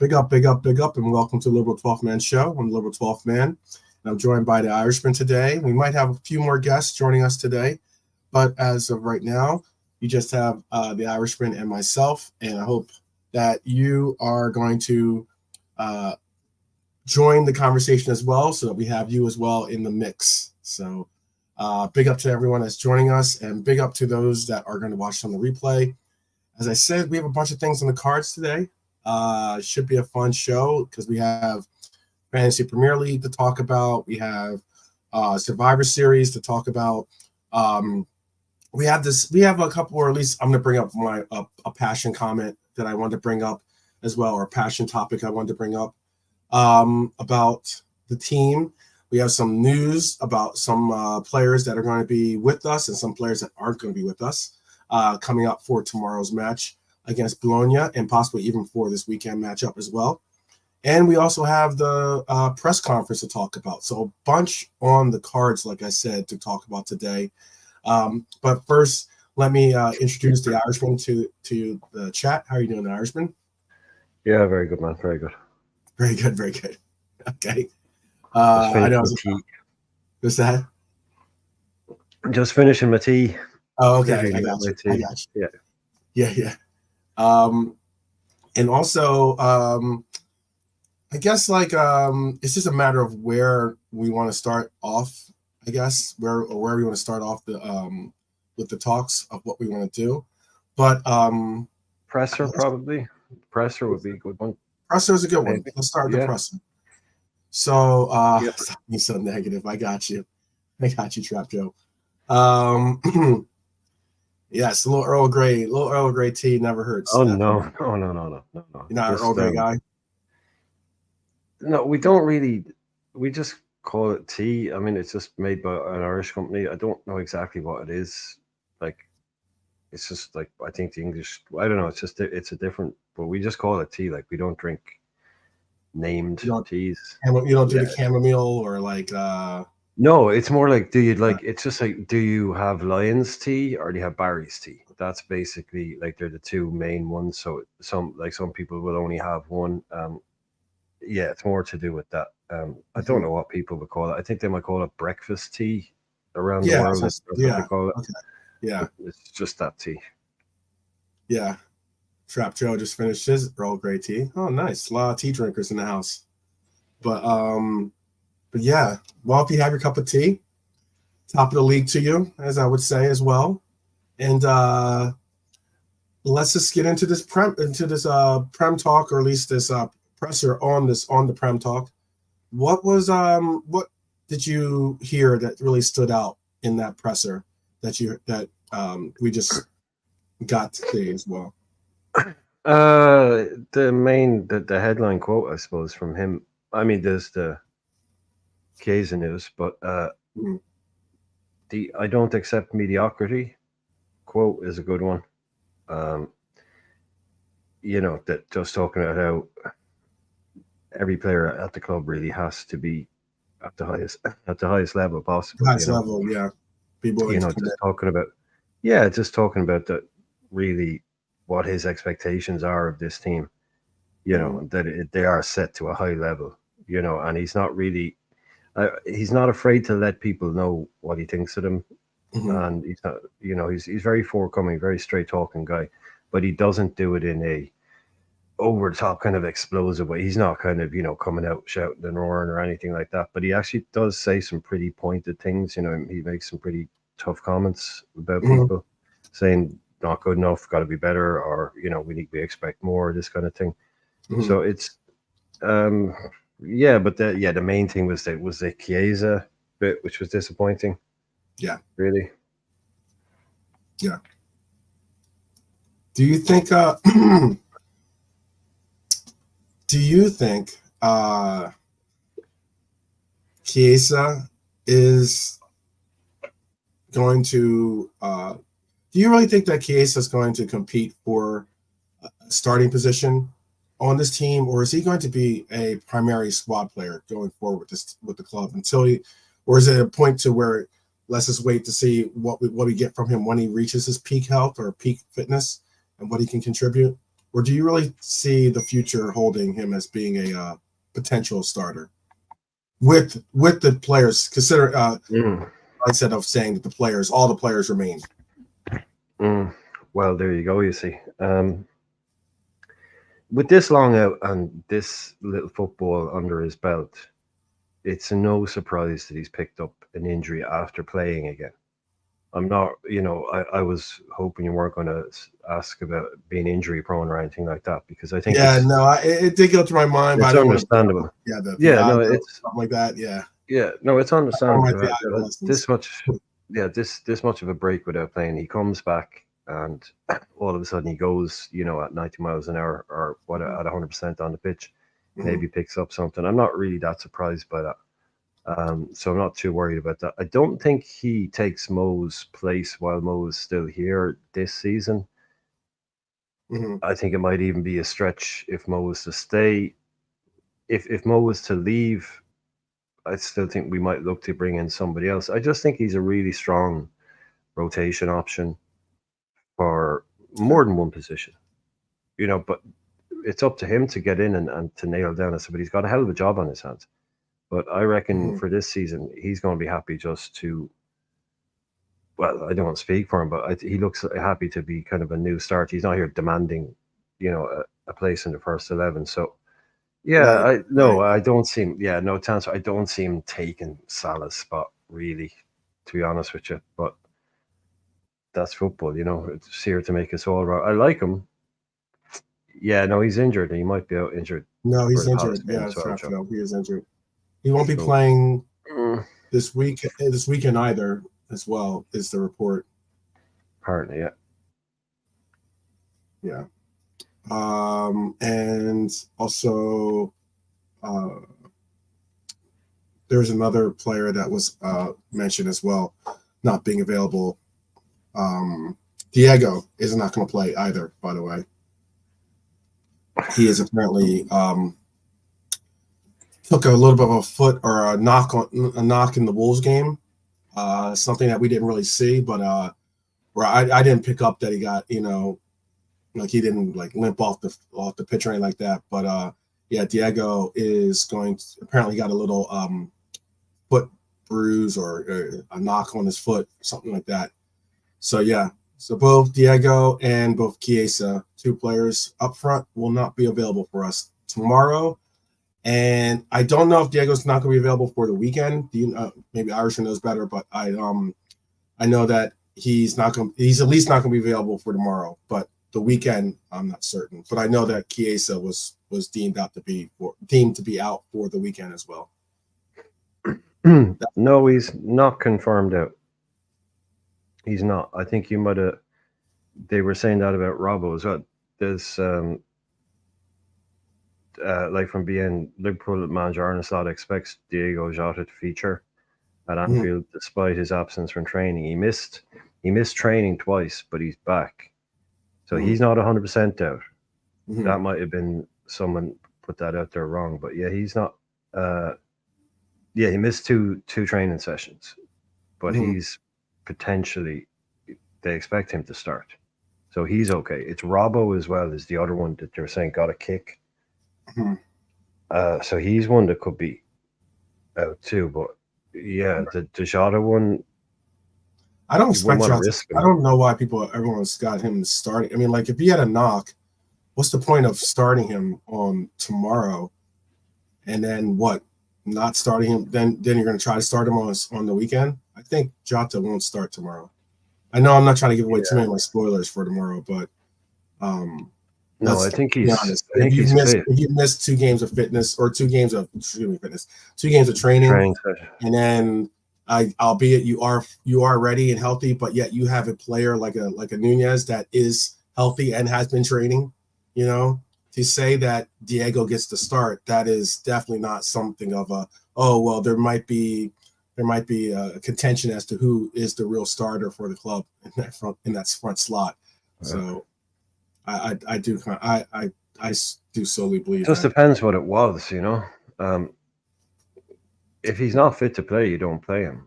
Big up, and welcome to Liberal 12th Man Show. I'm the Liberal 12th Man, and I'm joined by the Irishman today. We might have a few more guests joining us today, but as of right now, you just have the Irishman and myself, and I hope that you are going to join the conversation as well, so that we have you as well in the mix. So big up to everyone that's joining us, and big up to those that are going to watch on the replay. As I said, we have a bunch of things on the cards today. Should be a fun show because we have Fantasy Premier League to talk about. We have Survivor Series to talk about. We have a couple, or at least I'm going to bring up a passion comment that I wanted to bring up as well, or a passion topic I wanted to bring up about the team. We have some news about some players that are going to be with us and some players that aren't going to be with us coming up for tomorrow's match against Bologna, and possibly even for this weekend matchup as well. And we also have the press conference to talk about. So a bunch on the cards, like I said, to talk about today. But first, let me introduce the Irishman to the chat. How are you doing, the Irishman? Yeah, very good, man. Very good. Very good, very good. Okay. I know. What's that? Just finishing my tea. Oh, okay. I got you. Yeah. And also, I guess it's just a matter of where we want to start off. I guess where we want to start off with the talks of what we want to do. But presser probably. Presser would be a good one. Presser is a good one. Let's start with the presser. So stop being so negative. I got you, Trap Joe. Yes, a little Earl Grey tea never hurts. Oh no. You're not an Earl Grey guy? No, we don't really. We just call it tea. I mean, it's just made by an Irish company. I don't know exactly what it is. It's just I think the English. I don't know. It's a different. But we just call it tea. We don't drink named teas. You don't do the chamomile or No, it's more do you it's just do you have Lion's tea or do you have Barry's tea? That's basically they're the two main ones. So some people will only have one. It's more to do with that. I don't know what people would call it. I think they might call it breakfast tea around the world. That's what they call it. Okay. Yeah. It's just that tea. Yeah. Trap Joe just finished his Earl Grey tea. Oh, nice. A lot of tea drinkers in the house. But yeah, well, if you have your cup of tea, top of the league to you, as I would say as well. And let's just get into this prem talk, or at least this presser on the prem talk. What did you hear that really stood out in that presser that we just got today as well? The headline quote, I suppose, from him. I mean, there's the Chiesa news, but the "I don't accept mediocrity" quote is a good one. That just talking about how every player at the club really has to be at the highest level possible. Highest level, yeah. Just talking about that really what his expectations are of this team. That they are set to a high level. And he's not really. He's not afraid to let people know what he thinks of them, and he's not. He's very forthcoming, very straight talking guy, but he doesn't do it in a over the top kind of explosive way. He's not kind of coming out shouting and roaring or anything like that. But he actually does say some pretty pointed things. He makes some pretty tough comments about people, saying not good enough, got to be better, or we expect more, this kind of thing. So it's but the main thing was the Chiesa bit, which was disappointing. Yeah. Really. Yeah. Do you think Chiesa is going to do you really think that Chiesa is going to compete for a starting position on this team, or is he going to be a primary squad player going forward with the club or is it a point to where let's just wait to see what we get from him when he reaches his peak health or peak fitness and what he can contribute? or do you really see the future holding him as being a potential starter with the players? Consider instead of saying that all the players remain. Well, there you go. You see, with this long out and this little football under his belt, it's no surprise that he's picked up an injury after playing again. I'm not, I was hoping you weren't going to ask about being injury prone or anything like that, because I think Yeah, no, it did go through my mind, but I it's didn't want to. understandable. The Yeah, no, Iago, it's something like that. Yeah, it's understandable. the Iago This lessons. much, this much of a break without playing, he comes back and all of a sudden he goes, at 90 miles an hour or what at 100% on the pitch, maybe picks up something. I'm not really that surprised by that. So I'm not too worried about that. I don't think he takes Mo's place while Mo is still here this season. I think it might even be a stretch if Mo was to stay. If Mo was to leave, I still think we might look to bring in somebody else. I just think he's a really strong rotation option for more than one position. But it's up to him to get in and to nail down it. But he's got a hell of a job on his hands. But I reckon for this season, he's going to be happy just to. Well, I don't want to speak for him, but he looks happy to be kind of a new start. He's not here demanding, a place in the first 11. So, yeah, I don't see him. Yeah, no chance. I don't see him taking Salah's spot, really, to be honest with you. But that's football, It's here to make us all right. I like him. Yeah, no, he's injured. He might be out injured. No, he's injured. Yeah, that's right. No, he is injured. He won't be So, playing this weekend either. As well is the report. Apparently, yeah. Yeah. And also, there's another player that was mentioned as well, not being available. Diego is not going to play either, by the way. He is apparently took a little bit of a foot or a knock in the Wolves game. Something that we didn't really see, but where I didn't pick up that he got, like he didn't like limp off the pitch or anything like that. But yeah, Diego is apparently got a little foot bruise or a knock on his foot, something like that. So yeah, so both Diego and both Chiesa, two players up front, will not be available for us tomorrow. And I don't know if Diego's not going to be available for the weekend. Maybe Irishman knows better, but I know that he's at least not going to be available for tomorrow. But the weekend, I'm not certain. But I know that Chiesa was deemed to be out for the weekend as well. No, he's not confirmed out. He's not. I think you might have. They were saying that about Robbo as well. There's like from being Liverpool manager Arne Slot expects Diego Jota to feature at Anfield despite his absence from training. He missed training twice, but he's back. So he's not 100% out. That might have been someone put that out there wrong, but yeah, he's not. He missed two training sessions, but he's potentially. They expect him to start, so he's okay. It's Robbo as well as the other one that they're saying got a kick. So he's one that could be out too, but yeah, the Jota one. I don't expect Jota. I don't know why everyone's got him starting. I mean, like if he had a knock, what's the point of starting him on tomorrow? And then what? Not starting him? Then you're going to try to start him on the weekend? I think Jota won't start tomorrow. I know I'm not trying to give away too many of my spoilers for tomorrow, but no, I think he's. Honest. If you missed 2 games of fitness or 2 games of 2 games of training and then albeit you are ready and healthy, but yet you have a player like a Nunez that is healthy and has been training, to say that Diego gets to start, that is definitely not something of there might be a contention as to who is the real starter for the club in that front slot. So I do solely believe it just depends what it was, if he's not fit to play, you don't play him.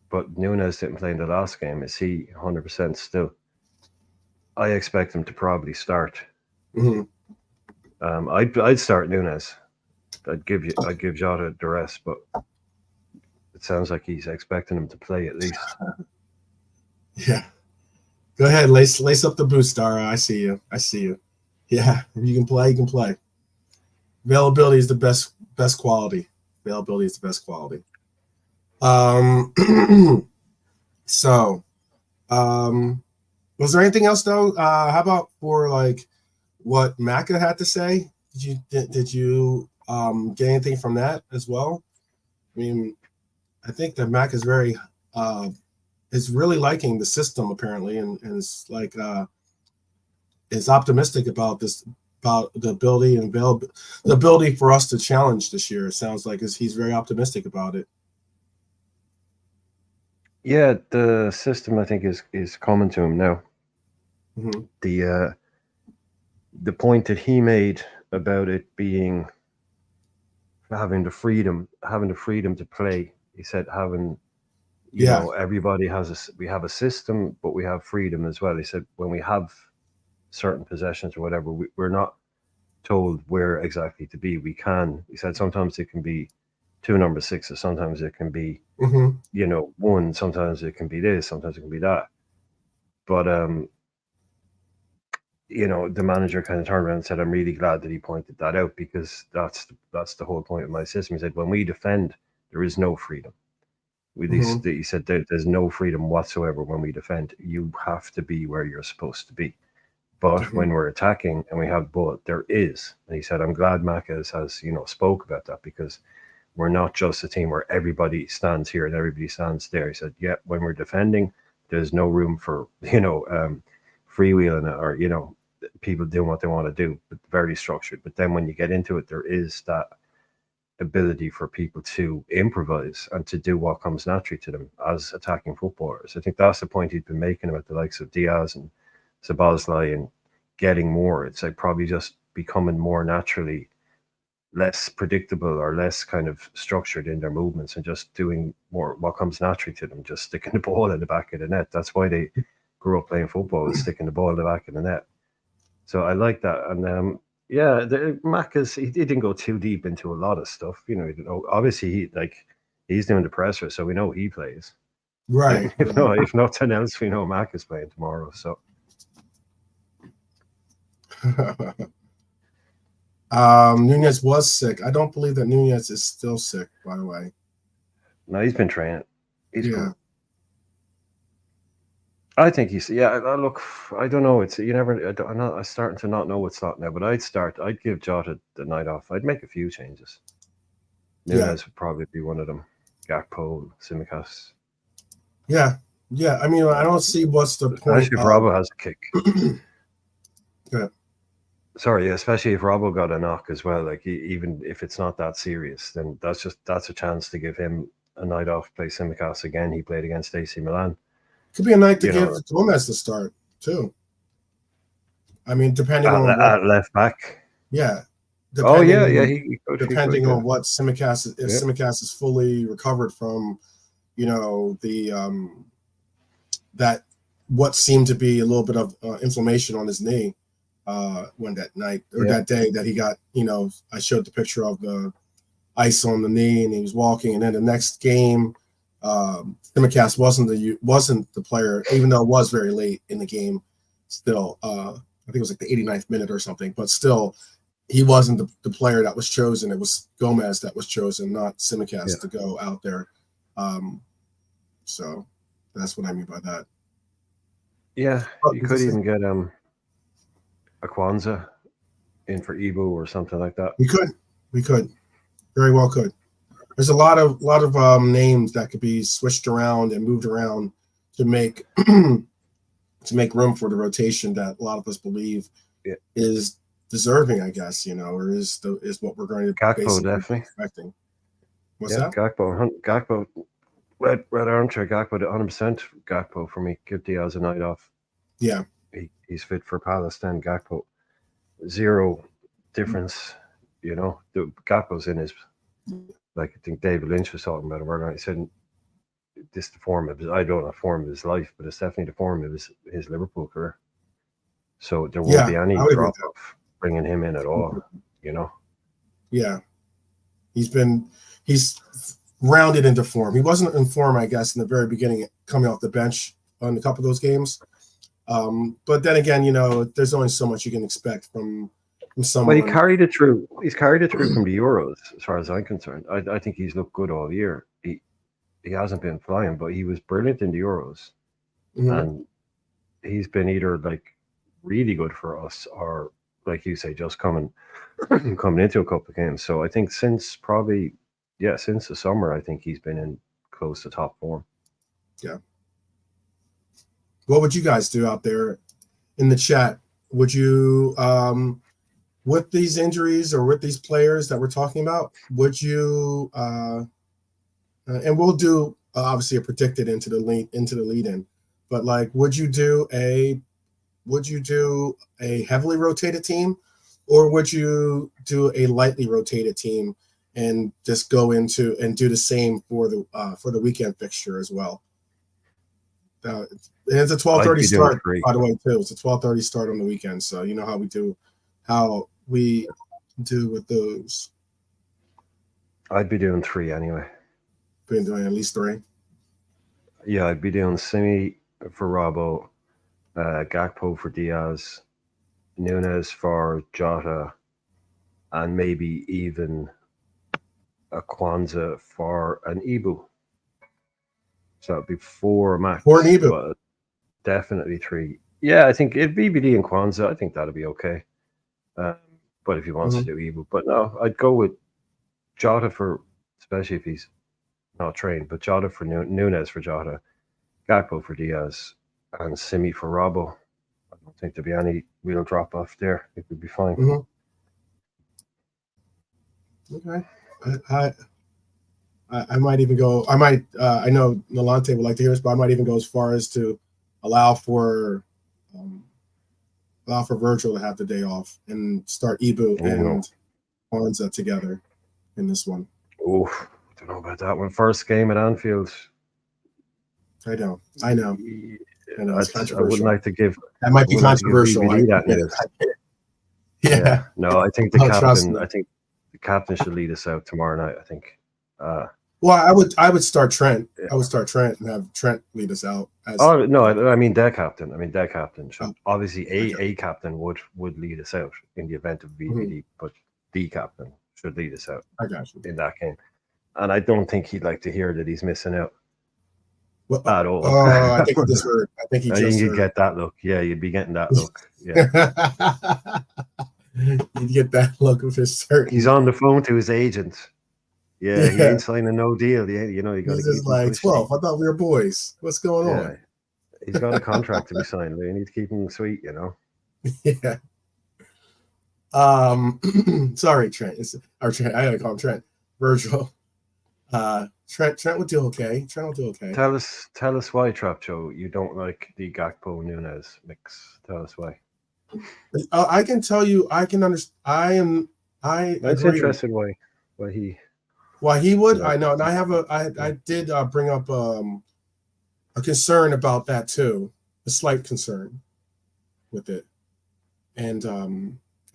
But Nunez didn't play in the last game. Is he 100% still? I expect him to probably start. Hmm. I'd start Nunes. I'd give Jota the rest, but it sounds like he's expecting him to play at least. Yeah. Go ahead, lace up the boots, Dara. I see you. I see you. Yeah, if you can play, you can play. Availability is the best quality. Availability is the best quality. Um, so was there anything else though? How about for like what Macca had to say? Did you get anything from that as well? I mean, I think that Mac is very is really liking the system apparently, and it's like is optimistic about this, about the ability and the ability for us to challenge this year. It sounds like he's very optimistic about it. Yeah, the system I think is common to him now. Mm-hmm. The point that he made about it being having the freedom to play. He said having Yeah. everybody we have a system, but we have freedom as well. He said when we have certain possessions or whatever, we're not told where exactly to be. We can. He said sometimes it can be two number sixes, sometimes it can be Mm-hmm. one, sometimes it can be this, sometimes it can be that. But the manager kind of turned around and said, "I'm really glad that he pointed that out because that's the whole point of my system." He said, "When we defend, there is no freedom. Mm-hmm. He said there's no freedom whatsoever when we defend. You have to be where you're supposed to be. But Mm-hmm. when we're attacking and we have the ball, there is." And he said, "I'm glad Macas has spoke about that because we're not just a team where everybody stands here and everybody stands there." He said, "Yeah, when we're defending, there's no room for freewheeling or people doing what they want to do, but very structured. But then when you get into it, there is that ability for people to improvise and to do what comes naturally to them as attacking footballers." I think that's the point he'd been making about the likes of Diaz and Sabazlai and getting more. It's like probably just becoming more naturally less predictable or less kind of structured in their movements and just doing more what comes naturally to them, just sticking the ball in the back of the net. That's why they grew up playing football, is sticking the ball in the back of the net. So I like that. And yeah, Mac he didn't go too deep into a lot of stuff. Obviously he's doing the presser, so we know he plays. Right. If nothing else, we know Mac is playing tomorrow. So Nunez was sick. I don't believe that Nunez is still sick, by the way. no, he's been training. He's Yeah. cool. I think he's Look, I don't know. It's you never. I'm starting to not know what's not now. But I'd give Jota the night off. I'd make a few changes. Yeah. Nunes would probably be one of them. Gakpo, Simicas. Yeah. Yeah. I mean, I don't see what's the point Especially if of. Robbo has a kick. Yeah. Sorry, especially if Robbo got a knock as well. Like even if it's not that serious, then that's a chance to give him a night off. Play Simicas again. He played against AC Milan. Could be a night to You give know, Gomez to start too. I mean, depending on what. at left back. Yeah. Oh Depending yeah, yeah. on He could. depending Yeah. on what Simicast, if Yeah. Simicast is fully recovered from, the that what seemed to be a little bit of inflammation on his knee when that night or Yeah. that day that he got, I showed the picture of the ice on the knee and he was walking, and then the next game, Simicast wasn't the player, even though it was very late in the game. Still, I think it was like the 89th minute or something, but still, he wasn't the player that was chosen. It was Gomez that was chosen, not Yeah. Simicast to go out there. So that's what I mean by that. Yeah. Oh, You did you could say? even get a Kwanzaa in for Ebo or something like that. We could very well could. There's a lot of names that could be switched around and moved around to make to make room for the rotation that a lot of us believe Yeah. is deserving, I guess, or is what we're going to Gakpo basically be definitely. expecting. What's Yeah, that? Gakpo, red armchair Gakpo, 100% Gakpo for me. Give Diaz a night off. Yeah. He's fit for Palace. Then Gakpo, zero difference. The Gakpo's in his, like I think David Lynch was talking about it. He said this the form of his. I don't know the form of his life, but it's definitely the form of his Liverpool career. So there won't Yeah, be any I would agree with drop off bringing him in at all. that. You know. Yeah, he's rounded into form. He wasn't in form, I guess, in the very beginning, coming off the bench on a couple of those games. But then again, there's only so much you can expect from Well, he someone. carried it through. He's carried it through from the Euros, as far as I'm concerned. I think he's looked good all year. He hasn't been flying, but he was brilliant in the Euros, Mhm. and he's been either like really good for us, or like you say, just coming into a couple of games. So I think since the summer, I think he's been in close to top form. Yeah. What would you guys do out there in the chat? Would you, with these injuries or with these players that we're talking about, would you, and we'll do obviously a predicted into the lead in, but like, would you do a heavily rotated team, or would you do a lightly rotated team and just go into and do the same for the weekend fixture as well? It's a I'd 12:30 be doing start, three. by the way, too. It's a 12:30 start on the weekend, so you know how we do with those. I'd be doing three anyway. Been doing at least three. Yeah, I'd be doing Simi for Robbo, Gakpo for Diaz, Nunes for Jota, and maybe even a Kwanzaa for an Ibu. So it'd be four max, Or an Ebu. but definitely three. Yeah, I think it'd BBD and Kwanzaa. I think that'd be okay. But if he wants to do Ibu, but no, I'd go with Jota for, especially if he's not trained, but Jota for Nunes for Jota, Gakpo for Diaz, and Simi for Robbo. I don't think there'd be any real drop off there. It would be fine. Okay. I might even go. I know Nalante would like to hear this, but I might even go as far as to allow for Virgil to have the day off and start Ibu and Kwanzaa together in this one. Oh, I don't know about that one. First game at Anfield. I know. I wouldn't like to give. That might be controversial. That news. Yeah. No, I think the captain. I think the captain should lead us out tomorrow night. I think. Well, I would start Trent. I would start Trent and have Trent lead us out. Oh no, I mean their captain. Their captain should obviously a captain would lead us out in the event of VVD, but the captain should lead us out. I got you. In that game, and I don't think he'd like to hear that he's missing out at all. Oh, I think he just heard. I think you'd get that look. Yeah, you'd be getting that look. Yeah, you'd get that look of his certain. He's on the phone to his agent. Yeah, he ain't signing no deal. You got to. He's just like 12. I thought we were boys. What's going on? He's got a contract to be signed. We need to keep him sweet, Yeah. Sorry, Trent. Trent. I gotta call him Trent. Virgil. Trent would do okay. Trent will do okay. Tell us why, Trap Joe, you don't like the Gakpo Nunes mix. Tell us why. I can tell you. I can understand. That's interesting. Why he would? I know, and I did bring up a concern about that too, a slight concern with it, and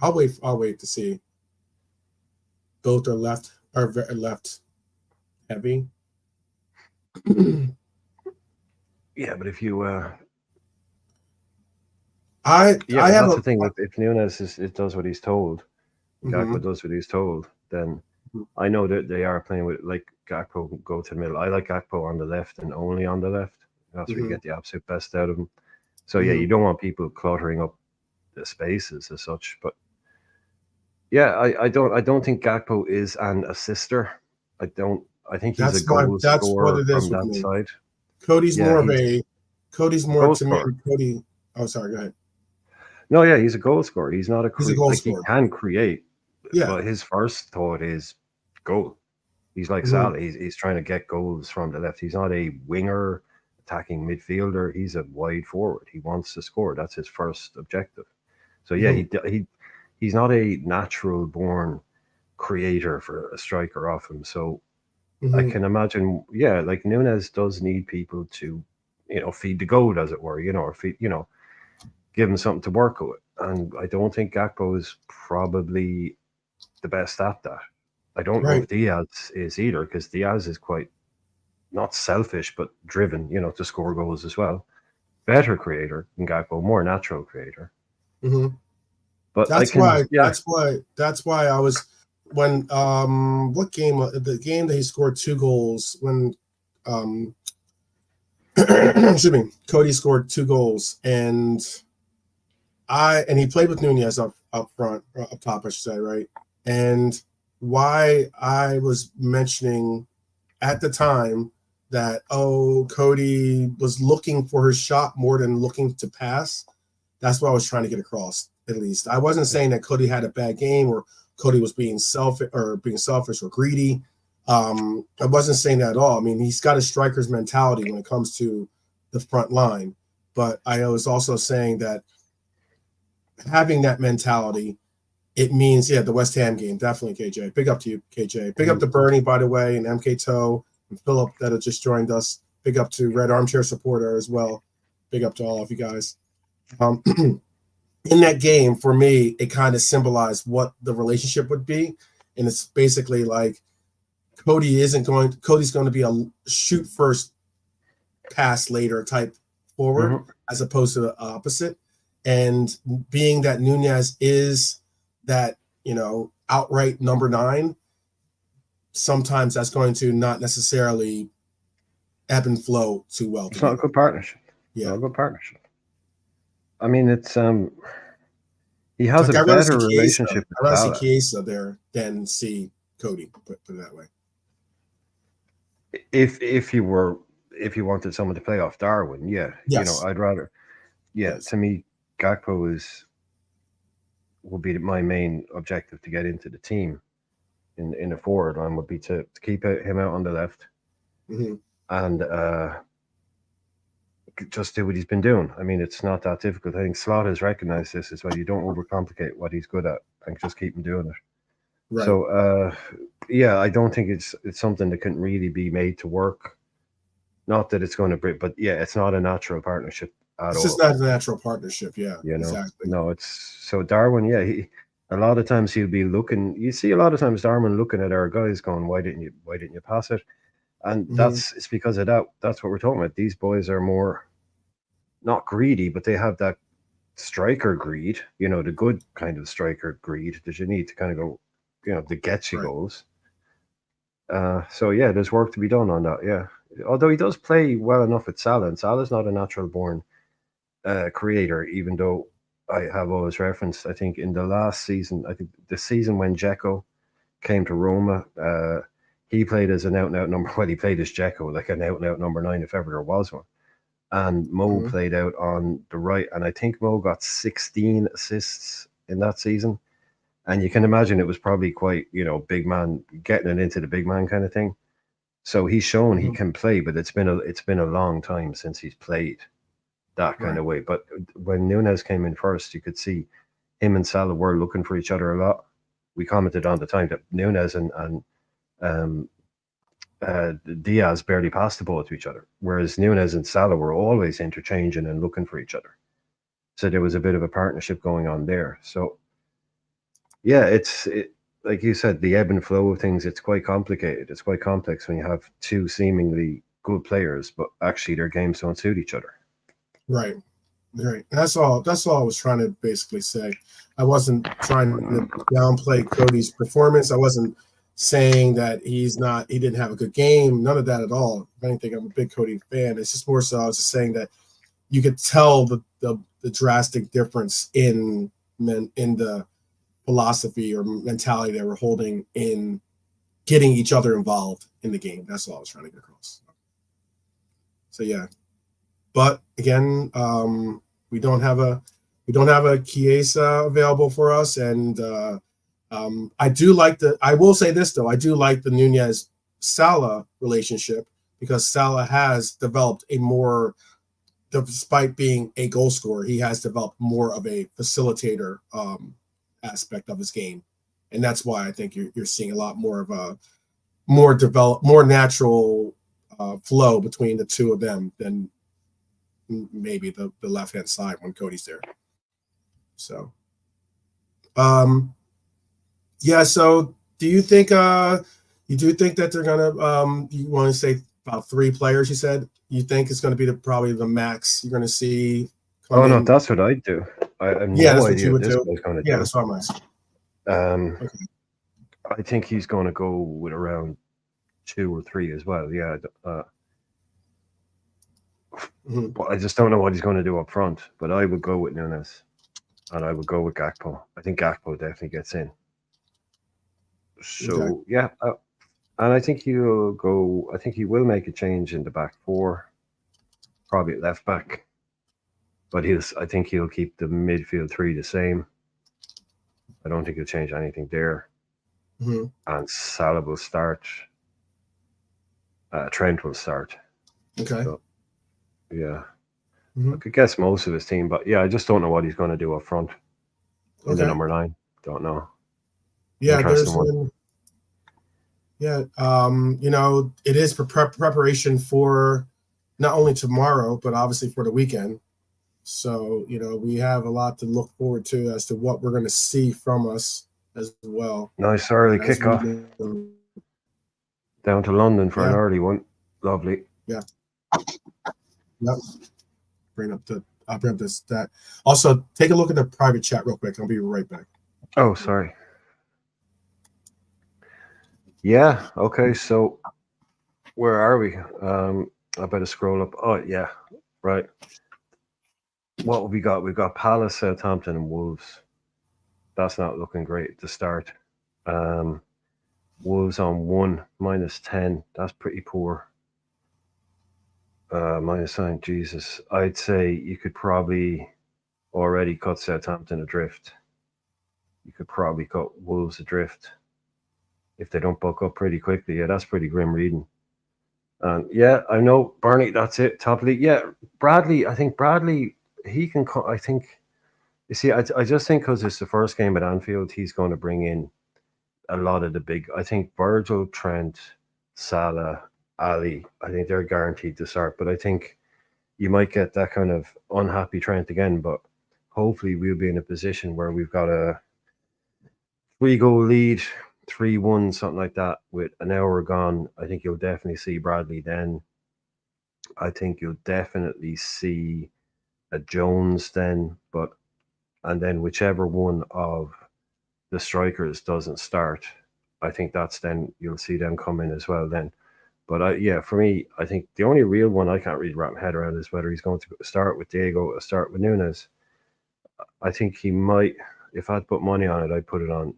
I'll wait to see. Both are left heavy. Yeah, but if you that's the thing. If Nunes does what he's told, Mm-hmm. Gakpo does what he's told, then I know that they are playing with like Gakpo go to the middle. I like Gakpo on the left and only on the left. That's where you get the absolute best out of him. So yeah, you don't want people cluttering up the spaces as such. But yeah, I don't think Gakpo is an assister. I think he's a goal scorer from that side. Cody's more to me. Cody. Oh, sorry. Go ahead. No, yeah, he's a goal scorer. He's not he's a goal scorer. He can create. Yeah. But his first thought is goal. He's like Salah. He's trying to get goals from the left. He's not a winger, attacking midfielder. He's a wide forward. He wants to score. That's his first objective. So yeah, he's not a natural born creator for a striker off him. So I can imagine, like Nunes does need people to, feed the goat, as it were, or feed, give him something to work with. And I don't think Gakpo is probably the best at that. I don't know Right. if Diaz is either, because Diaz is quite not selfish but driven, to score goals as well. Better creator than Gakpo, more natural creator. Hmm. But I That's can, why. yeah, That's why I was when what game the game that he scored 2 goals when um excuse me, Cody scored 2 goals, and he played with Nunez up front, up top, I should say, right? And why I was mentioning at the time that Cody was looking for his shot more than looking to pass. That's what I was trying to get across. At least I wasn't saying that Cody had a bad game or Cody was being selfish or greedy. I wasn't saying that at all. I mean, he's got a striker's mentality when it comes to the front line. But I was also saying that having that mentality, it means, the West Ham game, definitely, KJ. Big up to you, KJ. Big up to Bernie, by the way, and MK Toe and Philip that have just joined us. Big up to Red Armchair Supporter as well. Big up to all of you guys. In that game, for me, it kind of symbolized what the relationship would be. And it's basically like Cody's going to be a shoot first, pass later type forward, as opposed to the opposite. And being that Nunez is that, outright number 9, sometimes that's going to not necessarily ebb and flow too well it's together. not a good partnership. Yeah. Not a good partnership. I mean, it's he has like a better relationship I'd with rather Salah. see Chiesa there than see Cody, put it that way. If you wanted someone to play off Darwin, yeah, Yes. I'd rather. Yeah, Yes. to me, Gakpo would be my main objective to get into the team in the forward line would be to keep him out on the left Mm-hmm. and just do what he's been doing. I mean, it's not that difficult. I think Slot has recognized this as well. You don't overcomplicate what he's good at and just keep him doing it. Right. So, yeah, I don't think it's something that can really be made to work. Not that it's going to break, but yeah, it's not a natural partnership at It's all. just not a natural partnership. Yeah, exactly. No, it's so Darwin. Yeah, a lot of times he'll be looking. You see a lot of times Darwin looking at our guys, going, "Why didn't you pass it?" And it's because of that. That's what we're talking about. These boys are more not greedy, but they have that striker greed. The good kind of striker greed that you need to kind of go, to get you goals. So yeah, there's work to be done on that. Yeah, although he does play well enough with Salah, and Salah's not a natural born creator, even though I have always referenced, I think in the last season, I think the season when Dzeko came to Roma, he played as an out and out number. Well, he played as Dzeko, like an out and out number 9, if ever there was one. And Mo played out on the right, and I think Mo got 16 assists in that season. And you can imagine it was probably quite, big man getting it into the big man kind of thing. So he's shown he can play, but it's been a long time since he's played that kind of way. But when Nunez came in first, you could see him and Salah were looking for each other a lot. We commented on the time that Nunez and Diaz barely passed the ball to each other, whereas Nunez and Salah were always interchanging and looking for each other. So there was a bit of a partnership going on there. So yeah, it's like you said, the ebb and flow of things. It's quite complicated. It's quite complex when you have two seemingly good players, but actually their games don't suit each other. Right. That's all I was trying to basically say. I wasn't trying to downplay Cody's performance. I wasn't saying that he didn't have a good game. None of that at all. If anything, I'm a big Cody fan. It's just more so I was just saying that you could tell the drastic difference in the philosophy or mentality they were holding in getting each other involved in the game. That's all I was trying to get across. So yeah. But again, we don't have a Chiesa available for us, and I will say this though, I do like the Nunez Salah relationship because Salah has developed despite being a goal scorer, he has developed more of a facilitator aspect of his game, and that's why I think you're seeing a lot more of a more natural flow between the two of them than maybe the left-hand side when Cody's there. So, yeah. So, do you think you do think that they're gonna you want to say about 3 players? You said you think it's going to be probably the max you're going to see come Oh no, in. that's what I'd do. I have Yeah, no that's what you idea what would this do. guy's going to Yeah, do. that's what I'm asking. Um, Okay. I think he's going to go with around 2 or 3 as well. Yeah, Hmm. but I just don't know what he's going to do up front. But I would go with Nunes, and I would go with Gakpo. I think Gakpo definitely gets in. Okay. So yeah, and I think he'll go. I think he will make a change in the back four, probably at left back. But I think he'll keep the midfield three the same. I don't think he'll change anything there. Hmm. And Salah will start. Trent will start. Okay. So yeah, I Hmm. could guess most of his team, but yeah, I just don't know what he's going to do up front in the Okay. number 9. Don't know. Yeah, Interesting there's one. yeah. It is for preparation for not only tomorrow, but obviously for the weekend. So, we have a lot to look forward to as to what we're going to see from us as well Nice early as we kickoff do. down to London for an Yeah, early one. Lovely. yeah, yep. I'll bring up this that. Also, take a look at the private chat real quick. I'll be right back. Oh, sorry. Yeah. Okay. So where are we? I better scroll up. Oh, yeah. Right. What have we got? We've got Palace, Southampton, and Wolves. That's not looking great to start. Um, Wolves on 1 -10. That's pretty poor. -9. Jesus. I'd say you could probably already cut Southampton adrift. You could probably cut Wolves adrift if they don't buck up pretty quickly. Yeah, that's pretty grim reading. And yeah, I know Bernie. That's it. Top league. Yeah, Bradley. I think Bradley. He can. I think. You see, I just think because it's the first game at Anfield, he's going to bring in a lot of the big. I think Virgil, Trent, Salah, Ali. I think they're guaranteed to start. But I think you might get that kind of unhappy Trent again. But hopefully, we'll be in a position where we've got a 3 goal lead, 3-1, something like that, with an hour gone. I think you'll definitely see Bradley then. I think you'll definitely see a Jones then, and then whichever one of the strikers doesn't start, I think that's then you'll see them come in as well then. But yeah, for me, I think the only real one I can't really wrap my head around is whether he's going to start with Diego or start with Nunes. I think he might. If I'd put money on it, I'd put it on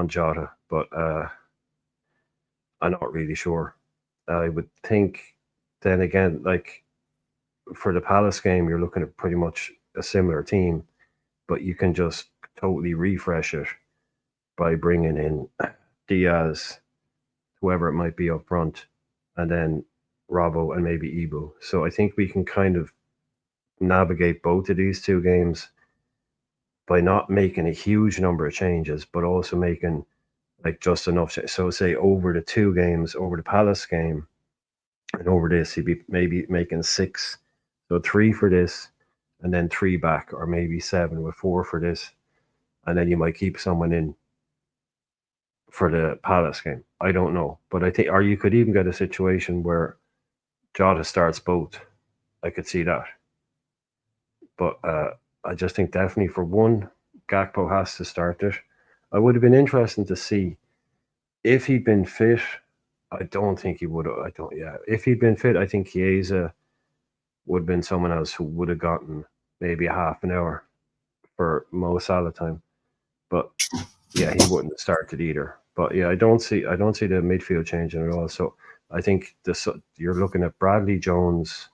Jota, but I'm not really sure. I would think then again, like for the Palace game, you're looking at pretty much a similar team, but you can just totally refresh it by bringing in Diaz, whoever it might be up front, and then Robbo and maybe Ebo. So I think we can kind of navigate both of these 2 games by not making a huge number of changes, but also making like just enough. So say over the 2 games, over the Palace game and over this, he'd be maybe making 6. So 3 for this, and then 3 back, or maybe 7 with 4 for this, and then you might keep someone in for the Palace game. I don't know, but I think, or you could even get a situation where Jota starts both. I could see that, but I just think definitely for one, Gakpo has to start it. I would have been interesting to see if he'd been fit. I don't think he would have. I don't. Yeah, if he'd been fit, I think Chiesa would have been someone else who would have gotten maybe a half an hour for Mo Salah time. But yeah, he wouldn't have started either. But yeah, I don't see the midfield changing at all. So I think you're looking at Bradley Jones,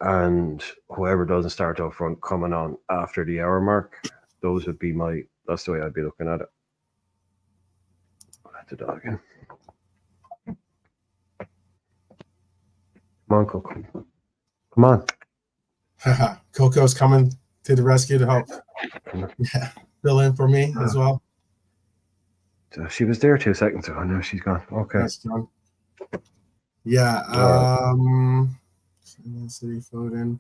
and whoever doesn't start up front coming on after the hour mark. Those would be That's the way I'd be looking at it. That's the dog again. Come on, Coco. Come on. Coco's coming to the rescue to help. Yeah, fill in for me as well. She was there 2 seconds ago. Now she's gone. Okay. That's John. Yeah. City Foden.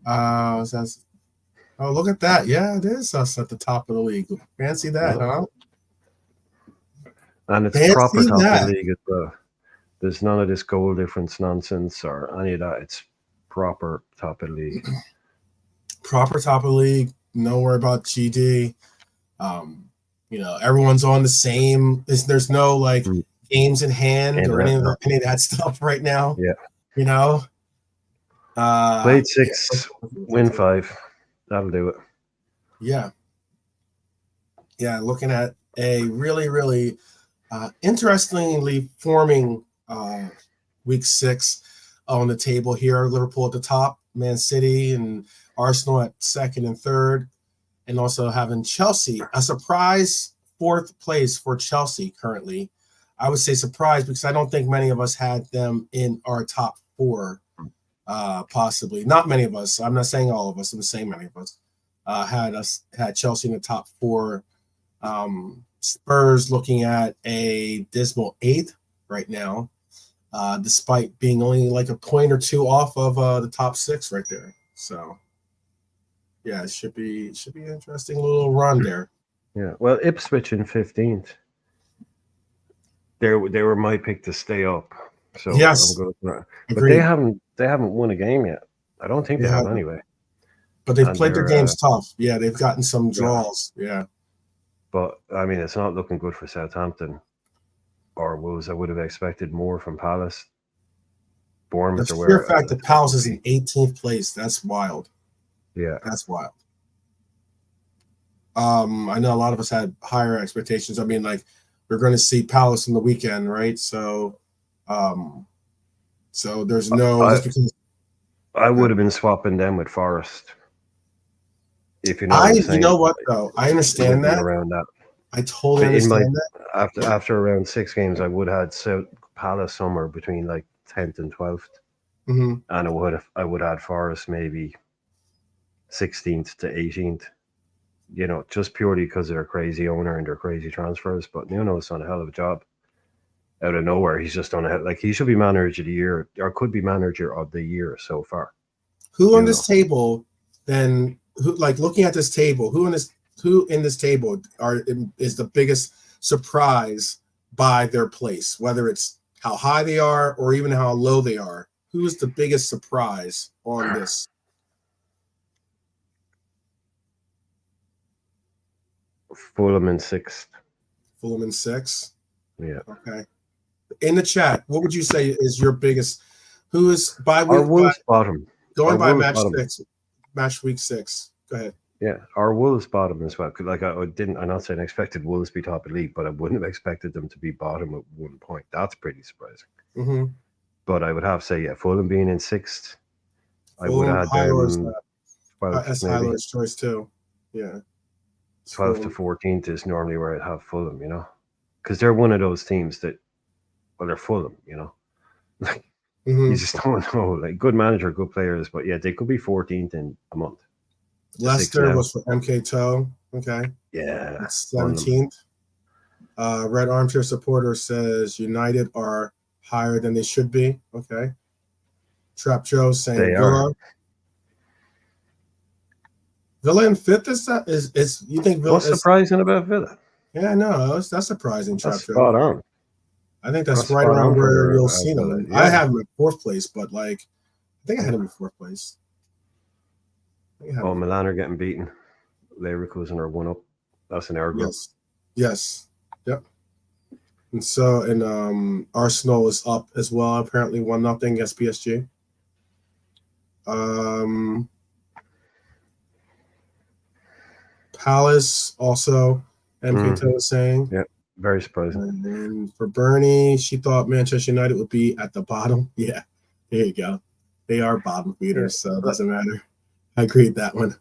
Says, oh, look at that. Yeah, it is us at the top of the league. Fancy that, huh? And it's proper Fancy top of the that. league as well. There's none of this goal difference nonsense or any of that. It's proper top of the league. Proper top of the league. No worry about GD. Everyone's on the same. There's no like games in hand or any of that stuff right now. Yeah. Played 6, win 5. That'll do it. Yeah. Yeah, looking at a really, really interestingly forming week 6 on the table here. Liverpool at the top, Man City and Arsenal at second and third, and also having Chelsea, a surprise 4th place for Chelsea currently. I would say surprise because I don't think many of us had them in our top 4, possibly. Not many of us. I'm not saying all of us. I'm saying many of us had Chelsea in the top 4. Spurs looking at a dismal 8th right now, despite being only like a point or 2 off of the top 6 right there. So, yeah, it should be an interesting little run there. Yeah, well, Ipswich in 15th. They were my pick to stay up. So yes, but they haven't won a game yet. I don't think they have anyway. But they've played their games tough. Yeah, they've gotten some draws. Yeah. But I mean, it's not looking good for Southampton or Wolves. I would have expected more from Palace. Bournemouth The sheer fact that Palace is in 18th place, that's wild. Yeah. That's wild. I know a lot of us had higher expectations. I mean, like, we're going to see Palace in the weekend, right? So there's no. I would have been swapping them with Forest. If you know what I'm saying. You know what though? I understand that. Around that. I totally understand that. After around 6 games, I would have had Palace somewhere between like 10th and 12th, and I would add Forest maybe 16th to 18th. Just purely because they're a crazy owner and they're crazy transfers. But Nuno's done a hell of a job. Out of nowhere, he's just done he should be manager of the year or could be manager of the year so far. Who on this table then? Who, like, looking at this table? Who in this table is the biggest surprise by their place? Whether it's how high they are or even how low they are. Who is the biggest surprise on this? Fulham in 6th. Fulham in 6th. Yeah. Okay. In the chat, what would you say is your biggest? Who is by week? Wolves bottom. Going by match 6. Match week 6. Go ahead. Yeah, our Wolves bottom as well. I'm not saying I expected Wolves to be top of the league, but I wouldn't have expected them to be bottom at 1 point. That's pretty surprising. Mm-hmm. But I would have to say, Fulham being in 6th, I would have had them. That's Hyler's choice too. Yeah. 12th to 14th is normally where I'd have Fulham, because they're one of those teams that, they're Fulham, You just don't know. Like, good manager, good players, but yeah, they could be 14th in a month. Leicester was for MK Toe. Okay. Yeah. That's 17th. Red Armchair Supporter says United are higher than they should be. Okay. Trap Joe saying Villa. Villa in 5th is you think Villa? What's surprising about Villa? Yeah, no, that's surprising. That's spot on. I think that's right around where you'll see them. Yeah. I have them in 4th place, but I think I had them in 4th place. Milan are getting beaten. Leverkusen are 1 up. That's an error group. Yes. Yep. And Arsenal is up as well. Apparently 1-0 against PSG. Palace also. MK was saying. Yeah. Very surprising. And for Bernie, she thought Manchester United would be at the bottom. Yeah, there you go. They are bottom feeders, so it doesn't matter. I agree with that one.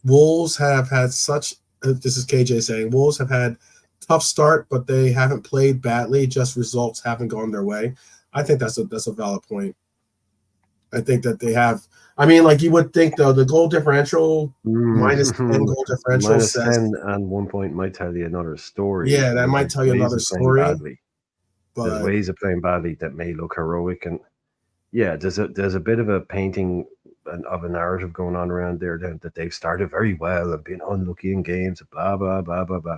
Wolves have had such. This is KJ saying Wolves have had tough start, but they haven't played badly. Just results haven't gone their way. I think that's a valid point. I think that they have. I mean, like, you would think, though, the goal differential, minus 10 goal differential. Minus 10 and 1 point might tell you another story. Yeah, that might tell you another story. But there's ways of playing badly that may look heroic. And yeah, there's a bit of a painting of a narrative going on around there that they've started very well and been unlucky in games, blah blah blah blah blah.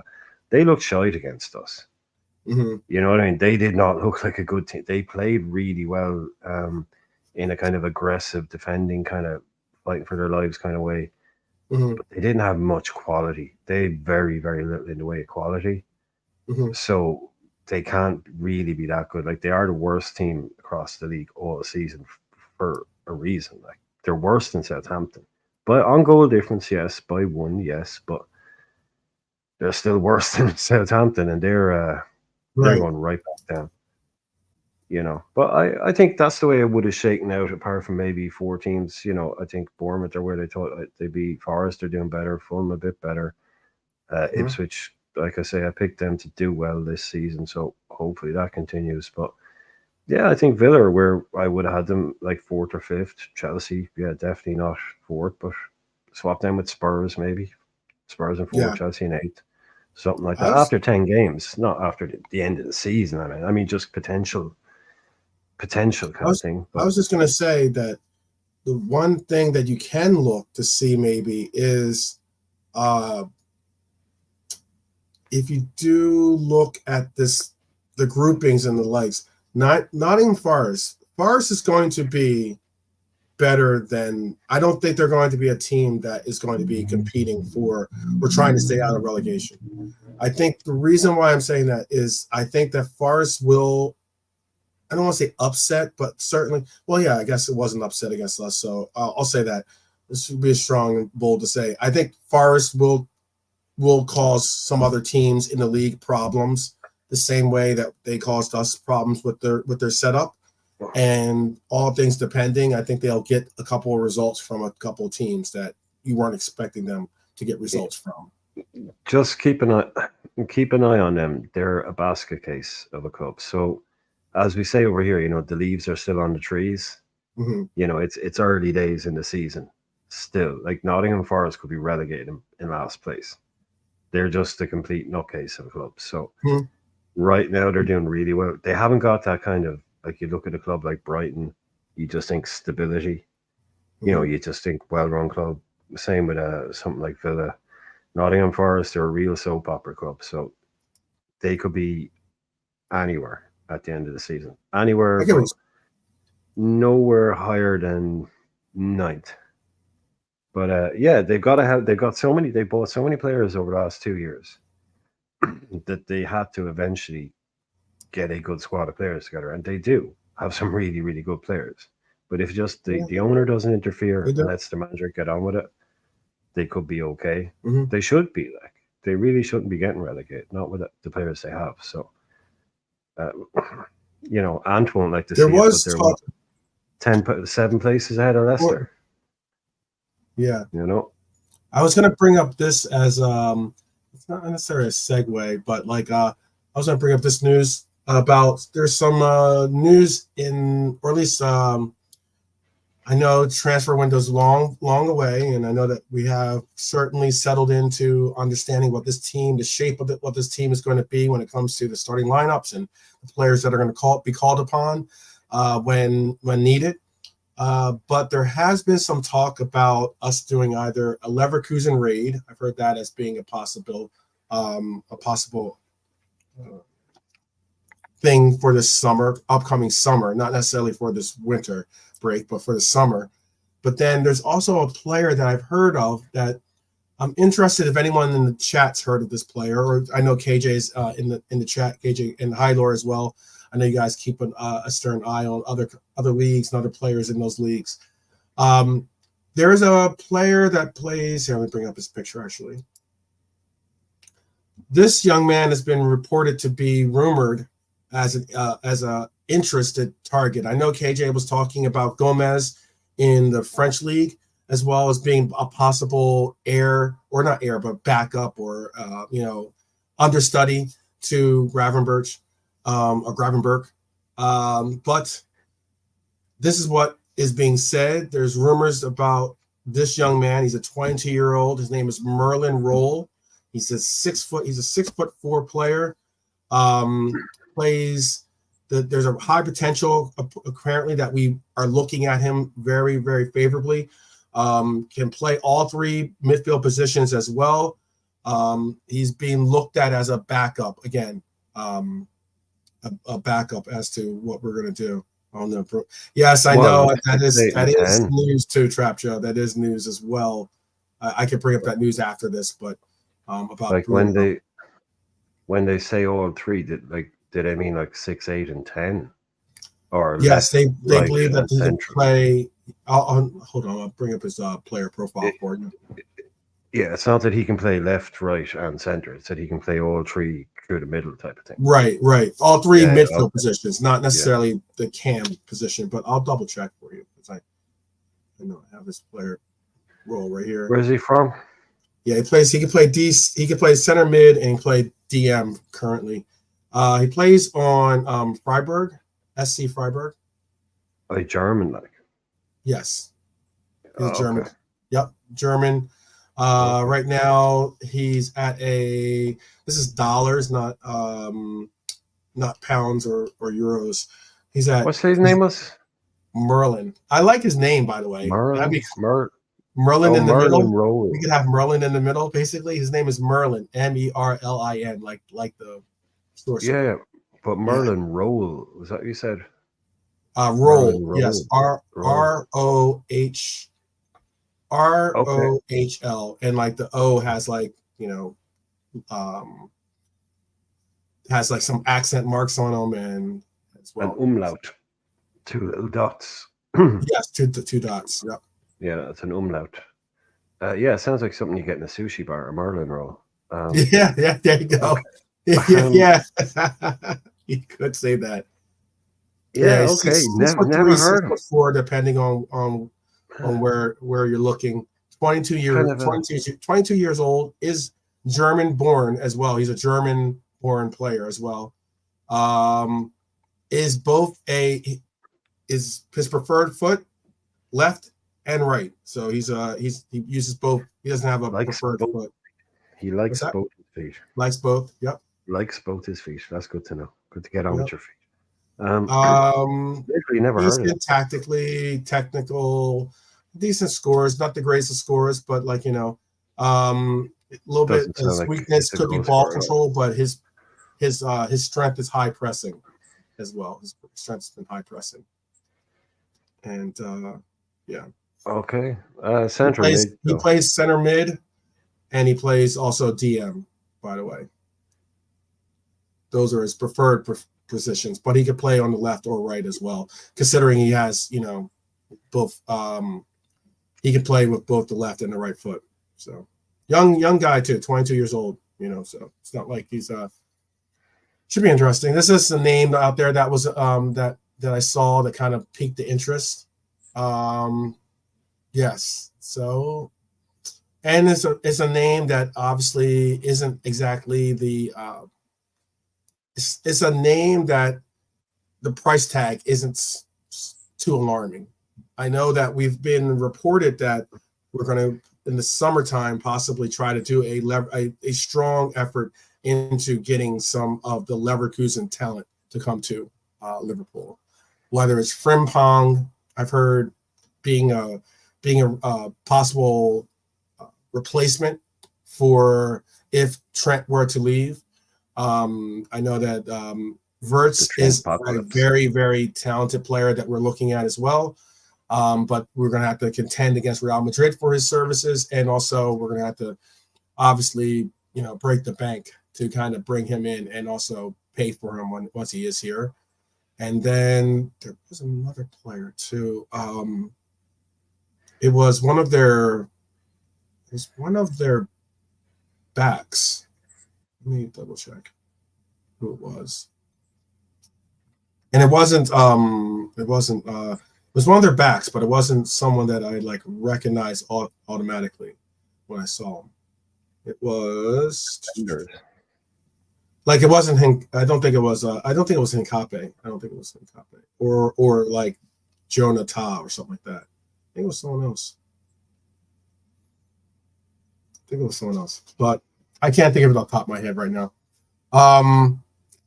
They looked shite against us. Mm-hmm. You know what I mean? They did not look like a good team. They played really well in a kind of aggressive, defending kind of fighting for their lives kind of way. Mm-hmm. But they didn't have much quality. They had very, very little in the way of quality. Mm-hmm. So they can't really be that good. Like they are the worst team across the league all season for a reason. Like they're worse than Southampton. But on goal difference, yes. By one, yes. But they're still worse than Southampton, and they're Right. going right back down. But I think that's the way it would have shaken out, apart from maybe four teams. I think Bournemouth are where they thought they'd be. Forest are doing better, Fulham a bit better. Mm-hmm. Ipswich, like I say, I picked them to do well this season, so hopefully that continues. But yeah, I think Villa are where I would have had them, like fourth or fifth. Chelsea, yeah, definitely not fourth, but swap them with Spurs maybe. Spurs in fourth, Yeah. Chelsea in eighth, something like I that. was After 10 games, not after the end of the season. I mean, just potential I kind of was thing. I But was just gonna say that the one thing that you can look to see maybe is uh if you do look at the groupings and the likes, Nottingham Forest. Forest is going to be better than I don't think they're going to be a team that is going to be competing for or trying to stay out of relegation. I think the reason why I'm saying that is I think that Forest will I don't want to say upset, but certainly, well, yeah, I guess it wasn't upset against us. So I'll say that. This would be a strong and bold to say. I think Forest will cause some other teams in the league problems the same way that they caused us problems with their setup. And all things depending, I think they'll get a couple of results from a couple of teams that you weren't expecting them to get results from. just keep an eye on them. They're a basket case of a club. So as we say over here, the leaves are still on the trees. Mm-hmm. It's early days in the season. Still, like Nottingham Forest could be relegated in last place. They're just a complete nutcase of a club. So Mm-hmm. right now they're doing really well. They haven't got that kind of, like, you look at a club like Brighton, you just think stability. Mm-hmm. You just think well-run club. Same with something like Villa. Nottingham Forest are a real soap opera club, so they could be anywhere at the end of the season, anywhere, I get but what nowhere higher than ninth. But yeah, they bought so many players over the last 2 years that they had to eventually get a good squad of players together, and they do have some really, really good players. But if just yeah, the owner doesn't they interfere and do. lets the manager get on with it, they could be okay. Mm-hmm. They should be, like, they really shouldn't be getting relegated, not with the players they have. So, uh, Ant won't like to There see it, but was they're talk. what 7 places ahead of Leicester. Yeah, You know, I was gonna bring up this as it's not necessarily a segue, but like I was gonna bring up this news about there's some news in or at least I know transfer window's long away, and I know that we have certainly settled into understanding what this team, the shape of it, what this team is going to be when it comes to the starting lineups and the players that are going to be called upon when needed. But there has been some talk about us doing either a Leverkusen raid. I've heard that as being a possible thing for this summer, upcoming summer, not necessarily for this winter break, but for the summer. But then there's also a player that I've heard of that I'm interested if anyone in the chat's heard of this player, or I know KJ's in the chat, KJ and Hylor as well. I know you guys keep a stern eye on other leagues and other players in those leagues. There is a player that plays. Here, let me bring up his picture. Actually, this young man has been reported to be rumored as a interested target. I know KJ was talking about Gomez in the French league, as well as being a possible heir, or not heir, but backup or understudy to Gravenberch or Gravenberg. But this is what is being said. There's rumors about this young man. He's a 22-year-old. His name is Merlin Roll. He's a 6 foot. He's a 6'4" player. Plays there's a high potential apparently that we are looking at him very, very favorably. Can play all three midfield positions as well. He's being looked at as a backup again, a backup as to what we're going to do on the. Yes, I know that is news too, Trap Joe. That is news as well. I can bring up that news after this, but about like Bruno. when they say all three, did they mean like 6, 8, and 10? Or yes, they right, believe that he can play. Hold on, I'll bring up his player profile for you. Yeah, it's not that he can play left, right, and center. It's that he can play all three through the middle type of thing. Right. All three midfield positions, not necessarily the cam position, but I'll double check for you because I know I have this player role right here. Where is he from? Yeah, he can play he can play center mid and he play DM currently. He plays on Freiburg, SC Freiburg. Are they German like? Yes. He's German. Okay. Yep, German. Right now he's at this is dollars, not pounds or euros. He's at what's his name was? Merlin. I like his name, by the way. Merlin in the middle. Roll. We could have Merlin in the middle, basically. His name is Merlin, Merlin, like the source. Yeah, but Merlin Roll, was that what you said? Roll, yes. ROHL, and like the O has has like some accent marks on them, and as well an umlaut, 2 little dots. Yes, two dots. Yep. Yeah, it's an umlaut. Yeah, it sounds like something you get in a sushi bar, a Merlin roll. Yeah, there you go. Okay. Yeah, you could say that. Yeah, okay. Never heard of 4, depending on where you're looking. 22 years old, is German born as well. He's a German born player as well. Is his preferred foot left and right. So he uses both. He doesn't have a preferred foot. He likes both his feet. Likes both. Yep. Likes both his feet. That's good to know. Good to get on with your feet. Literally never heard of it. Tactically, technical, decent scores. Not the greatest of scores, but a little bit. His weakness could be ball control, but his strength is high pressing as well. His strength is in high pressing, and yeah. Okay. Center mid. He plays center mid, and he plays also DM. By the way, those are his preferred positions, but he could play on the left or right as well, considering he has both. He can play with both the left and the right foot. So young guy too, 22 years old. So it's not like he's should be interesting. This is a name out there that was that I saw that kind of piqued the interest. Yes. So, and it's a name that obviously isn't exactly the. It's a name that the price tag isn't too alarming. I know that we've been reported that we're going to, in the summertime, possibly try to do a strong effort into getting some of the Leverkusen talent to come to Liverpool. Whether it's Frimpong, I've heard being a possible replacement for if Trent were to leave. I know that Wirtz is a very, very talented player that we're looking at as well. But we're going to have to contend against Real Madrid for his services. And also we're going to have to obviously, break the bank to kind of bring him in and also pay for him once he is here. And then there was another player too. It was one of their backs. Let me double check who it was. And it wasn't it was one of their backs, but it wasn't someone that I recognized automatically when I saw him. It was it wasn't him. I don't think it was Hincape. I don't think it was Hincape or like Jonathan or something like that. I think it was someone else. But I can't think of it off the top of my head right now.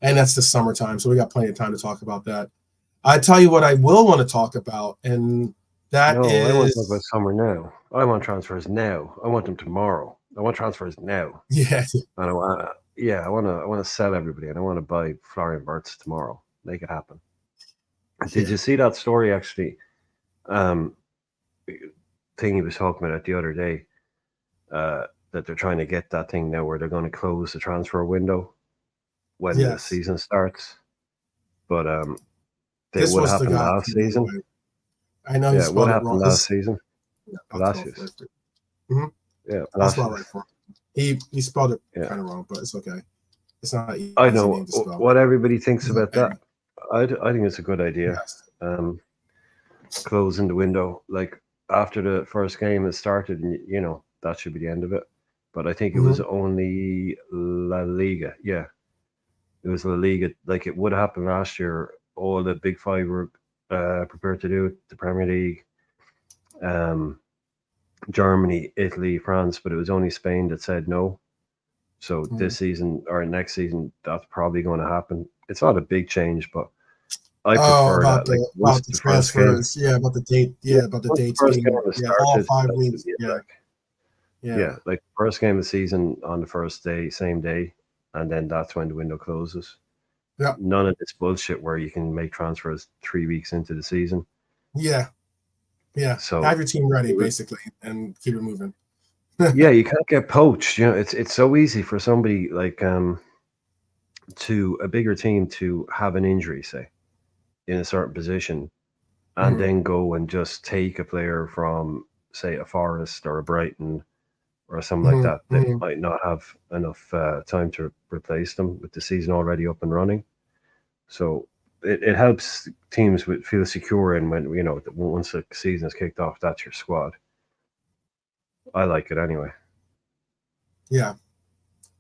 and that's the summertime, so we got plenty of time to talk about that. I tell you what, I will want to talk about, and that No, I want to talk about is summer now. I want transfers now. I want them tomorrow. I want transfers now. yeah, And I want, yeah, I want to sell everybody, and I want to buy Florian Wirtz tomorrow. Make it happen. Did yeah, you see that story actually? Um, thing he was talking about it the other day. That they're trying to get that thing now where they're going to close the transfer window when the yes. season starts. But it This would was the happen guy, last season. anyway. I know he Yeah, it would spelled it happen wrong. last season. Yeah, I'll go Palacios. for it. Hmm. Yeah, I'll Palacios. spell it right for him. He spelled it Yeah, kind of wrong, but it's okay. It's not an I easy know name to spell. what everybody thinks He's a about that. bang. I think it's a good idea. Yes. Um, Closing the window like after the first game has started, and that should be the end of it. But I think it was Hmm. only La Liga. Yeah, it was La Liga. Like it would happen last year. All the big five were prepared to do it. The Premier League, um, Germany, Italy, France, but it was only Spain that said no. So Hmm. this season or next season, that's probably going to happen. It's not a big change, but I Oh, prefer that. Like once about the the first game, transfers. Yeah, about the date. yeah, Yeah, about the once the dates first game being has all started, 5 weeks. Yeah, like yeah. yeah, like first game of the season on the first day, same day, and then that's when the window closes. Yeah, None of this bullshit where you can make transfers 3 weeks into the season. yeah, yeah. Have So your team ready, basically, and keep it moving. yeah, you can't get poached. It's so easy for somebody like to a bigger team to have an injury, say, in a certain position, and Hmm. then go and just take a player from, say, a Forest or a Brighton or something like Hmm. that that Hmm. might not have enough time to replace them with the season already up and running. So it helps teams feel secure in when that once the season is kicked off, that's your squad. I like it anyway. Yeah,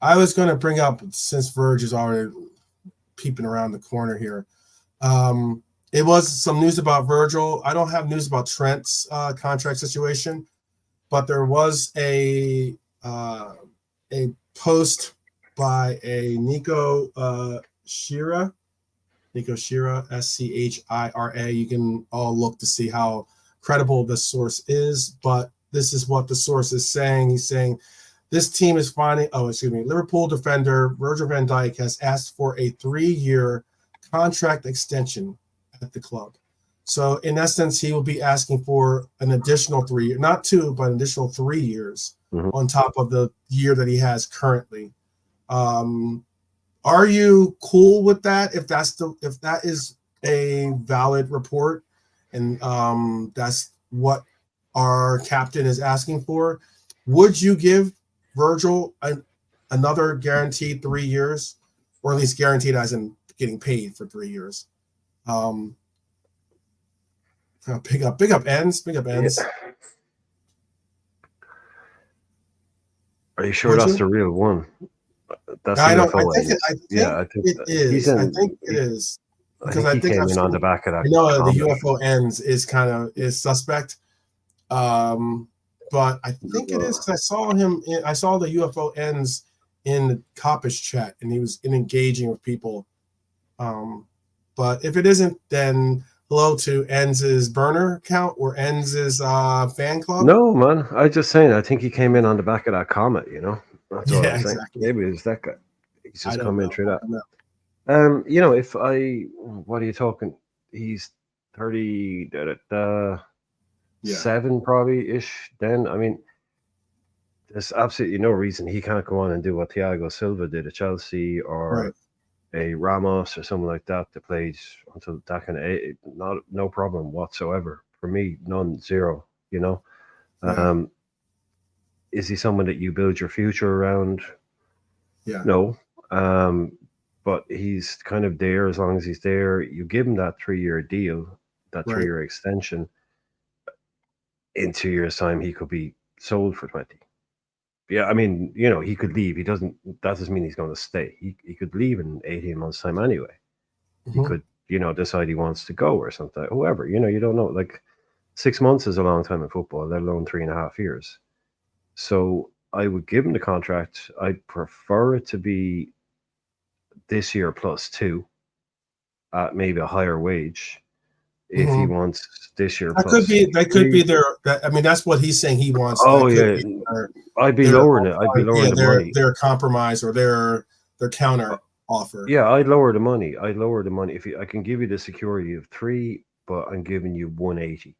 I was going to bring up, since Verge is already peeping around the corner here. It was some news about Virgil. I don't have news about Trent's contract situation, but there was a post by a Nico Shira, Schira. You can all look to see how credible this source is, but this is what the source is saying. He's saying this team is finding, Liverpool defender Virgil van Dijk has asked for a 3-year contract extension at the club. So in essence, he will be asking for an additional 3 years, not 2, but an additional 3 years Mm-hmm. on top of the year that he has currently. Are you cool with that? If that is a valid report, and that's what our captain is asking for, would you give Virgil another guaranteed 3 years, or at least guaranteed as in getting paid for 3 years? Um, big up ends, big up Yeah. ends. Are you sure Would that's you? the real one? That's the I don't. UFO ends. I Yeah, think I think it that he's is. I in. think it is I because think I he think came I've in on the seen. back of I that know the comment. UFO ends is kind of is suspect, but I think it is Uh, because I saw the UFO ends in the Coppish chat, and he was engaging with people. Um, but if it isn't, then hello to Ends' burner account or Ends' fan club. No, man. I just saying. I think he came in on the back of that comment. That's all Yeah, I'm saying. exactly. Maybe it's that guy. He's I just don't come in know. through I that. don't know. If what are you talking? He's 30, Yeah. 7 probably ish. Then I mean, there's absolutely no reason he can't go on and do what Thiago Silva did at Chelsea Right. or a Ramos or someone like that that played until that kind of age. Not no problem whatsoever for me. None, zero. You know. Yeah. Um, is he someone that you build your future around? Yeah. No. Um, but he's kind of there as long as he's there. You give him that 3-year deal, that three Right. year extension. In 2 years' time, he could be sold for 20. Yeah, I mean, he could leave. He doesn't. That doesn't mean he's going to stay. He could leave in 18 months' time anyway. He Mm-hmm. could, decide he wants to go or something. Whoever, you don't know. Like 6 months is a long time in football, let alone 3.5 years. So I would give him the contract. I'd prefer it to be this year plus 2 at maybe a higher wage. If he Mhm. wants this year That could plus be. That could 3, be their. That, I mean, that's what he's saying he wants. oh That could yeah, be I'd be their lowering it. I'd be yeah, lowering the money. their compromise or their counter offer. Yeah, I'd lower the money. I'd lower the money. If I can give you the security of 3, but I'm giving you 180.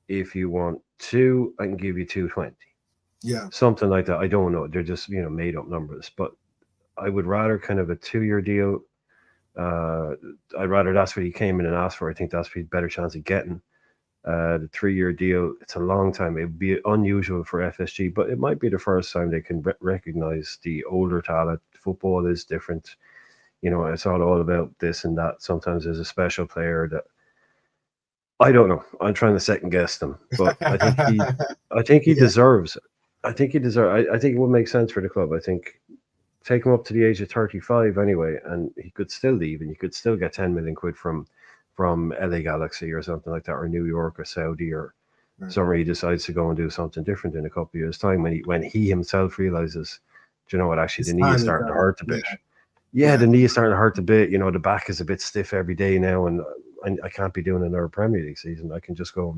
If you want 2, I can give you 220. Yeah. Something like that. I don't know. They're just made up numbers. But I would rather kind of a 2-year deal. Uh, I'd rather that's what he came in and asked for. I think that's a better chance of getting. The 3-year deal. It's a long time. It would be unusual for FSG, but it might be the first time they can recognize the older talent. Football is different. It's all about this and that. Sometimes there's a special player that I don't know. I'm trying to second guess them, but I think he Yeah. deserves it. I think he deserves. I think it would make sense for the club. I think take him up to the age of 35 anyway, and he could still leave, and you could still get 10 million quid from LA Galaxy or something like that, or New York or Saudi or Right. somewhere. He decides to go and do something different in a couple of years' time when he himself realizes, do you know what? Actually, It's the knee is time to starting to go. hurt a bit. Yeah. Yeah, Yeah. the knee is starting to hurt a bit. The back is a bit stiff every day now, and I can't be doing another Premier League season. I can just go,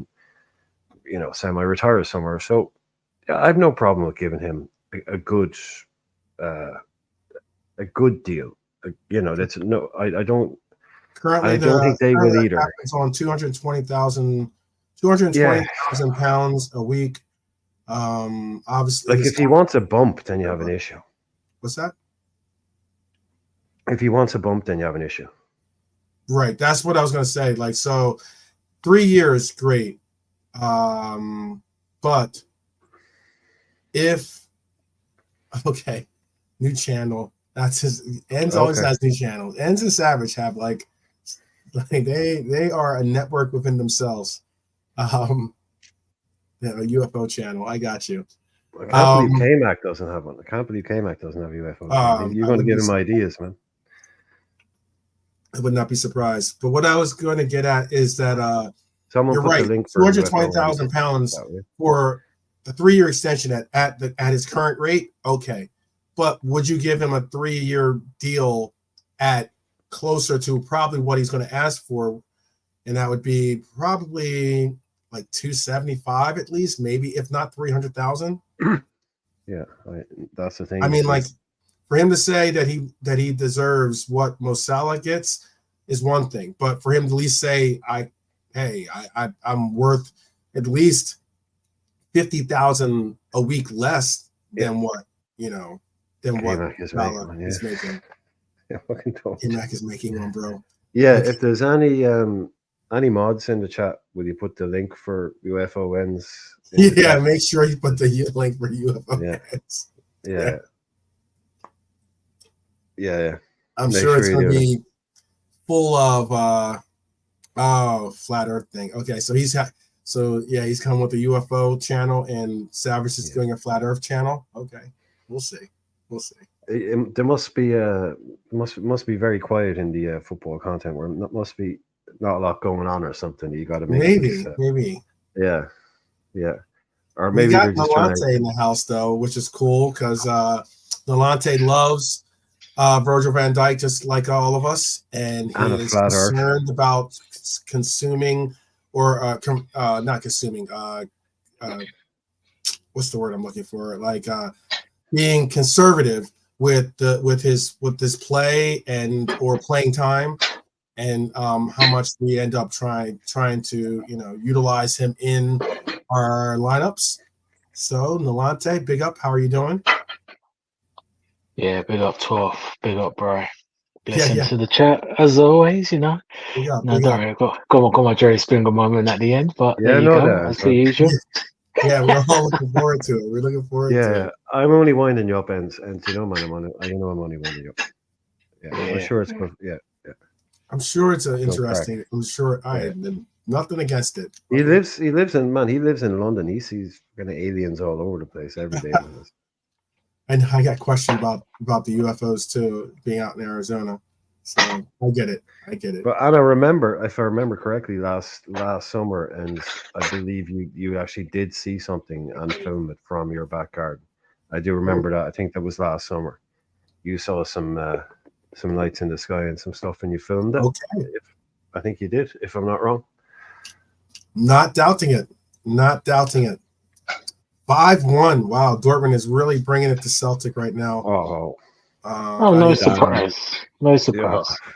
semi-retire somewhere. So yeah, I have no problem with giving him a good, uh, a good deal. That's no, Currently, I don't think they will the either. cap is on 220,000, 220 Yeah, thousand pounds a week. Obviously, like his if he wants a bump, then you have an issue. what's that? If he wants a bump, then you have an issue. Right. That's what I was going to say. Like, so 3 years, great. But if okay, new channel. That's his. Ends always Okay. has new channels. Ends and Savage have like they are a network within themselves. They have a UFO channel. I got you. I can't believe Um, K-Mac doesn't have one. I can't believe K-Mac doesn't have a UFO channel. You're I going to wouldn't give be him ideas, man. I would not be surprised. But what I was going to get at is that Someone you're put the right. link Two for hundred twenty UFO and thousand pounds that way. for a 3-year extension at his current rate. Okay, but would you give him a 3-year deal at closer to probably what he's going to ask for, and that would be probably like 275 at least, maybe if not 300,000. Yeah, that's the thing. I mean, Is like for him to say that he deserves what Mo Salah gets is one thing, but for him to at least say, I'm worth at least 50,000 a week less yeah, than what you know than what K-Mac is making Salah one. is Yeah, making. yeah, fucking don't. K-Mac is making one, bro. Yeah, Okay. if there's any mods in the chat, will you put the link for UFONs in the Yeah, chat? make sure you put the link for UFO Yeah, fans. yeah, yeah. I'm Make sure it's sure you going to do. be full of flat Earth thing. Okay, so he's he's coming with the UFO channel, and Savage is doing a flat Earth channel. Okay, we'll see. There must be must be very quiet in the football content where must be not a lot going on or something. You got to make this. Maybe Yeah, yeah. Or we maybe got they're just trying Nalante to. in the house though, which is cool because Nalante loves Virgil van Dijk just like all of us, and And he a is flat Earth. concerned about consuming or not consuming. What's the word I'm looking for? Like being conservative with this play and or playing time, and how much we end up trying to utilize him in our lineups. So Nalante, big up. How are you doing? Yeah, big up 12, big up, bro. Blessings Yeah. to the chat as always. Big up. No, don't worry, got my Jerry Springer moment at the end, but there Yeah, you no, go, that as is per man. usual. Yeah, we're all looking forward to it. We're looking forward to Yeah, it. I'm only winding you up, and man, I'm only winding you up. Yeah, I'm Yeah. sure it's good. Yeah. I'm sure it's No crack. interesting. I'm sure I nothing against it. He lives in London. He sees kind of aliens all over the place every day, man. And I got questioned about the UFOs too, being out in Arizona. So I get it. But and I remember, if I remember correctly, last summer, and I believe you actually did see something and film it from your back garden. I do remember that. I think that was last summer. You saw some some lights in the sky and some stuff, and you filmed it. Okay. I think you did, if I'm not wrong. Not doubting it. Not doubting it. 5-1. Wow, Dortmund is really bringing it to Celtic right now. Oh, No surprise. No surprise. yeah.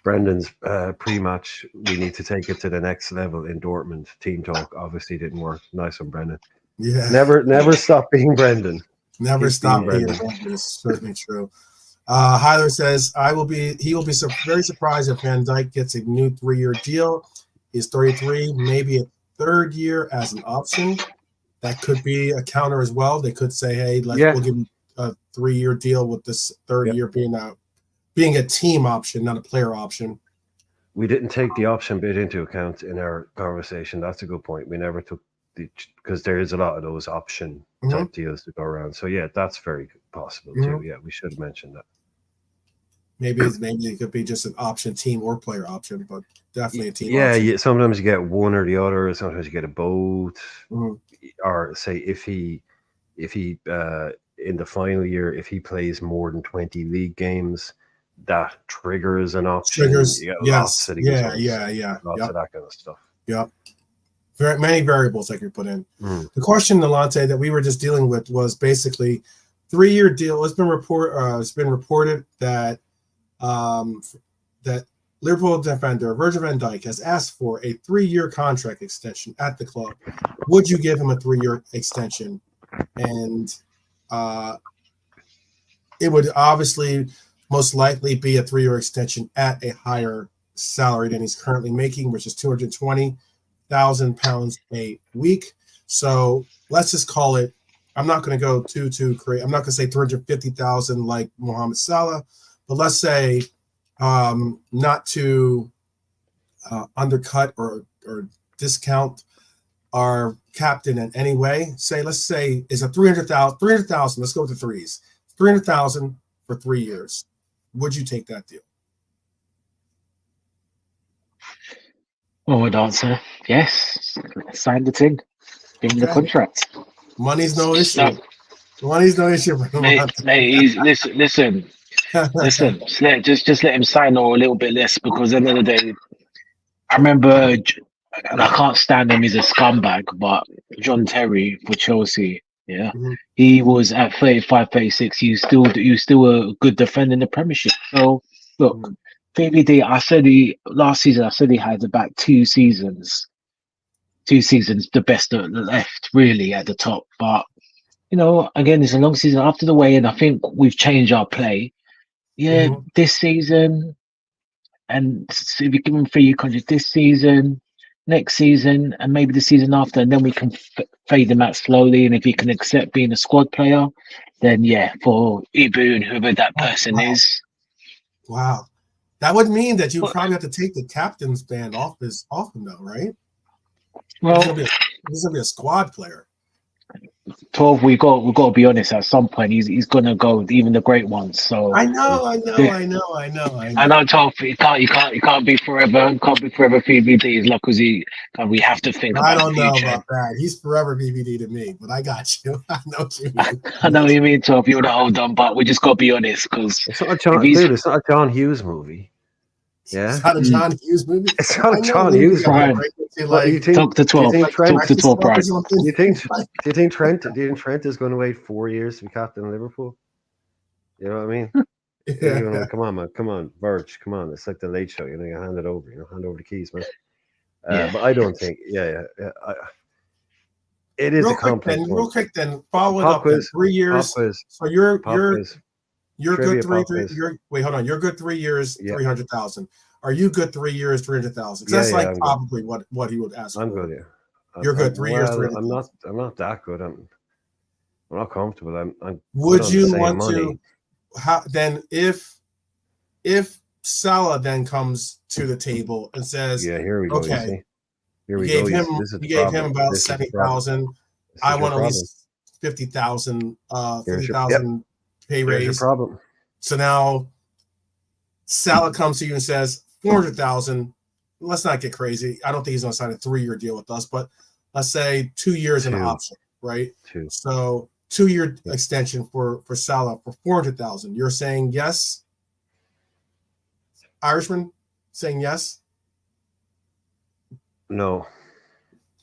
Brendan's pre-match, we need to take it to the next level in Dortmund. Team talk obviously didn't work. Nice one, Brendan. Yeah. Never stop being Brendan. Never Keep stop being being Brendan. Brendan. It's certainly true. Hyler says, he will be very surprised if Van Dijk gets a new 3-year deal. He's 33, maybe a 3rd year as an option. That could be a counter as well. They could say, hey, we'll give you a 3-year deal with this 3rd year being a team option, not a player option. We didn't take the option bit into account in our conversation. That's a good point. We never took because there is a lot of those option type deals to go around. So yeah, that's very possible too. Yeah, we should have mentioned that. Maybe it could be just an option, team or player option, but definitely a team option. Yeah, sometimes you get one or the other. Sometimes you get a both. Or say if he in the final year, if he plays more than 20 league games, that triggers an option. Yes. Lots of that kind of stuff. Yep. Very many variables that you put in. The question, Alante, that we were just dealing with was basically 3-year deal. It's been reported that that Liverpool defender Virgil van Dijk has asked for a 3-year contract extension at the club. Would you give him a 3-year extension? And it would obviously most likely be a 3-year extension at a higher salary than he's currently making, which is £220,000 a week. So let's just call it. I'm not going to go too crazy. I'm not going to say 350,000 like Mohamed Salah, but let's say not to undercut or discount our captain in any way. Let's say it's a 300,000. Let's go with the threes. 300,000 for 3 years. Would you take that deal? Well, would answer yes. Sign the thing. Give him the contract. Money's no issue. Money's no issue. Mate, listen. Just let him sign or a little bit less, because at the end of the day, I remember, and I can't stand him. He's a scumbag, but John Terry for Chelsea, he was at 35, 36. You still a good defender in the Premiership. So look, VVD. Last season. I said he had about 2 seasons. 2 seasons, the best left really at the top. But again, it's a long season after the way, and I think we've changed our play. This season, and if you give him 3-year contract this season, next season, and maybe the season after, and then we can fade him out slowly. And if he can accept being a squad player, then for Ibu and whoever that person is. Wow, that would mean that you probably have to take the captain's band off him, though, right? Well, he's gonna be a squad player. 12. We got to be honest. At some point, he's gonna go with even the great ones. So I know. I know, 12. He can't be forever. Can't be forever PVD as long as we have to think. I don't know about that. He's forever PVD to me, but I got you. I know what you mean. I know what you mean, 12. You're the hold on, but we just got to be honest, because it's not a John Hughes movie. Yeah, it's not a John Hughes movie. It's not a John Hughes movie. Talk to 12. Talk to 12, Brian. Do you think Trent is going to wait 4 years to be captain of Liverpool? You know what I mean? Yeah. Come on, man. Come on, Verge. Come on. It's like the Late Show. You hand it over. Hand over the keys, man. But I don't think. It is a complex one. Real quick, then follow it up. 3 years. So you're good 3 years. Wait, hold on. You're good 3 years, 300,000. Are you good 3 years, 300,000? That's probably what he would ask. I'm good. Yeah. You're good 3 years, 300,000. I'm not that good. I'm not comfortable. I'm would you want to? How then? If Salah then comes to the table and says, here we go. Okay, here we go. You gave him about 70,000. I want at least 50,000. 50,000 pay raise. Problem. So now Salah comes to you and says 400,000. Let's not get crazy. I don't think he's going to sign a 3-year deal with us, but let's say 2 years an option, right? 2. So 2-year extension for Salah for 400,000. You're saying yes? Irishman saying yes? No.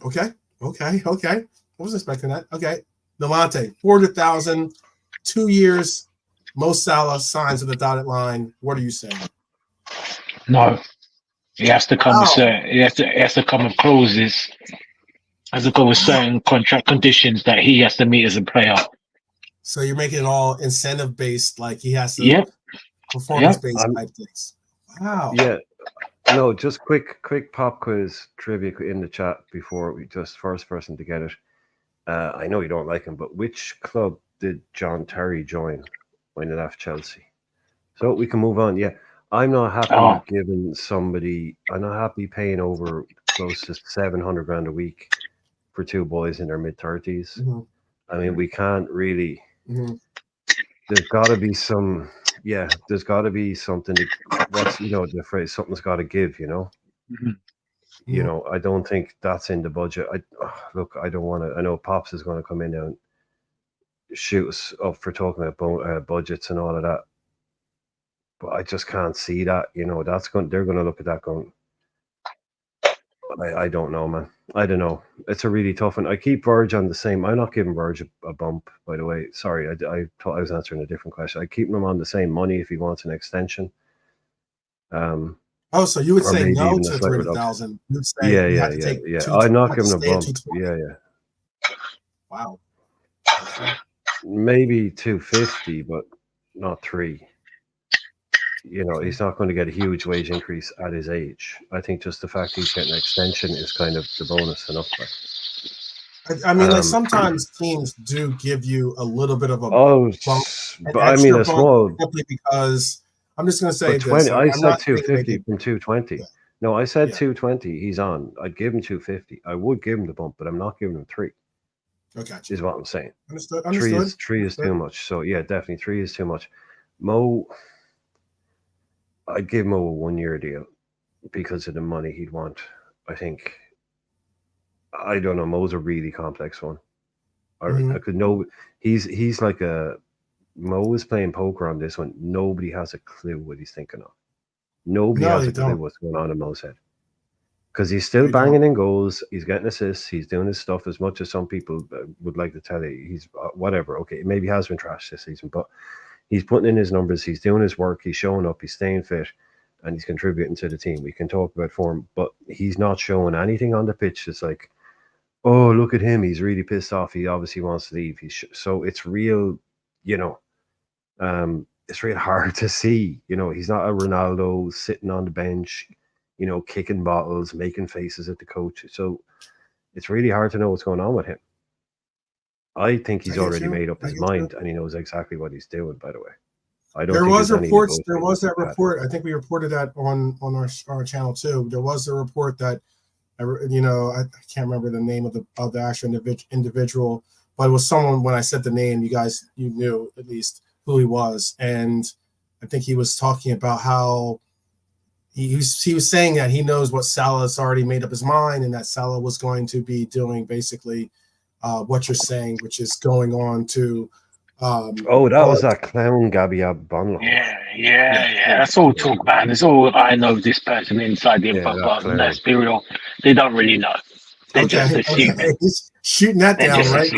Okay. I wasn't expecting that. Okay. Delonte, 400,000, 2 years. Mo Salah signs at the dotted line. What are you saying? No, he has to come with Wow. certain. He has to come with clauses. Has to come with certain contract conditions that he has to meet as a player. So you're making it all incentive based, like he has to Yep. performance based type things. Wow. Yeah. No, just quick pop quiz trivia in the chat before we just first person to get it. I know you don't like him, but which club did John Terry join when he left Chelsea? So we can move on. Yeah, I'm not happy giving somebody. I'm not happy paying over close to 700 grand a week for two boys in their mid 30s. Mm-hmm. I mean, we can't really. Mm-hmm. There's got to be some. Yeah, there's got to be something. What's the phrase? Something's got to give. Mm-hmm. I don't think that's in the budget. Look, I don't want to. I know Pops is going to come in and shoot us up for talking about budgets and all of that, but I just can't see that. That's going. They're going to look at that going. I don't know, man. I don't know. It's a really tough one. I keep Verge on the same. I'm not giving Verge a bump, by the way. Sorry, I thought I was answering a different question. I keep him on the same money if he wants an extension. So you would say no even to 300,000? You'd say yeah. I'm not giving a bump. Yeah. Wow. Maybe 250, but not 3. He's not going to get a huge wage increase at his age. I think just the fact he's getting an extension is kind of the bonus enough. I mean, like sometimes teams do give you a little bit of a bump, but I mean a small. Simply because I'm just going to say 20, this. I said 250 from 220. Yeah. No, I said 220. He's on. I'd give him 250. I would give him the bump, but I'm not giving him 3. Okay. Is what I'm saying. Understood. 3 is too much. So yeah, definitely 3 is too much. Mo, I'd give Mo a 1-year deal because of the money he'd want. I think. I don't know. Mo's a really complex one. I could know. He's like a. Mo is playing poker on this one. Nobody has a clue what he's thinking of. Nobody has a clue what's going on in Mo's head. Because he's still banging in goals. He's getting assists. He's doing his stuff as much as some people would like to tell you. He's whatever. Okay, maybe he has been trashed this season, but he's putting in his numbers. He's doing his work. He's showing up. He's staying fit, and he's contributing to the team. We can talk about form, but he's not showing anything on the pitch. It's like, oh, look at him. He's really pissed off. He obviously wants to leave. So it's real, it's real hard to see. He's not a Ronaldo sitting on the bench, kicking bottles, making faces at the coach. So it's really hard to know what's going on with him. I think he's already made up his mind and he knows exactly what he's doing, by the way. I don't. There was that report. I think we reported that on our channel too. There was a report that, I can't remember the name of the actual individual, but it was someone. When I said the name, you knew at least who he was, and I think he was talking about how he was saying that he knows what Salah's already made up his mind, and that Salah was going to be doing basically what you're saying, which is going on to. That was that clown Gabi Bonlo. Yeah. That's all talk, man. It's all I know. This person inside the info, but let's be real, they don't really know. They're just assuming. He's shooting that down, right?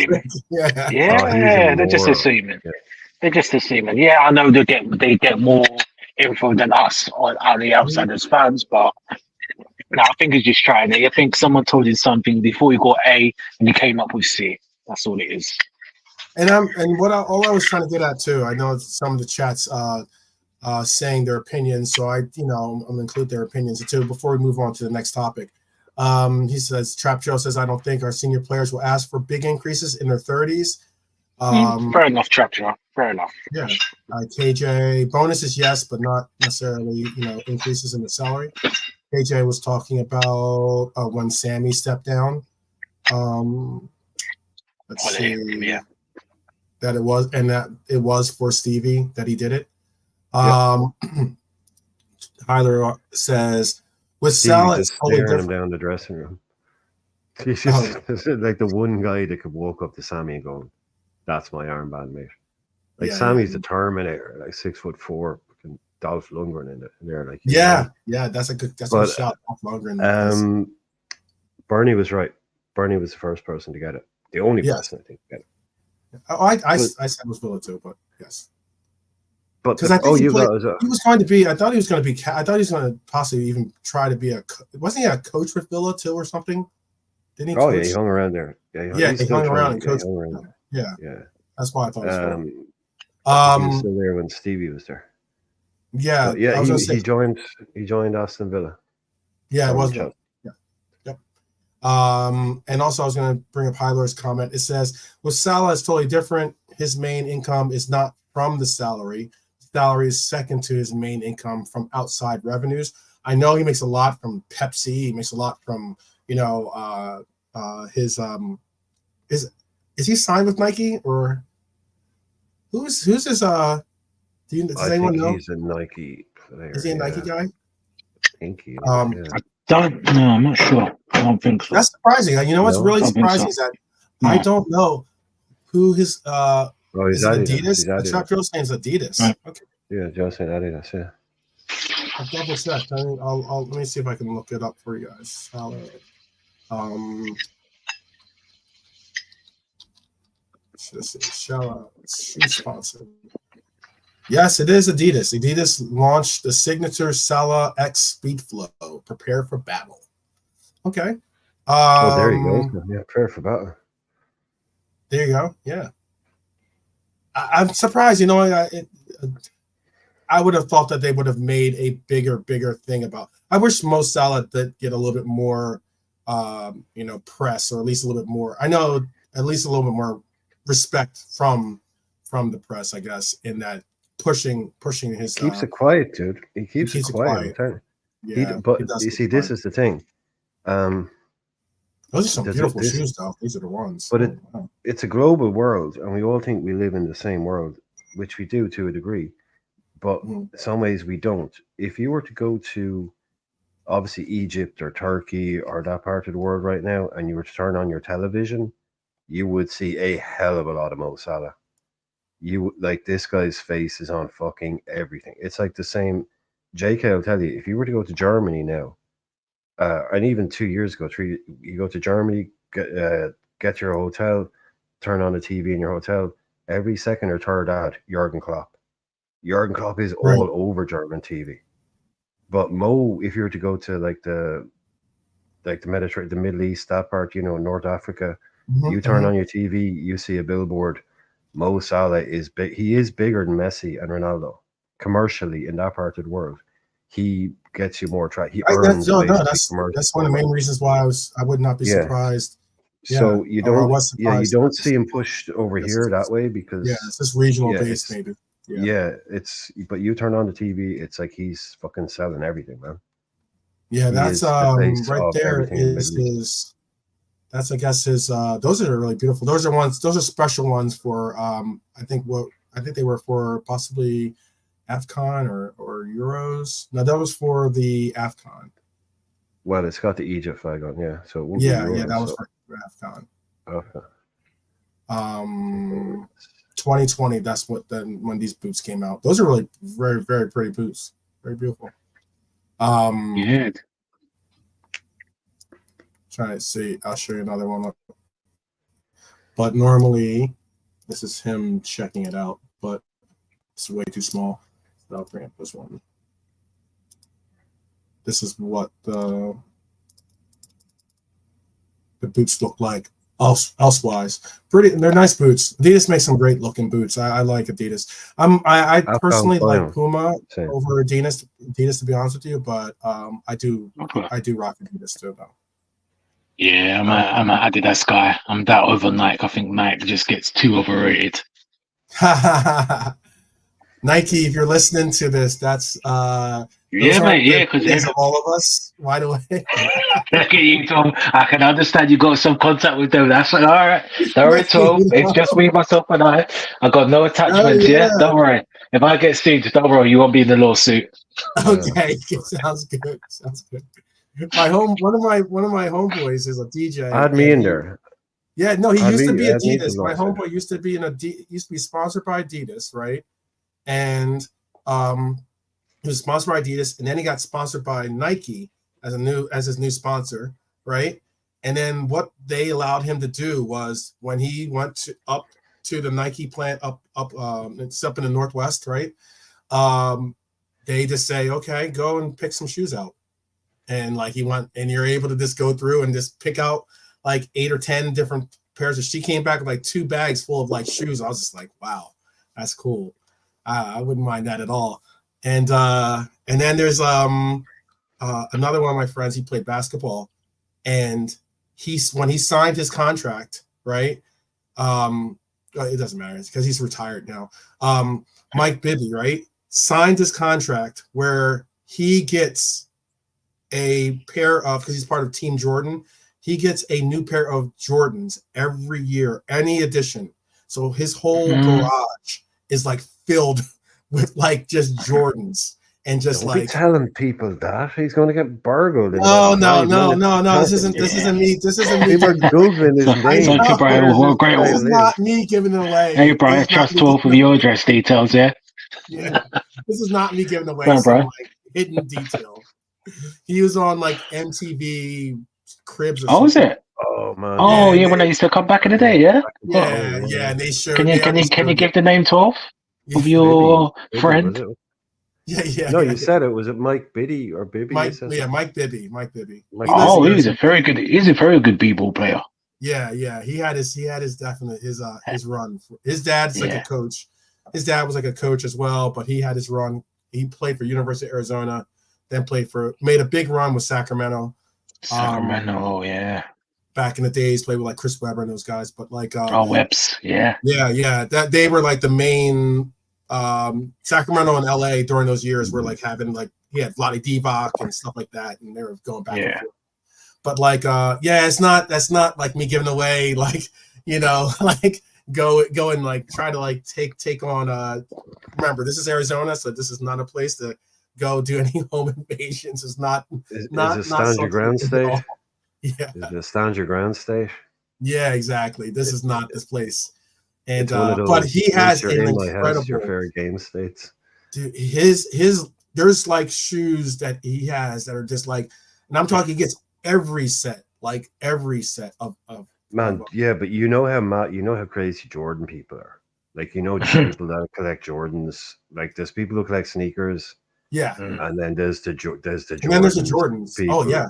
They're just assuming. Yeah. They're just assuming. Yeah, I know they get more info than us on the outside as fans, but no, I think he's just trying it. I think someone told him something before he got A and he came up with C. That's all it is. And all I was trying to get at too. I know some of the chats saying their opinions, so I'll include their opinions too before we move on to the next topic. He says, Trap Joe says, I don't think our senior players will ask for big increases in their 30s. Fair enough, Trap Joe. Fair enough. Yeah. KJ, bonuses, yes, but not necessarily, increases in the salary. KJ was talking about when Sammy stepped down. Let's see. Yeah. That it was for Stevie that he did it. Tyler says, with Salah, just staring him down the dressing room. He's just like the one guy that could walk up to Sammy and go, "That's my armband, mate." Like Sammy's the Terminator, like 6'4", Dolph Lundgren in there. Like, yeah, that's a good But, shot. Dolph Lundgren. Bernie was right. Bernie was the first person to get it. The only person, I think, to get it. Oh, I said it was Villa too, but yes. But because I think he got was going to be. I thought he was going to be. I thought he was going to possibly even try to be wasn't he a coach with Villa too or something? Didn't he? Yeah, he hung around there. Yeah, he hung around and coached. Yeah, that's why I thought it was he was still there when Stevie was there. Yeah, but yeah. He joined Aston Villa. Yeah, it was. Yep. And also I was going to bring up Hyler's comment. It says, with Salah, it's totally different. His main income is not from the salary. Salary is second to his main income from outside revenues. I know he makes a lot from Pepsi. He makes a lot from, his is he signed with Nike or who's his does anyone know? He's a Nike player. Is he a Nike guy? I think he is, I don't know. I'm not sure. I don't think so. That's surprising. You know what's really surprising is that I don't know who his he's Adidas. Adidas. I thought Joe saying it's Adidas. Right. Okay. Yeah, Joe said Adidas. Yeah. I'll double check. I'll let me see if I can look it up for you guys. Shout out shoe sponsor. Yes, it is Adidas. Adidas launched the signature Salah X Speed Flow. Prepare for battle. Okay. There you go. Yeah, prepare for battle. There you go. Yeah. I'm surprised. I would have thought that they would have made a bigger thing about. I wish most Salah did get a little bit more, press, or at least a little bit more. I know at least a little bit more respect from the press, I guess, in that pushing his. Keeps it quiet, dude. He keeps it quiet. Yeah, but you see, this is the thing. Those are some beautiful shoes, though. These are the ones. But it's a global world, and we all think we live in the same world, which we do to a degree. But in some ways we don't. If you were to go to, obviously, Egypt or Turkey or that part of the world right now, and you were to turn on your television, you would see a hell of a lot of Mo Salah. This guy's face is on fucking everything. It's like the same. JK will tell you, if you were to go to Germany now, and even 2 years ago, you go to Germany, get your hotel, turn on the TV in your hotel, every second or third ad, Jurgen Klopp. Jurgen Klopp is all over German TV. But Mo, if you were to go to the Mediterranean, the Middle East, that part, North Africa, you turn on your TV, you see a billboard. Mo Salah is big. He is bigger than Messi and Ronaldo commercially in that part of the world. He gets you more track. He earns that's one of the main reasons why I would not be surprised. So you don't see him pushed over here that way because it's just regional based maybe. But you turn on the TV, it's like he's fucking selling everything, man. Yeah, that's right there is his. That's I guess his. Those are really beautiful. Those are special ones for. I think they were for possibly AFCON or Euros. No, that was for the AFCON. Well, it's got the Egypt flag on, yeah. So that was for AFCON. Okay. 2020. That's when these boots came out. Those are really very, very pretty boots. Very beautiful. Trying to see. I'll show you another one. But normally, this is him checking it out, but it's way too small. So I'll bring up this one. This is what the boots look like. Elsewise, they're nice boots. Adidas makes some great looking boots. I like Adidas. I personally like Puma over Adidas. To be honest with you, but I do rock Adidas too, though. Yeah, I'm an Adidas guy. I'm that over Nike. I think Nike just gets too overrated. Nike, if you're listening to this, that's mate. Yeah, because all of us wide awake. Look at you, Tom. I can understand you got some contact with them. That's like, all right. Don't worry, Tom. It's just me, myself, and I. I got no attachments. Yeah, don't worry. If I get sued, don't worry. You won't be in the lawsuit. Okay, sounds good. One of my homeboys is a DJ. Add me in there. Yeah, no, he used to be Adidas. My homeboy used to be sponsored by Adidas, right? And He was sponsored by Adidas, and then he got sponsored by Nike as his new sponsor, right? And then what they allowed him to do was when he went up to the Nike plant it's up in the Northwest, right? They just say, okay, go and pick some shoes out. And like he went, and you're able to just go through and just pick out like 8 or 10 different pairs of. She came back with like 2 bags full of like shoes. I was just like, wow, that's cool. I wouldn't mind that at all. And then there's another one of my friends. He played basketball, and when he signed his contract, right? It doesn't matter because he's retired now. Mike Bibby, right, signed his contract where he gets a pair of, because he's part of Team Jordan, he gets a new pair of Jordans every year, any edition. So his whole garage is like filled with like just Jordans and just Don't be telling people that he's going to get burgled. No. This isn't me. This isn't me. People are googling his name. This is not me giving it away. Hey, bro, I trust 12 of your address details, yeah? Yeah. This is not me giving away some like hidden detail. He was on like MTV Cribs or something. Oh, is it? Oh, man. Oh, yeah, when they used to come back in the day, yeah? Yeah, and they showed. Can you give the name 12 of your friend? Yeah. No, you said it. Was it Mike Biddy or Bibby? Mike Bibby. Oh, he's a very good b-ball player. Yeah. He had his definite his run. His dad's like a coach. His dad was like a coach as well, but he had his run. He played for University of Arizona, then made a big run with Sacramento. Yeah. Back in the days, played with like Chris Webber and those guys, but like Webbs, yeah. That they were like the main Sacramento and LA during those years were like having like he had Vlade Divac and stuff like that, and they were going back and forth. But like that's not like me giving away like like go and like try to like take on remember, this is Arizona, so this is not a place to go do any home invasions. It's not is it stand your ground state? Yeah. Is it stand your ground state? Yeah, exactly. This is not this place. And but he has an incredible your fair game states. Dude, there's like shoes that he has that are just like, and I'm talking, he gets every set of man. Yeah, but you know how crazy Jordan people are. Like, people that collect Jordans. Like, there's people who collect sneakers. Yeah, and then there's the Jordans. And then there's the Jordans. People. Oh yeah,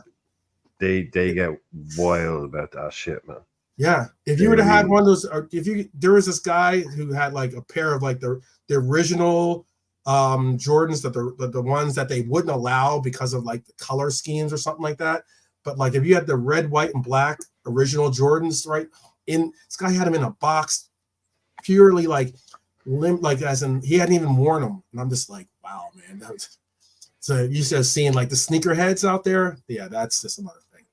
they get wild about that shit, man. Yeah, if you would have had one of those, there was this guy who had like a pair of like the original Jordans, that the ones that they wouldn't allow because of like the color schemes or something like that. But like if you had the red, white, and black original Jordans, right? This guy had them in a box, purely like as in he hadn't even worn them, and I'm just like, wow, man. So you start seeing like the sneakerheads out there. Yeah, that's just another thing.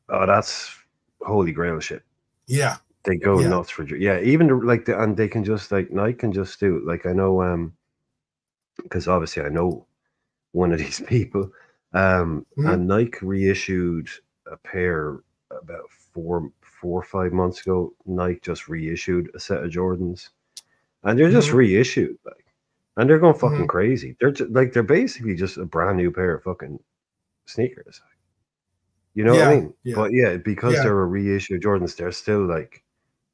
Oh, that's holy grail shit. Yeah, they go nuts for even and they can just like Nike can just do it. Like I know because obviously I know one of these people and Nike reissued a pair about four or 5 months ago. Nike just reissued a set of Jordans, and they're just reissued and they're going fucking crazy. They're basically just a brand new pair of fucking sneakers. You know what I mean? Yeah. But because they're a reissue of Jordans, they're still like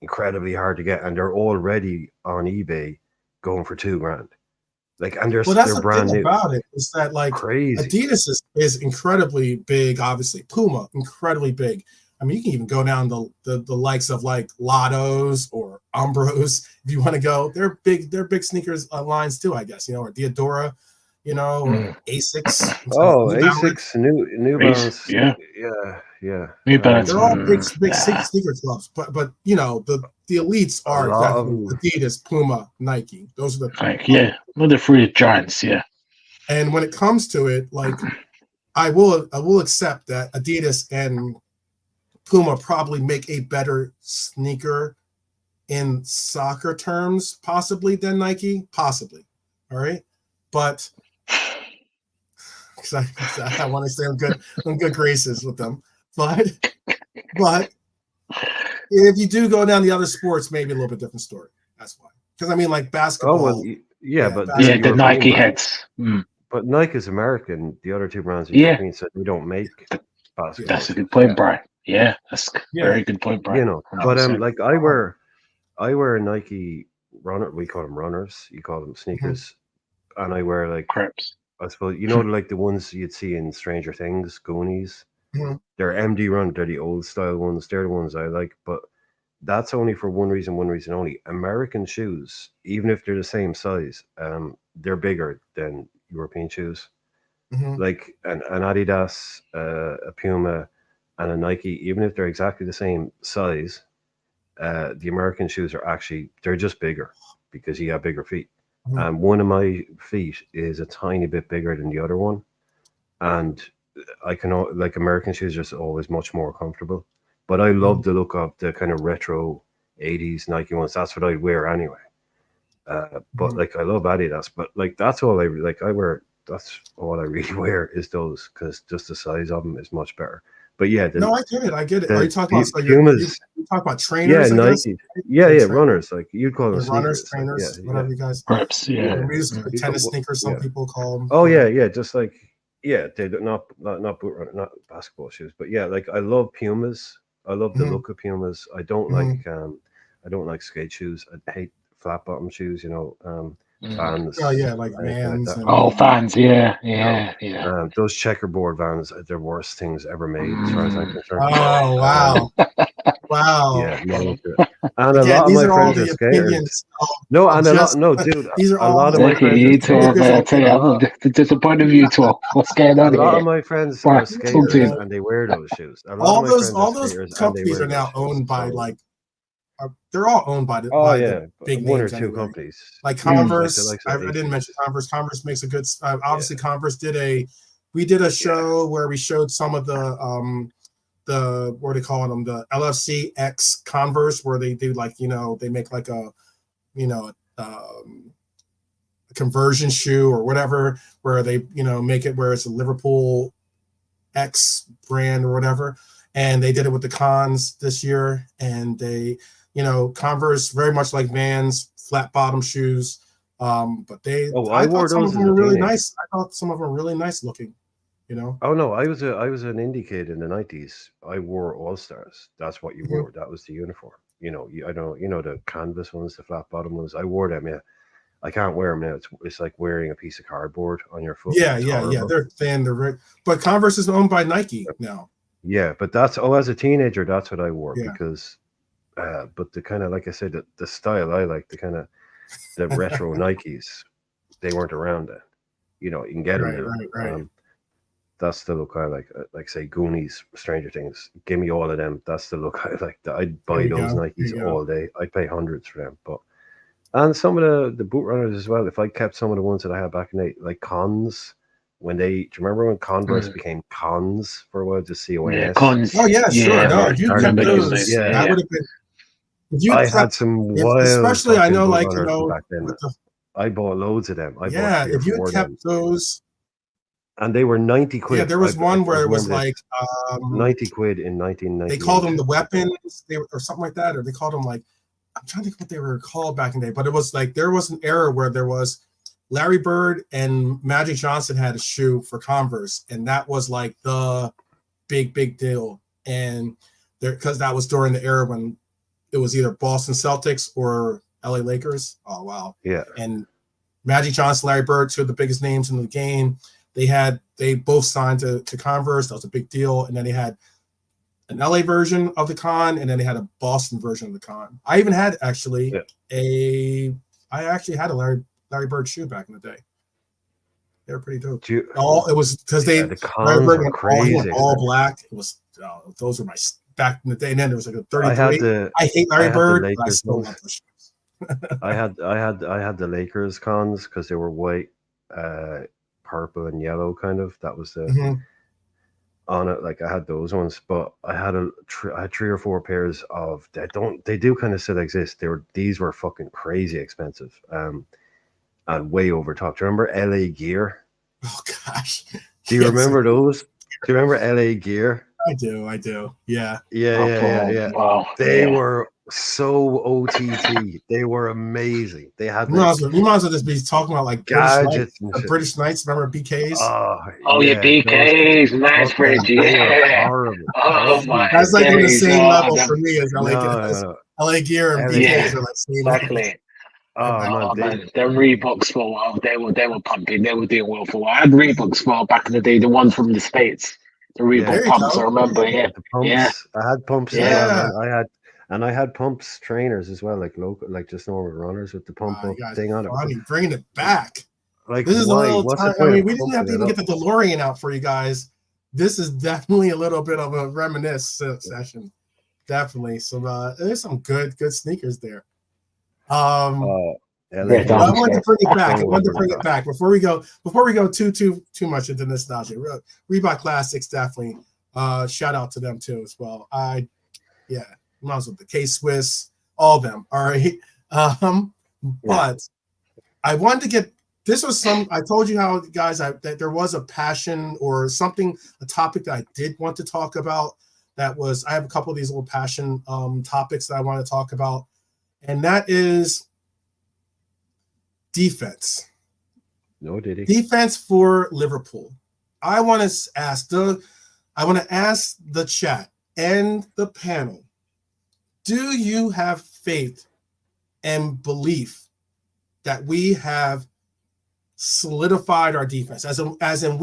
incredibly hard to get, and they're already on eBay going for $2,000. Like, and they're brand new. About it is that like crazy. Adidas is incredibly big, obviously. Puma, incredibly big. I mean, you can even go down the likes of like Lottos or Umbros if you want to go. They're big sneakers lines too, I guess. Or Diadora. Or Asics. Asics, New Balance. Yeah. New Balance. They're all big sneaker clubs, but the elites are definitely Adidas, Puma, Nike. Those are the well, they're fruited giants. Yeah. And when it comes to it, like I will accept that Adidas and Puma probably make a better sneaker in soccer terms, possibly than Nike, possibly. All right, but. Because I want to stay on good graces with them, but if you do go down the other sports, maybe a little bit different story. That's why. Because I mean, like basketball. Oh well, but the Nike heads. But Nike is American. The other two brands are Yeah, European, so they don't make basketball that's a shoes. good point, Brian. Yeah, that's a Yeah. very good point, Brian. You know, but 100%. like I wear Nike runner. We call them runners. You call them sneakers, and I wear like Crepes. I suppose you know like the ones you'd see in Stranger Things, Goonies. Mhm. They're MD run. They're the old style ones. They're the ones I like, but that's only for one reason only. American shoes, even if they're the same size, they're bigger than European shoes. Mhm. Like an Adidas, a Puma, and a Nike, even if they're exactly the same size, the American shoes are actually they're just bigger because you have bigger feet. Mhm. And one of my feet is a tiny bit bigger than the other one, and like American shoes are just always much more comfortable. But I love Mhm. the look of the kind of retro '80s Nike ones. That's what I'd wear anyway. But Mhm. like I love Adidas, but like that's all I like. I wear that's all I really wear is those because just the size of them is much better. But yeah, No, I get it. I get it. Are you the talking about so Pumas, you talk about yeah, trainers? I guess. Nike, yeah, Yeah, yeah, runners. Like you'd call them runners, sneakers. Like trainers, yeah, whatever you guys. Crepes. yeah. Yeah. Or we use You tennis go, sneakers. Some yeah. people call them. Oh yeah, just like yeah, they not boot runner, not basketball shoes, but yeah, like I love Pumas. I love the Mhm. look of Pumas. Mhm. I don't like skate shoes. I hate flat bottom shoes. Mm. Vans, Oh yeah, like anything like Vans that. Oh, and fans. Yeah, No, yeah, yeah. those checkerboard Vans are the worst things ever made, as far as I'm Mm. concerned. oh Um, wow, wow. yeah, no, to it. And a Again, lot of these my are all friends are the skaters. opinions No, of and a lot, just. no, dude, These are a all lot of the my Look at friends are you two. individuals' skaters. I tell you, opinion. I'm disappointed of you two. What's going A on lot here? of my friends Brian, are talk to skaters him. and they wear those shoes. A lot of my friends are All those skaters and they companies wear are those now shoes. owned by So, like they're all owned oh by the yeah, big one or names two anyway. companies. Like Yeah, Mm. like the Converse, likes I of didn't mention ACDC. Converse. Converse makes a good. Yeah, Obviously, Converse we did a yeah. show where we showed some of the what are they calling them, the LFC X Converse, where they do like they make like a you know a conversion shoe or whatever, where they make it where it's a Liverpool X brand or whatever. And they did it with the cons this year. And they, Converse, very much like Vans, flat bottom shoes. But Oh, I I wore thought some of those them as a were really teenager. nice. I thought some of them were really nice looking. Oh no, I was an indie kid in the '90s. I wore All Stars. That's what you Mhm. wore. That was the uniform. I don't. The canvas ones, the flat bottom ones. I wore them. Yeah, I can't wear them now. It's like wearing a piece of cardboard on your foot. Yeah, It's yeah, yeah. horrible. They're thin. They're very, but Converse is owned by Nike now. Yeah, but as a teenager, that's what I wore Yeah. because, but the kind of like I said, the style I like, the retro Nikes, they weren't around then. You can get them Right, now. right, right. That's the look I like. Like say Goonies, Stranger Things. Give me all of them. That's the look I like. I'd There buy you those go. There Nikes you go. all day. I'd pay hundreds for them. But and some of the boot runners as well. If I kept some of the ones that I had back in the like cons, do you remember when Converse Mm. became cons for a while? Just Yeah, CONS. cons. Oh yeah, sure. Yeah, And No, they if man. you I kept started remember those making days. those, yeah, Yeah, that yeah. would have been. If you I had kept, some if wild especially I fucking know, boot like runners from back then, with man. the I bought loads of them. I bought yeah, three or if you had four of them, kept those, and they were 90 yeah, quid. there I, was I, one I where it was remember this like 90 quid in they called 1998. them the I bought them. weapons, or something like that, or they called them like I'm trying to think what they were called back in the day, but it was like there was an era where there was Larry Bird and Magic Johnson had a shoe for Converse, and that was like the big deal, and there because that was during the era when it was either Boston Celtics or LA Lakers. Oh wow. Yeah. And Magic Johnson, Larry Bird, two of the biggest names in the game. They both signed to Converse. That was a big deal. And then they had an LA version of the con, and then they had a Boston version of the con. I even had Yeah. I actually had a Larry Bird shoe back in the day. They were pretty dope. Do you, It was because yeah, the Larry cons Bird were he went crazy all expensive. black. It was those were my back in the day. And then there was like a I had 33. the I hate I Larry had the Bird, but I Lakers still ones. love those shoes. I had the Lakers cons because they were white, purple and yellow kind of. That was the Mhm. on it. Like I had those ones, but I had I had three or four pairs of they do kind of still exist. These were fucking crazy expensive, and way over top. Do you remember LA Gear? Oh gosh. Do you Yes. remember those? Do you remember LA Gear? I do. Yeah. Wow. They were so OTT. They were amazing. They had You might, like as well, you might as well just be talking about like British Knights. gadgets and The shit. British Knights, remember BKs? Oh yeah, Those BKs, nice bridge. they were Yeah. horrible. Oh Those my That's like on the days. same Oh, level for me as LA, no. LA Gear and LA BKs yeah, are like same level. exactly. Oh man, Oh man, the Reeboks for a while, they were pumping. They were doing well for a while. I had Reeboks for back in the day, the one from the States, the yeah. Reebok There you pumps. I go. remember. Yeah, The yeah, pumps. I had pumps as well, yeah. Yeah. man. I had pumps trainers as well, like local, like just normal runners with the pump You up guys thing on are it. funny, bringing it back. Like, This is a why? little What's the time. I point mean, of we didn't have pumping to it even up? get the DeLorean out for you guys. This is definitely a little bit of a reminisce session. Definitely there's some good sneakers there. LA Yeah, But I Gear. wanted to bring it back. I So wanted to bring it back before we go too much into nostalgia. Reebok Classics definitely. Shout out to them too as well. Might as well the K Swiss, all of them. All right. But I wanted to get this was I told you how guys that there was a passion or something, a topic that I did want to talk about. I have a couple of these little passion topics that I want to talk about, and that is defense. No, did he? Defense for Liverpool. I want to ask the chat and the panel, do you have faith and belief that we have solidified our defense? As in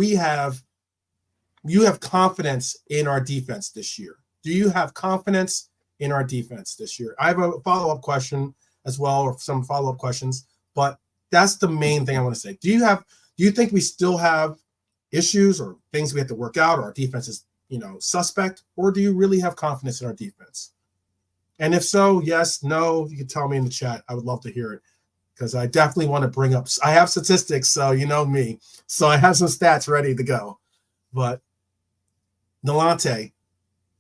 you have confidence in our defense this year. Do you have confidence in our defense this year? I have a follow-up question as well, or some follow-up questions, but that's the main thing I want to say. Do you think we still have issues or things we have to work out, or our defense is, suspect, or do you really have confidence in our defense? And if so, yes, no, you can tell me in the chat. I would love to hear it, because I definitely want to bring up, I have statistics, so you know me. So I have some stats ready to go. But Nolante,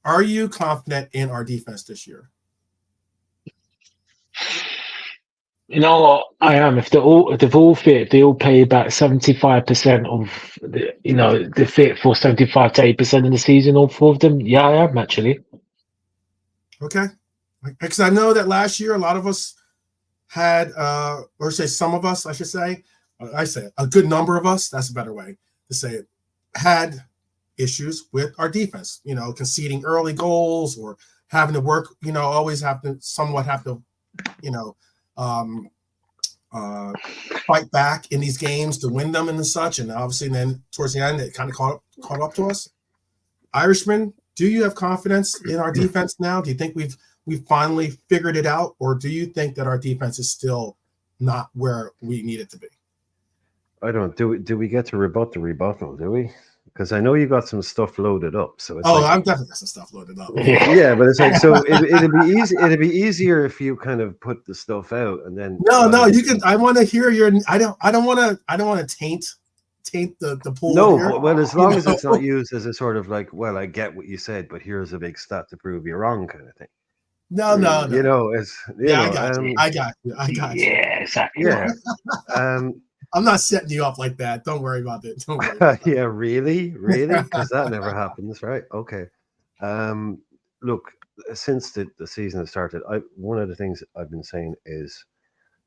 are you confident in our defense this year? You know what? I am. If they're all fit, they all play about 75% of the fit for 75 to 80% of the season. All four of them. Yeah, I am actually. Okay, because I know that last year a lot of us had, or say some of us, I should say, a good number of us. That's a better way to say it. Had issues with our defense. Conceding early goals or having to work. Always have to fight back in these games to win them and such. And obviously, then towards the end, it kind of caught up to us. Irishman, do you have confidence in our defense now? Do you think we've finally figured it out, or do you think that our defense is still not where we need it to be? I don't. Do we get to rebut the rebuttal? Do we? Because I know you got some stuff loaded up. So it's I'm definitely got some stuff loaded up. Yeah, but it's like, so it'd be easy. It'd be easier if you kind of put the stuff out and then. No, you can. I want to hear your. I don't want to taint the pool. No, here. well, as long as it's not used as a sort of like, well, I get what you said, but here's a big stat to prove you wrong, kind of thing. No. It's I got you. Yeah, exactly. Yeah. I'm not setting you up like that. Don't worry about it. Don't worry about yeah, really? Because that never happens, right? Okay. Look, since the season has started, one of the things I've been saying is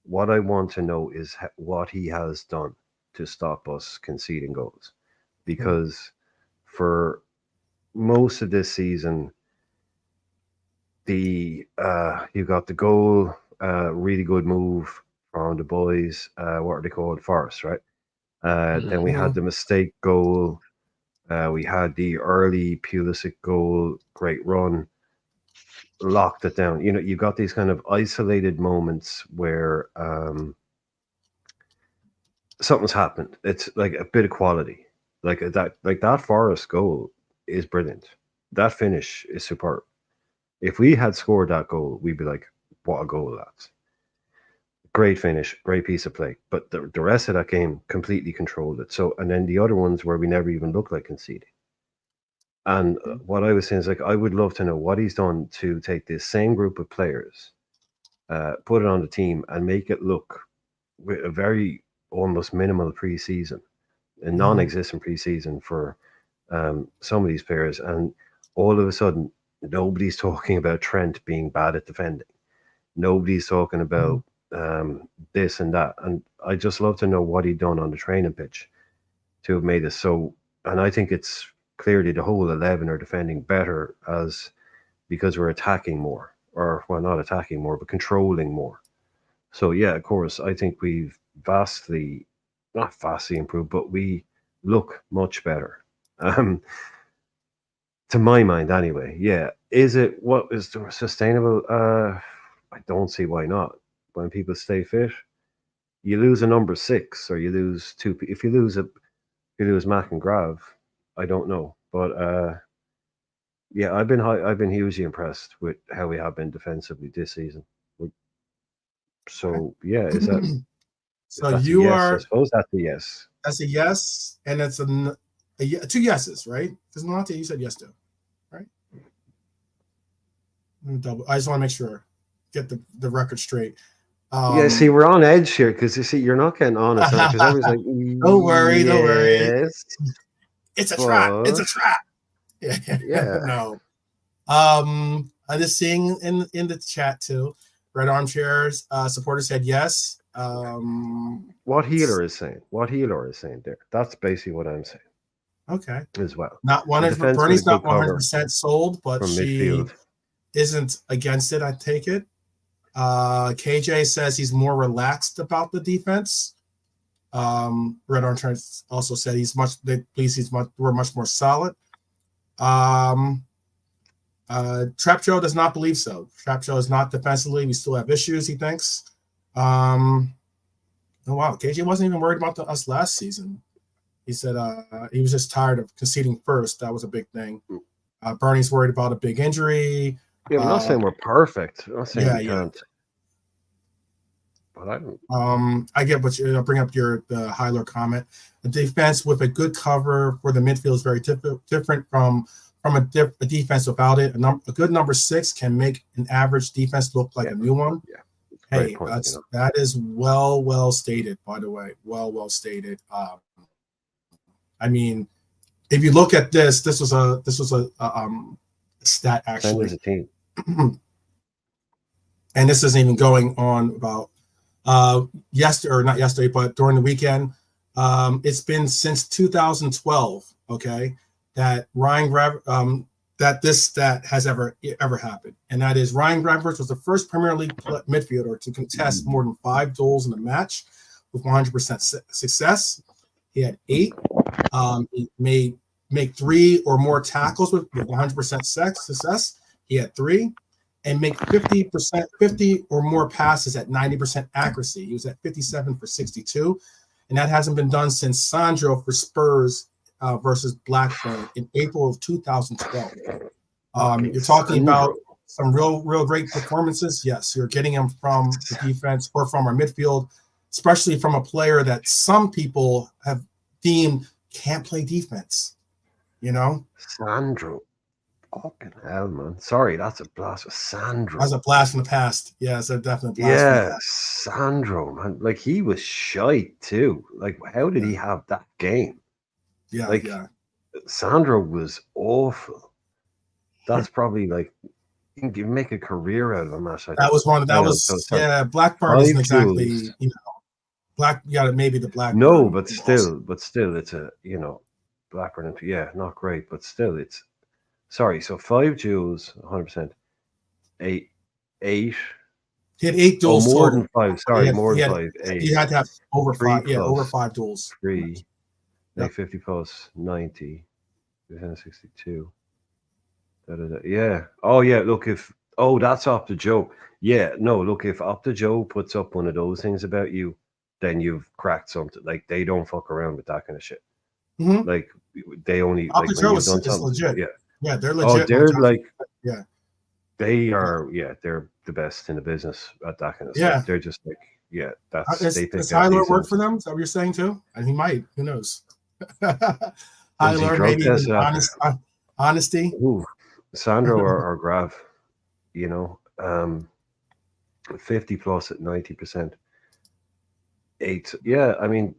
what I want to know is what he has done to stop us conceding goals. Because for most of this season, you got the goal, really good move from the boys. What are they called? Forest, right? Then we had the mistake goal. We had the early Pulisic goal, great run, locked it down. You got these kind of isolated moments where something's happened. It's like a bit of quality. Like that Forest goal is brilliant. That finish is superb. If we had scored that goal, we'd be like, what a goal, lads. Great finish, great piece of play. But the rest of that game completely controlled it. So, and then the other ones where we never even looked like conceding. And what I was saying is, like, I would love to know what he's done to take this same group of players, put it on the team, and make it look with a very almost minimal preseason, a non-existent preseason for some of these players, and all of a sudden, nobody's talking about Trent being bad at defending. Nobody's talking about this and that. And I just love to know what he'd done on the training pitch to have made it so. And I think it's clearly the whole 11 are defending better because we're attacking more, or well, not attacking more, but controlling more. So yeah, of course, I think we've not vastly improved, but we look much better. To my mind, anyway. Yeah, what is sustainable? I don't see why not. When people stay fit, you lose a number 6, or you lose two. If you lose Mac and Grav, I don't know, but yeah, I've been hugely impressed with how we have been defensively this season. So yeah, is that So that's a you yes? I are. suppose that's a yes. That's a yes, and it's two yeses, right? Because Malante, you said yes to, right? I just want to make sure, get the record straight. Yeah, see, we're on edge here because you see, you're not getting honest because everyone's like, don't worry. yes, It's a trap. It's a trap. Yeah. No. I'm just seeing in the chat too. Red Armchairs supporter said yes. What healer is saying there? That's basically what I'm saying. Okay. As well. Not 100. Bernie's not 100% sold, but from she midfield isn't against it. I take it. KJ says he's more relaxed about the defense. Red Armchairs also said we're much more solid. Trap Joe does not believe so. Trap Joe is not defensively. We still have issues, he thinks. Oh, wow. KJ wasn't even worried about us last season. He said he was just tired of conceding first. That was a big thing. Bernie's worried about a big injury. Yeah, I'm not saying we're perfect. I'm not saying we can't. But I don't. I get what you bring up the Hyler comment. The defense with a good cover for the midfield is very different from a defense without it. A good number 6 can make an average defense look like a new one. Yeah. Hey, that is well stated, by the way. Well stated. I mean, if you look at this was a stat actually. As a team. And this isn't even going on about not yesterday, but during the weekend. It's been since 2012, okay, that that this stat has ever happened, and that is Ryan Gravenberch was the first Premier League midfielder to contest more than 5 goals in a match with 100% success. He had 8. He make 3 or more tackles with 100% success. He had 3, and make 50 or more passes at 90% accuracy. He was at 57 for 62, and that hasn't been done since Sandro for Spurs versus Blackburn in April of 2012. You're talking about some real great performances. Yes, you're getting them from the defense or from our midfield, especially from a player that some people have deemed can't play defense. You know, Sandro. Fucking hell, man. Sorry, that's a blast of Sandro. That's a blast from the past. Yeah, it's a definite blast. Yeah, Sandro, man. Like, he was shite too. Like, how did he have that game? Yeah, Sandro was awful. That's probably like you can make a career out of him. Blackburn isn't exactly maybe the Blackburn. No, but still, it's a Blackburn. Yeah, not great, but still, it's. Sorry, so 5 duels, 100%. 8. He had 8 duels. More than 5. Sorry, more than 5. 8. He had to have over 5. Yeah, over 5 duels. 3. Like 50 plus 90. 62. Yeah. Oh, yeah. Look, that's Opta Joe. Yeah. No, look, if Opta Joe puts up one of those things about you, then you've cracked something. Like, they don't fuck around with that kind of shit. Mm-hmm. Like, they only. Opta like, Joe is legit. Yeah. Yeah, they're legit. Oh, they're like. Yeah. They are. Yeah, they're the best in the business at that kind of stuff. They're just like. Yeah, that's. Does Hyler work for them? Is that what you're saying too? And he might. Who knows? Hyler, maybe honesty. Ooh, Sandro or Grav, 50 plus at 90%. 8. Yeah, I mean,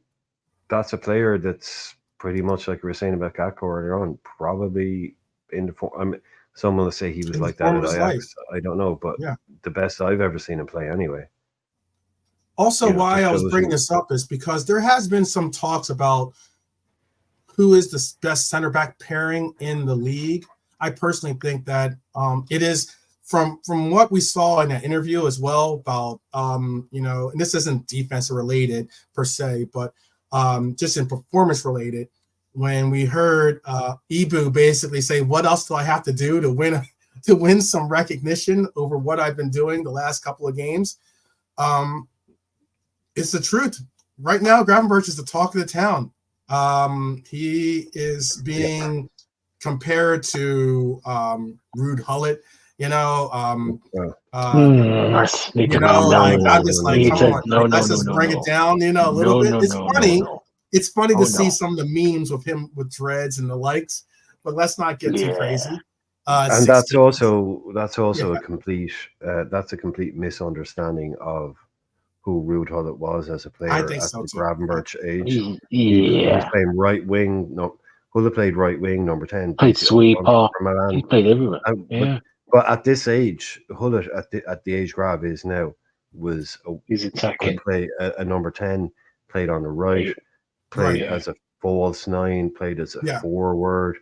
that's a player that's pretty much like we were saying about Gakpo earlier on. Probably in the form. I mean, someone will say he was In the like that form at of his life. Ajax. I don't know, but Yeah. the best I've ever seen him play anyway. Also, You know, why just I was shows bringing you. this up is because there has been some talks about who is the best center back pairing in the league. I personally think that it is from what we saw in that interview as well about you know, and this isn't defensive related per se, but just in performance related. When we heard Ibu basically say, "What else do I have to do to win some recognition over what I've been doing the last couple of games?" It's the truth. Right now, Gravenberch is the talk of the town. He is being compared to Rude Hullet. You know, Need you to know, calm No, down like on I'm that. just no, like, Need come no, to on, no like no let's no just no bring it no down, you know, a little no bit. no It's no no funny. no. It's funny Oh to see no. some of the memes with him with dreads and the likes, but let's not get too Yeah. crazy. and 60. that's Yeah, also a complete misunderstanding of who Ruud Hullet was as a I player think at so the too. Gravenberch age. He was Yeah. playing right wing. No, Hullet played right wing, number 10, Played basically up front sweeper. for Milan. He played everywhere. And, Yeah. but at this age, Hullet at the age Grav is now He's could attacking. play a number 10, played on the right, played Right. Yeah. as a false nine, played as a Yeah. forward.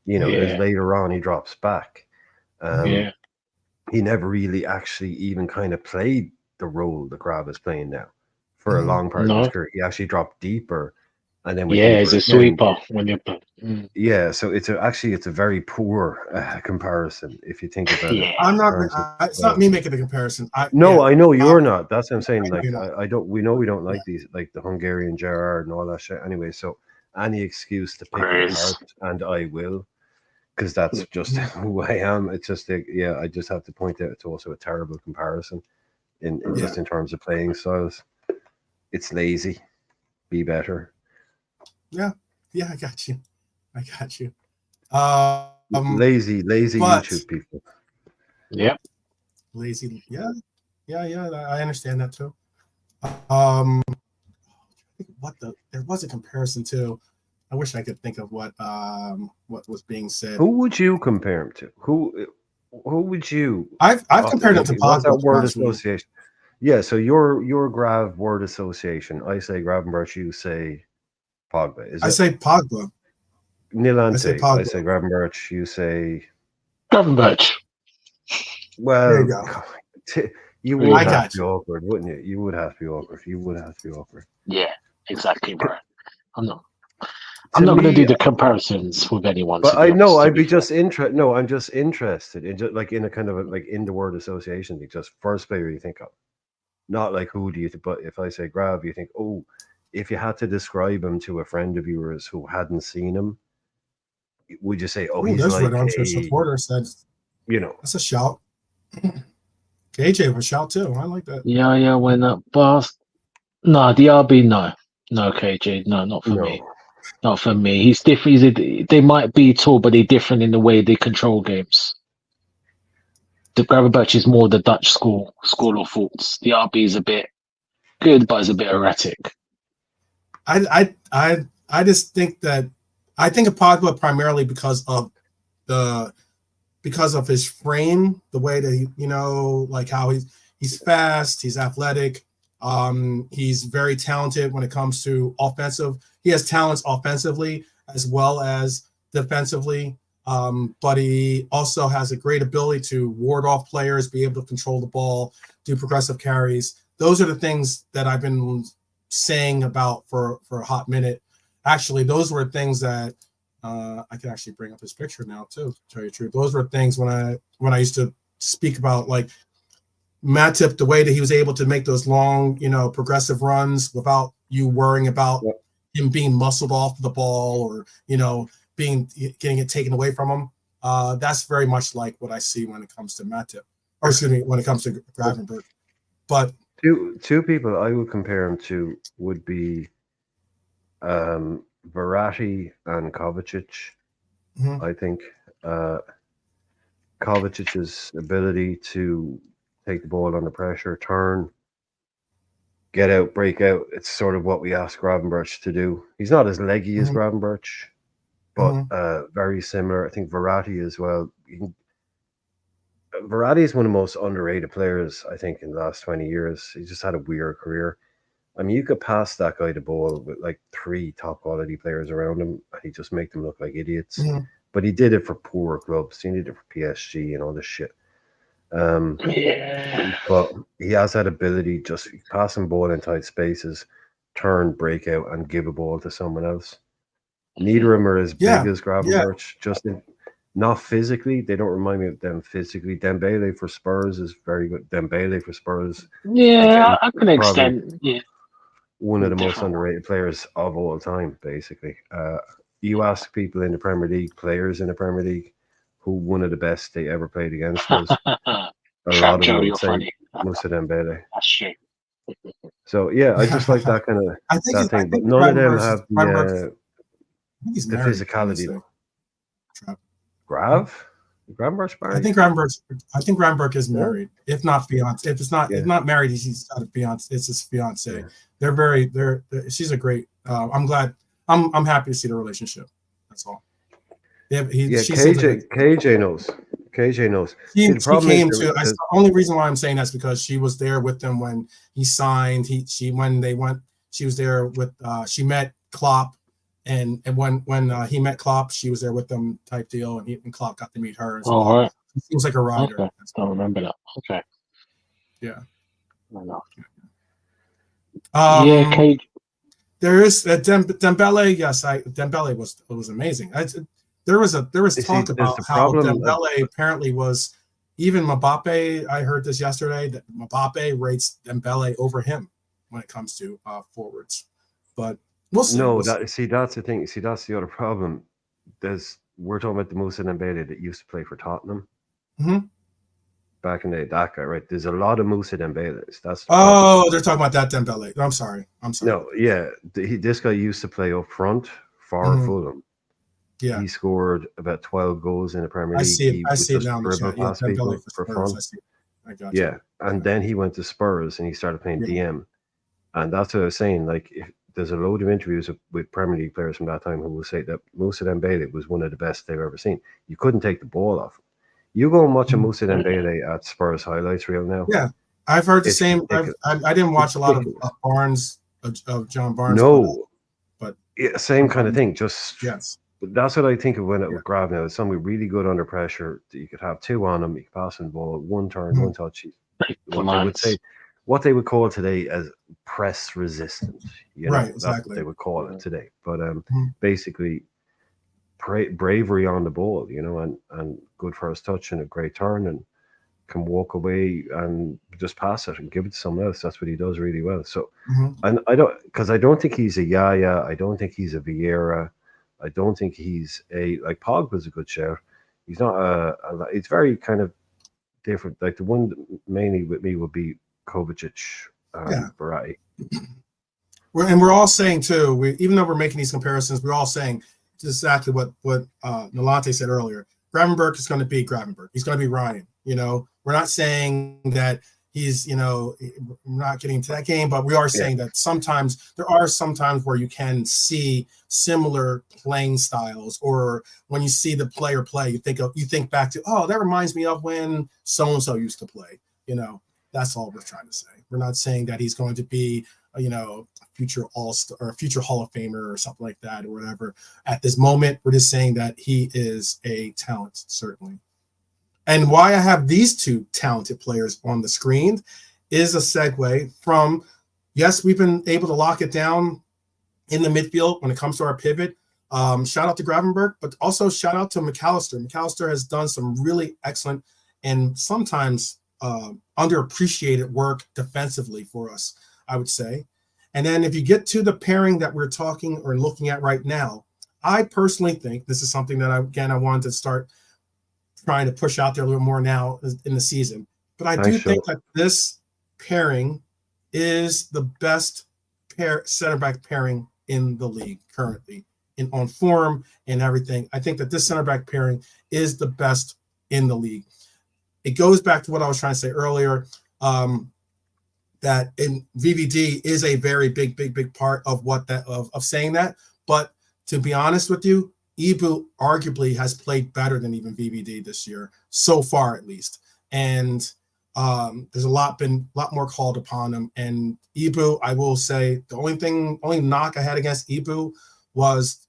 You know, as Yeah. later on he drops back. Yeah. He never really actually even kind of played the role that Grav is playing now for a Mhm. long part of his No. career. He actually dropped deeper and then went Yeah, deeper he's a again. sweeper when you're Yeah, so it's a very poor comparison if you think about it yeah. I'm in not. terms of. It's not me making the comparison. No, Yeah. I know Uh, you're not. That's what I'm saying. I know Like, you're not. I don't. We know we don't Yeah. like these, like the Hungarian Gerard and all that shit. Anyway, so any excuse to pick them Grace. apart, and I will, because that's just Mhm. who I am. It's just like, yeah, I just have to point out it's also a terrible comparison in Yeah. just in terms of playing styles. It's lazy. Be better. Yeah. Yeah. I got you. I got you. Lazy But YouTube people. Yep. lazy. Yeah. Yeah. Yeah. I understand that too. Um, there was a comparison too. I wish I could think of what was being said. Who would you compare him to? Who would you? I've compared him to What's Pogba, that to be word honest with you. association? Yeah, so your Grav word association. I say Gravenberch, you say Pogba. Is I it say Pogba. I say Nilante? I Pogba. say Gravenberch. You say Gravenberch. There you well. go. You There you would I go. have got to be you. awkward, wouldn't you? You would have to be awkward. You would have to be awkward. Yeah, exactly, bro. I'm not To going to do me, the comparisons with anyone, but to be I know honest, to I'd be be fair. just interested. No, I'm just interested in just like in a kind of like in the word association thing. Just first player you think of, not like who do you think. But if I say Grav, you think, oh, if you had to describe him to a friend of yours who hadn't seen him, would you say, oh, Oh, he's there's Red like Armchair a, supporter said you know, that's a shout. KJ with a shout too. I like that. Yeah, went up fast. No, the RB, no. No, KJ, no, not for me. no, Not for me. He's different. They might be tall, but they're different in the way they control games. The Gravenberch is more the Dutch school of thoughts. The RB is a bit good, but it's a bit erratic. I just think that I think of Pogba primarily because of his frame, the way that you know, like how he's fast, he's athletic, he's very talented when it comes to offensive. He has talents offensively as well as defensively, but he also has a great ability to ward off players, be able to control the ball, do progressive carries. Those are the things that I've been saying about for a hot minute. Actually, those were things that I can actually bring up his picture now too. To tell you the truth, those were things when I used to speak about like Matip, the way that he was able to make those long, progressive runs without you worrying about him being muscled off the ball or getting it taken away from him. That's very much like what I see when it comes to Matip, or excuse me, when it comes to Gravenberch. But two people I would compare him to would be Verratti and Kovacic. mhm. I think Kovacic's ability to take the ball under pressure, turn, get out, break out. It's sort of what we ask Gravenberch to do. He's not as leggy as Mhm. Gravenberch, but very similar. I think Verratti as well. Verratti is one of the most underrated players, I think, in the last 20 years. He just had a weird career. I mean, you could pass that guy the ball with like 3 top quality players around him, and he just make them look like idiots. But he did it for poor clubs. He did it for PSG and all this shit. But he has that ability, just passing ball in tight spaces, turn, break out, and give a ball to someone else. Neither of them are as big as Gravenberch, just not physically. They don't remind me of them physically. Dembele for Spurs is very good. Dembele for Spurs. Yeah, I can extend. Yeah. One of the most underrated players of all time, basically. You ask people in the Premier League, players in the Premier League, who one of the best they ever played against was. A lot of them would say Moussa Dembele. That's true. So yeah, I just like that kind of thing. But none of them have the physicality. Gravenberch married? I think Gravenberch is married. If not fiance, if not married, he's got a fiance. It's his fiance. Yeah. She's a great. I'm glad. I'm happy to see the relationship. That's all. KJ knows. KJ knows. She came to. The only reason why I'm saying that's because she was there with them when he signed. When they went. She was there with. She met Klopp, and when he met Klopp, she was there with them type deal, and Klopp got to meet her as well. Right. She seems like a rider. Okay. I don't remember that. Okay. Yeah. I know. KJ. There is Dembele. Yes, Dembele was amazing. There was talk about how Dembele apparently was, even Mbappe. I heard this yesterday that Mbappe rates Dembele over him when it comes to forwards. But we'll see. No, that's the thing. See, that's the other problem. We're talking about the Moussa Dembele that used to play for Tottenham. Back in the day, that guy, right? There's a lot of Moussa Dembeles. They're talking about that Dembele. I'm sorry. No, yeah, this guy used to play up front for Fulham. Yeah, he scored about 12 goals in the Premier League. I see it now in the chat. Yeah, Dembele for fun. I got you. Yeah, and then he went to Spurs and he started playing DM, and that's what I was saying. Like, there's a load of interviews with Premier League players from that time who will say that Moussa Dembele was one of the best they've ever seen. You couldn't take the ball off him. You go and watch a Moussa Dembele at Spurs highlights reel now. Yeah, I've heard the same. I didn't watch a lot of Barnes of John Barnes. No, but same kind of thing. Just that's what I think of when it was Grav now. It's somebody really good under pressure. You could have 2 on him. You could pass the ball, 1 turn, 1 touch. What they would call today as press resistant. Right, that's what they would call it today. But basically, bravery on the ball, and good first touch and a great turn, and can walk away and just pass it and give it to someone else. That's what he does really well. So, and I don't think he's a Yaya. I don't think he's a Vieira. I don't think he's like Pogba's a good shout. He's not it's very kind of different. Like the one mainly with me would be Kovacic and Verratti. We're all saying too, even though we're making these comparisons, we're all saying exactly what Nolante said earlier. Gravenberch is going to be Gravenberch. He's going to be Ryan. We're not saying that he's, we're not getting into that game, but we are saying that there are sometimes where you can see similar playing styles, or when you see the player play, you think back to, that reminds me of when so-and-so used to play. That's all we're trying to say. We're not saying that he's going to be, a future All-Star or a future Hall of Famer or something like that or whatever. At this moment, we're just saying that he is a talent, certainly. And why I have these 2 talented players on the screen is a segue from, yes, we've been able to lock it down in the midfield when it comes to our pivot. Shout out to Gravenberch, but also shout out to McAllister. McAllister has done some really excellent and sometimes underappreciated work defensively for us, I would say. And then if you get to the pairing that we're talking or looking at right now, I personally think this is something that I wanted to start trying to push out there a little more now in the season. But I do think that this pairing is the best center back pairing in the league currently, on form and everything. I think that this center back pairing is the best in the league. It goes back to what I was trying to say earlier, that in VVD is a very big part of of saying that. But to be honest with you, Ibu arguably has played better than even VVD this year, so far at least. And there's a lot more called upon him. And Ibu, I will say, the only knock I had against Ibu was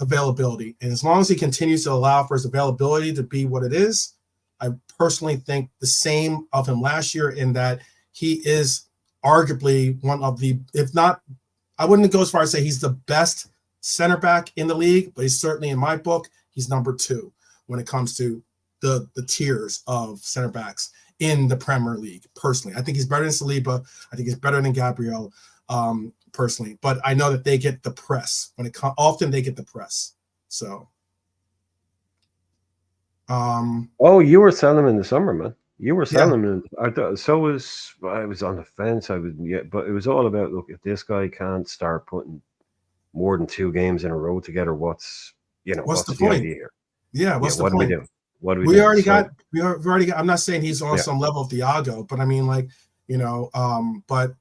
availability. And as long as he continues to allow for his availability to be what it is, I personally think the same of him last year, in that he is arguably one of the, if not, I wouldn't go as far as say he's the best center back in the league, but he's certainly, in my book, he's number 2 when it comes to the tiers of center backs in the Premier League. Personally, I think he's better than Saliba. I think he's better than Gabriel. Personally, but I know that they get the press when it comes. Often they get the press. So, oh, you were selling him in the summer, man. You were selling him. I thought so. I was on the fence. But it was all about, look, if this guy can't start putting more than 2 games in a row together, what's the point? idea here? Yeah, what's the what point? Are we doing? What do we? We already got. We've already got. I'm not saying he's on some level of Thiago, but I mean, like, but.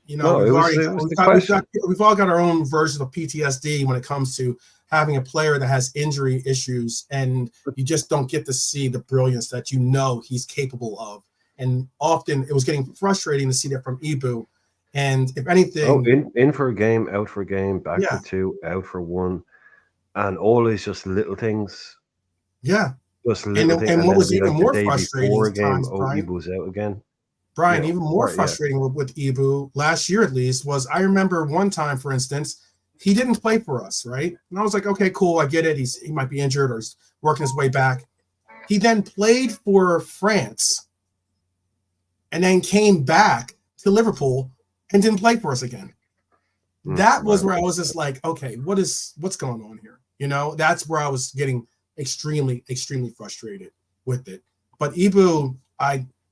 We've all got our own version of PTSD when it comes to having a player that has injury issues, and you just don't get to see the brilliance that he's capable of. And often it was getting frustrating to see that from Ibu. And if anything, in for a game, out for a game, back for 2, out for 1, and always just little things. Yeah, just little things. And what was even more frustrating at times, Ibu's out again. Brian, even more frustrating with Ibu last year, at least, was I remember one time, for instance, he didn't play for us, right? And I was like, okay, cool, I get it. He might be injured or he's working his way back. He then played for France and then came back to Liverpool and didn't play for us again. That was where I was just like, okay, what's going on here? That's where I was getting extremely, extremely frustrated with it. But Ibu,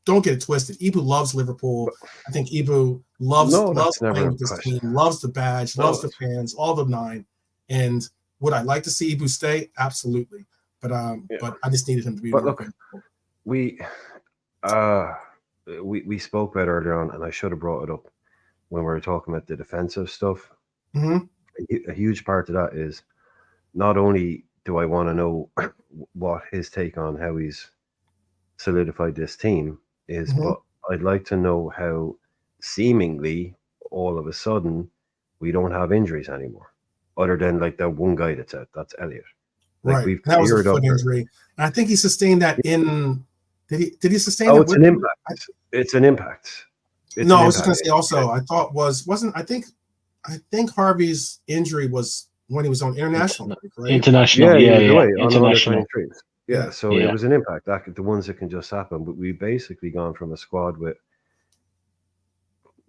don't get it twisted. Ibu loves Liverpool. I think Ibu loves playing with this team, loves the badge, loves the fans, all the 9. And would I like to see Ibu stay? Absolutely. But I just needed him to be more available. We spoke about earlier on, and I should have brought it up when we were talking about the defensive stuff. Mm-hmm. A huge part of that is not only do I want to know what his take on how he's solidified this team is, but I'd like to know how seemingly all of a sudden we don't have injuries anymore, other than like that one guy that's out. That's Elliot. Like, right. We've that was a foot injury. And I think he sustained that in. Did he sustain it? It's an impact. It's an impact. No, I was just going to say also. I thought wasn't. I think Harvey's injury was when he was on international break, right? International, international. Yeah, so it was an impact. The ones that can just happen. But we basically gone from a squad with,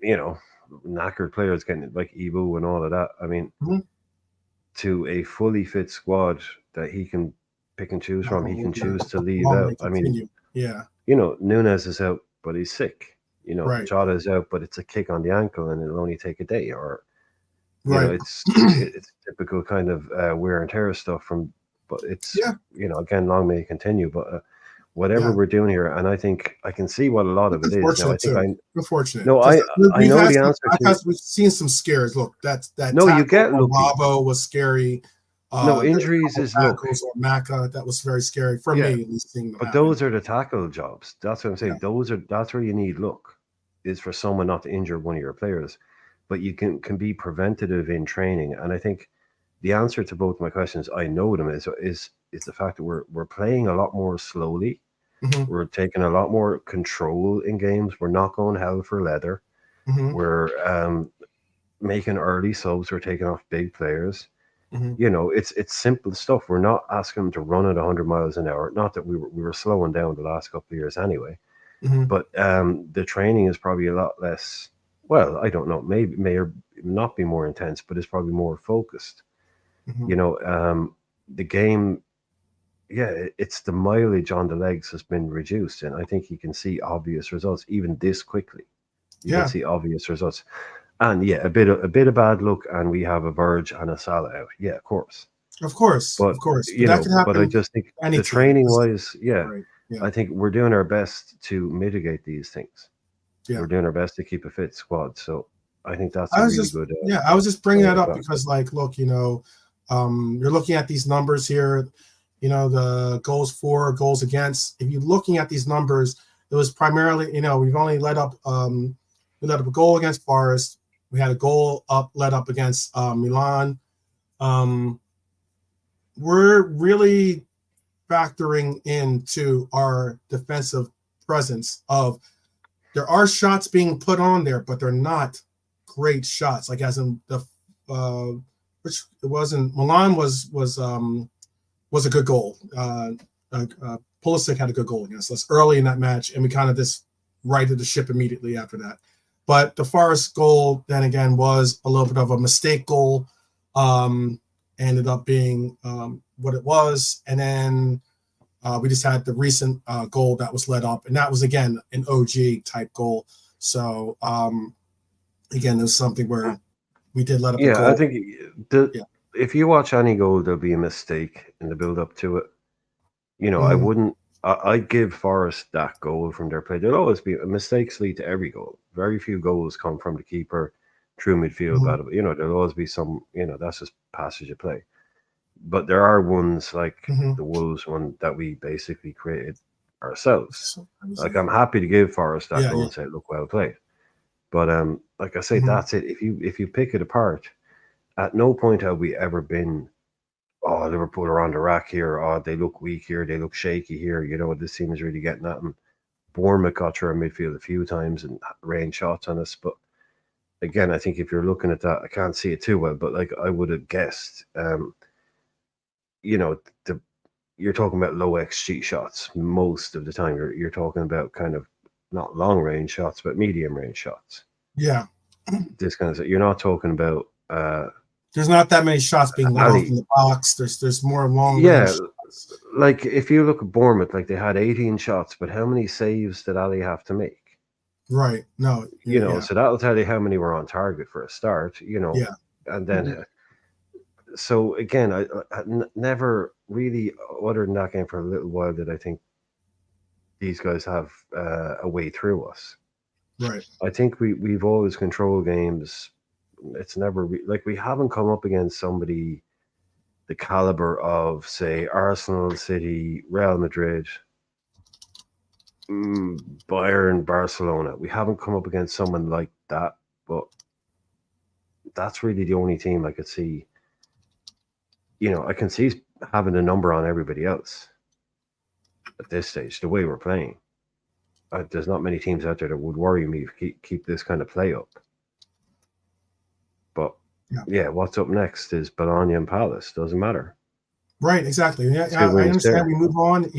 knackered players getting like Ibu and all of that. I mean, to a fully fit squad that he can pick and choose from. He can choose to leave out. I mean, Nunes is out, but he's sick. Jota is out, but it's a kick on the ankle and it'll only take a day. Or, it's typical kind of wear and tear stuff from. But it's, again, long may it continue. But whatever we're doing here, and I think I can see what a lot of it is. Now, Unfortunate. No, I know the answer. We've seen some scares. Look, that. No, you get Bravo was scary. No, injuries is or Maka. That was very scary for me. At least but those are the tackle jobs. That's what I'm saying. That's where you need luck, is for someone not to injure one of your players. But you can be preventative in training, and I think the answer to both my questions, I know them, is the fact that we're playing a lot more slowly. Mm-hmm. We're taking a lot more control in games. We're not going hell for leather. Mm-hmm. We're making early subs. We're taking off big players. Mm-hmm. It's simple stuff. We're not asking them to run at 100 miles an hour. Not that we were slowing down the last couple of years anyway. Mm-hmm. But the training is probably a lot less. Well, I don't know. May or not be more intense, but it's probably more focused. Mm-hmm. The game, it's the mileage on the legs has been reduced, and I think you can see obvious results even this quickly. You can see obvious results, and a bit of bad luck, and we have a Verge and a Salah out. Yeah, of course. But that can happen. But I just think the training wise, I think we're doing our best to mitigate these things. Yeah. We're doing our best to keep a fit squad. So I think that's a really good. I was just bringing that up because, like, look, You're looking at these numbers here, the goals for, goals against. If you're looking at these numbers, it was primarily, we've only let up a goal against Forest. We had a goal led up against Milan. We're really factoring into our defensive presence of there are shots being put on there, but they're not great shots. Like as in the which it wasn't, Milan was a good goal. Pulisic had a good goal against us early in that match, and we kind of just righted the ship immediately after that. But the Forest goal, then again, was a little bit of a mistake goal. Ended up being what it was. And then we just had the recent goal that was led up, and that was, again, an OG type goal. So, again, there's something where we did let up a goal. I think if you watch any goal, there'll be a mistake in the build-up to it. I'd give Forest that goal from their play. There'll always be mistakes lead to every goal. Very few goals come from the keeper through midfield. There'll always be some, that's just passage of play. But there are ones like the Wolves one that we basically created ourselves. Like, I'm happy to give Forest that goal and say, look, well played. But like I say, that's it. If you pick it apart, at no point have we ever been, oh, Liverpool are on the rack here. Oh, they look weak here. They look shaky here. This team is really getting at them. Bournemouth got through our midfield a few times and rained shots on us. But again, I think if you're looking at that, I can't see it too well, but like I would have guessed, you're talking about low XG shots most of the time. You're talking about kind of not long range shots, but medium range shots. Yeah. This kind of, you're not talking about. There's not that many shots being let off in the box. There's more long range shots. Like if you look at Bournemouth, like they had 18 shots, but how many saves did Ali have to make? Right. No. So that'll tell you how many were on target for a start. And then. So again, I never really, other than that game for a little while, did I think these guys have a way through us. Right. I think we've always controlled games. It's never like we haven't come up against somebody the caliber of, say, Arsenal, City, Real Madrid, Bayern, Barcelona. We haven't come up against someone like that, but that's really the only team I could see. I can see having a number on everybody else at this stage, the way we're playing. There's not many teams out there that would worry me if keep this kind of play up. But, what's up next is Bologna and Palace. Doesn't matter. Right, exactly. Yeah, I understand we move on.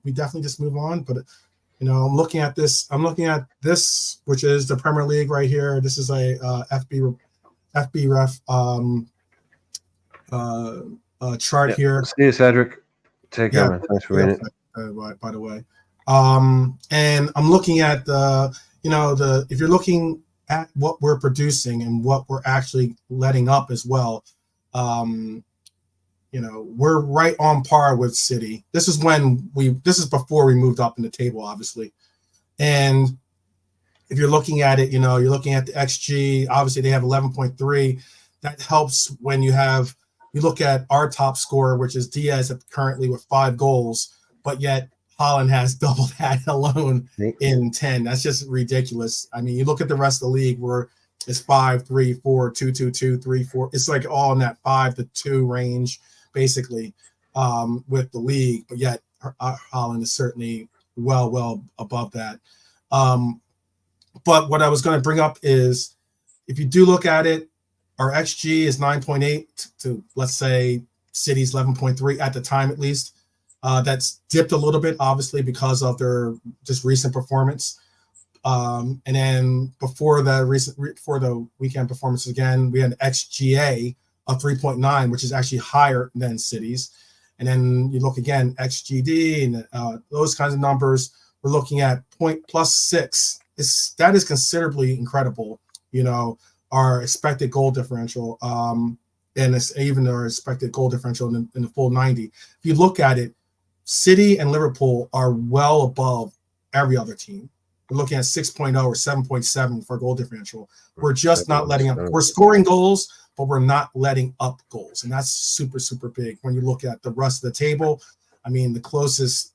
We definitely just move on. But, I'm looking at this, which is the Premier League right here. This is a FB ref chart here. See you, Cedric. Take care, man. Thanks for being it. By the way, and I'm looking at if you're looking at what we're producing and what we're actually letting up as well, we're right on par with City. This is before we moved up in the table, obviously, and if you're looking at it, you're looking at the XG. Obviously, they have 11.3. That helps when you look at our top scorer, which is Diaz currently with 5 goals, but yet Haaland has double that alone in 10. That's just ridiculous. I mean, you look at the rest of the league where it's 5, 3, 4, 2, 2, 2, 3, 4. It's like all in that 5 to 2 range, basically, with the league. But yet Haaland is certainly well above that. But what I was going to bring up is, if you do look at it, our XG is 9.8 to, let's say, City's 11.3 at the time, at least. That's dipped a little bit, obviously, because of their just recent performance. And then before the weekend performance again, we had an XGA of 3.9, which is actually higher than City's. And then you look again, XGD and those kinds of numbers. We're looking at +6. That is considerably incredible. Our expected goal differential, and it's even our expected goal differential in the full 90. If you look at it, City and Liverpool are well above every other team. we're looking at 6.0 or 7.7 for goal differential. We're just not letting up. We're scoring goals, but we're not letting up goals, and that's super, super big. When you look at the rest of the table, I mean, the closest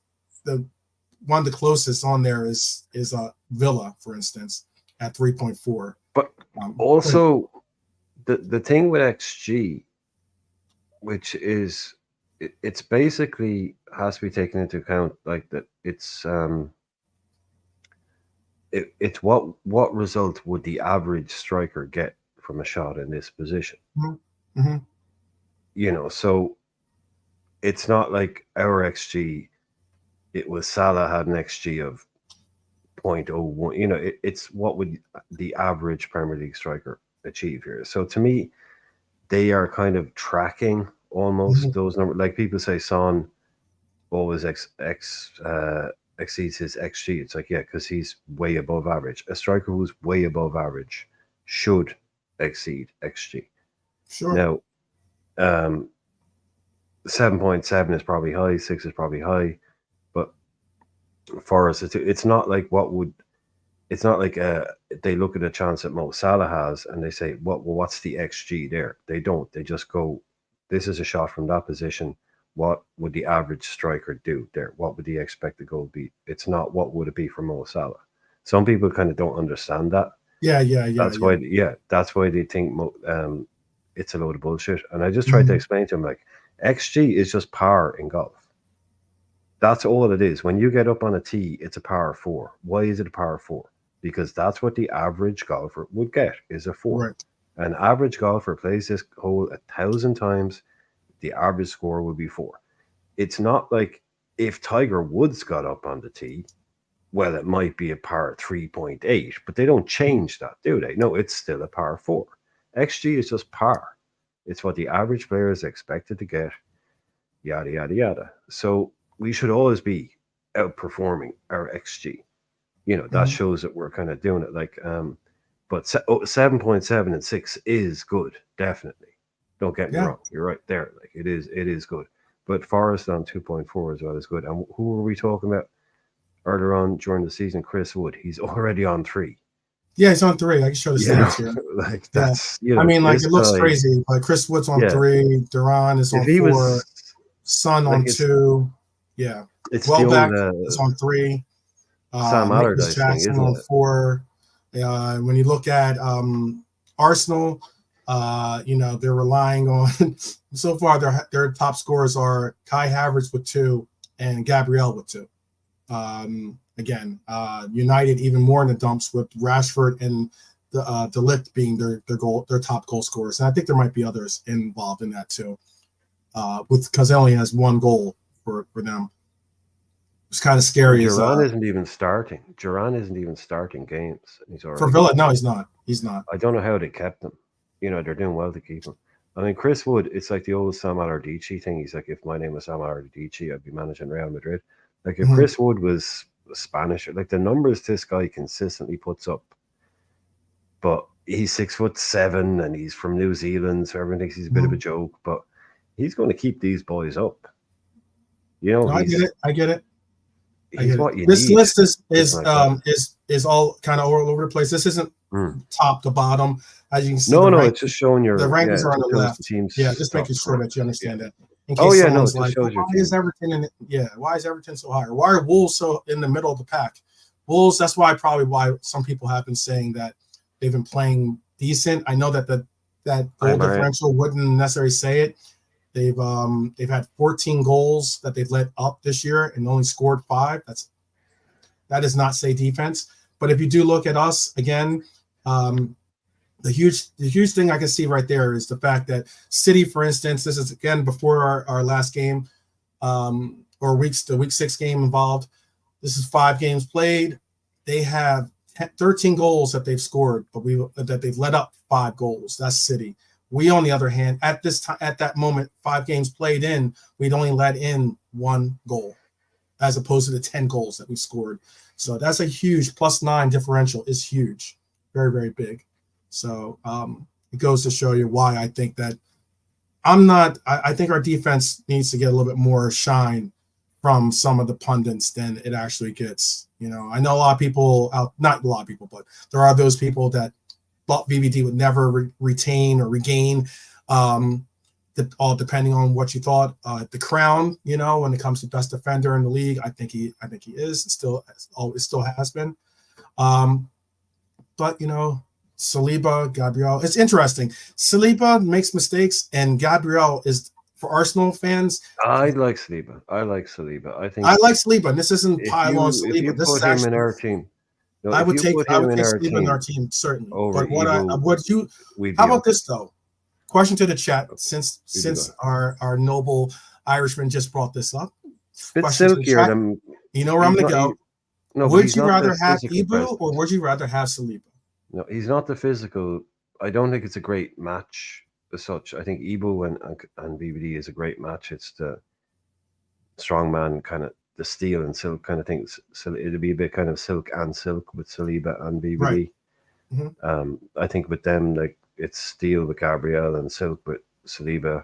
on there is Villa, for instance, at 3.4. But also, the thing with XG, which is it's basically has to be taken into account, like that it's it's what result would the average striker get from a shot in this position. Mm-hmm. You know, so it's not like our XG. It was Salah had an XG of 0.01. You know, it's what would the average Premier League striker achieve here. So to me, they are kind of tracking almost those numbers. Like people say, Son always exceeds his XG. It's like, yeah, because he's way above average. A striker who's way above average should exceed XG. Sure. Now, 7.7 is probably high, 6 is probably high, but for us, it's not like it's not like they look at a chance that Mo Salah has and they say, what's the XG there? They don't. They just go, this is a shot from that position. What would the average striker do there? What would the expected goal be? It's not what would it be for Mo Salah. Some people kind of don't understand that. Yeah. That's why they think it's a load of bullshit. And I just tried to explain to them, like, XG is just par in golf. That's all it is. When you get up on a tee, it's a par 4. Why is it a par 4? Because that's what the average golfer would get, is a 4. Right. An average golfer plays this hole 1,000 times, the average score would be 4. It's not like if Tiger Woods got up on the tee, well, it might be a par 3.8, but they don't change that, do they? No, it's still a par 4. XG is just par. It's what the average player is expected to get, yada, yada, yada. So we should always be outperforming our XG. You know, that shows that we're kind of doing it. Like, but 7.7 and 6 is good, definitely. Don't get me wrong. You're right there. Like, it is good. But Forrest on 2.4 as well is good. And who were we talking about earlier on during the season? Chris Wood. He's already on 3. Yeah, he's on 3. I can show the stats here. Like, that's, you know, I mean, like, it looks crazy. Like, Chris Wood's on 3, Duran is on 4, Son on 2. Yeah. It's Welbeck is on 3. Sam Allardyce Jackson thing, on 4. When you look at Arsenal, you know, they're relying on so far their top scorers are Kai Havertz with 2 and Gabriel with 2. Again, United even more in the dumps with Rashford and the Ligt being their top goal scorers, and I think there might be others involved in that too. Because it only has 1 goal for them. It's kind of scary. Duran isn't even starting. Duran isn't even starting games. He's already for Villa. No, he's not. He's not. I don't know how they kept him. You know, they're doing well to keep him. I mean, Chris Wood, it's like the old Sam Allardyce thing. He's like, if my name was Sam Allardyce, I'd be managing Real Madrid. Like, if Chris Wood was Spanish, like, the numbers this guy consistently puts up, but he's 6'7" and he's from New Zealand, so everyone thinks he's a bit of a joke, but he's going to keep these boys up. You know, no, I get it. He's what you this need. list is all kind of all over the place. This isn't top to bottom, as you can see. No, it's just showing the rankings are on the left. Teams just making sure that you understand that. In case like, why is Everton why is Everton so high? Or why are Wolves so in the middle of the pack? Wolves, that's why some people have been saying that they've been playing decent. I know that goal differential wouldn't necessarily say it. They've had 14 goals that they've let up this year and only scored 5. That does not say defense. But if you do look at us again, the huge thing I can see right there is the fact that City, for instance, this is again before our last game, or the week 6 game involved. This is 5 games played. They have 13 goals that they've scored, but that they've let up 5 goals. That's City. We, on the other hand, at that moment, 5 games played in, we'd only let in 1 goal, as opposed to the 10 goals that we scored. So that's a huge +9 differential is huge, very, very big. So it goes to show you why I think that I think our defense needs to get a little bit more shine from some of the pundits than it actually gets. You know, I know a lot of people out, not a lot of people, but there are those people that thought VVD would never retain or regain, all depending on what you thought. The crown, you know, when it comes to best defender in the league, I think he is still, always still has been. But you know, Saliba, Gabriel, it's interesting. Saliba makes mistakes, and Gabriel is, for Arsenal fans. I like Saliba. I think I like Saliba, and this isn't if pile on you Saliba. This is put him in actually, our team, no, I if would you take put him in our Saliba in our team team certainly. over But what Evo, we'd how be about okay. this though? Question to the chat, since We'd be our noble Irishman just brought this up. bit Question to the silkier chat. than You know where I'm he's going to not- go. no, but Would he's you not rather the have physical Ibu or presence. would you rather have Saliba? No, he's not the physical. I don't think it's a great match as such. I think Ibu and BBD is a great match. It's the strongman kind of the steel and silk kind of things. So it'll be a bit kind of silk and silk with Saliba and BBD. Right. Mhm. I think with them, like it's steel with Gabriel and silk with Saliba.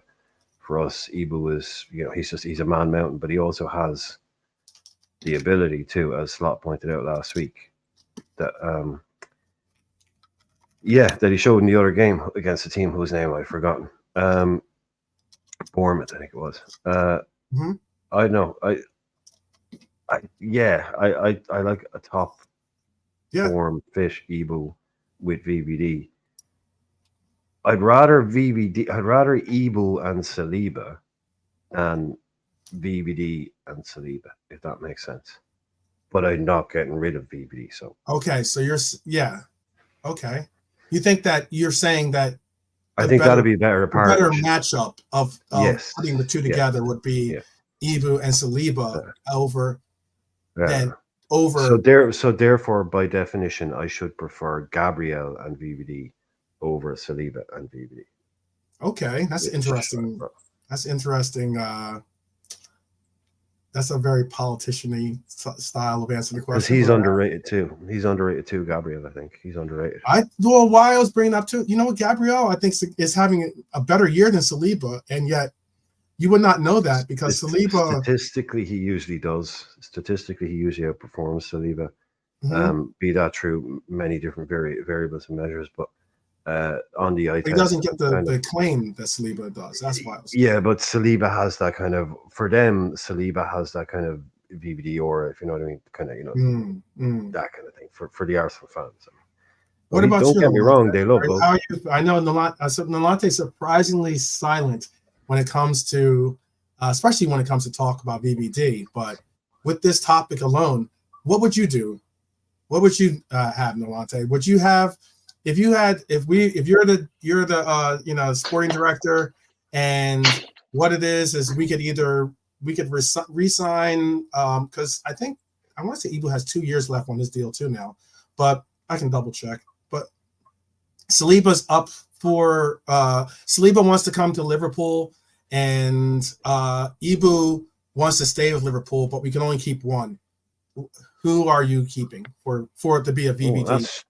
For us, Ibu is, you know, he's a man mountain, but he also has the ability to, as Slot pointed out last week, that that he showed in the other game against a team whose name I've forgotten. Bournemouth, I think it was. I know. I like a top form fish Ibu with VVD. I'd rather Ibu and Saliba than VVD and Saliba, if that makes sense. But I'm not getting rid of VVD. So okay, so okay. You think that you're saying that I think that'd be better. A better matchup of yes, putting the two together would be Ibu and Saliba over. So therefore, by definition, I should prefer Gabriel and VVD over Saliba and VVD. Okay, that's interesting. That's interesting. That's a very politician-y style of answering the question. Because he's underrated too. He's underrated too, Gabriel. I think he's underrated. Why I was bringing up too. You know what, Gabriel, I think is having a better year than Saliba, and yet you would not know that because Saliba. Statistically, he usually does. Statistically, he usually outperforms Saliba. Be that through many different variables and measures, but on the eye test, he doesn't get the claim that Saliba does. That's why. But Saliba has that kind of, for them, Saliba has that kind of VVD aura, if you know what I mean, kind of, you know, that kind of thing for the Arsenal fans. What about don't you? Don't get me wrong, they love both. How are you? I know Nolante is surprisingly silent when it comes to, especially when it comes to talk about VVD. But with this topic alone, what would you do? What would you have, Nolante? Would you have? If you're the sporting director, and what it is we could resign because I want to say Ibu has 2 years left on this deal too now, but I can double check. But Saliba's up for Saliba wants to come to Liverpool, and Ibu wants to stay with Liverpool, but we can only keep one. Who are you keeping for it to be a VVD?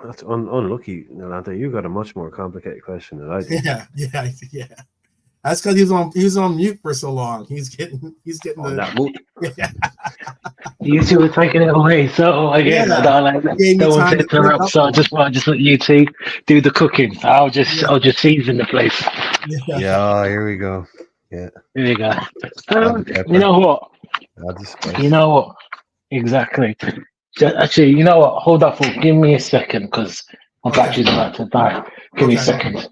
That's unlucky, Nolante. You got a much more complicated question than I do. Yeah. That's because he was on mute for so long. He's getting that mute. Yeah. You two were taking it away, so again, I don't want to interrupt. So I just let you two do the cooking. I'll just season the place. Yeah, here we go. Yeah, here we go. You know what? You know what? Exactly. Actually, you know what? Hold up, give me a second because my battery's about to die. Give me a second.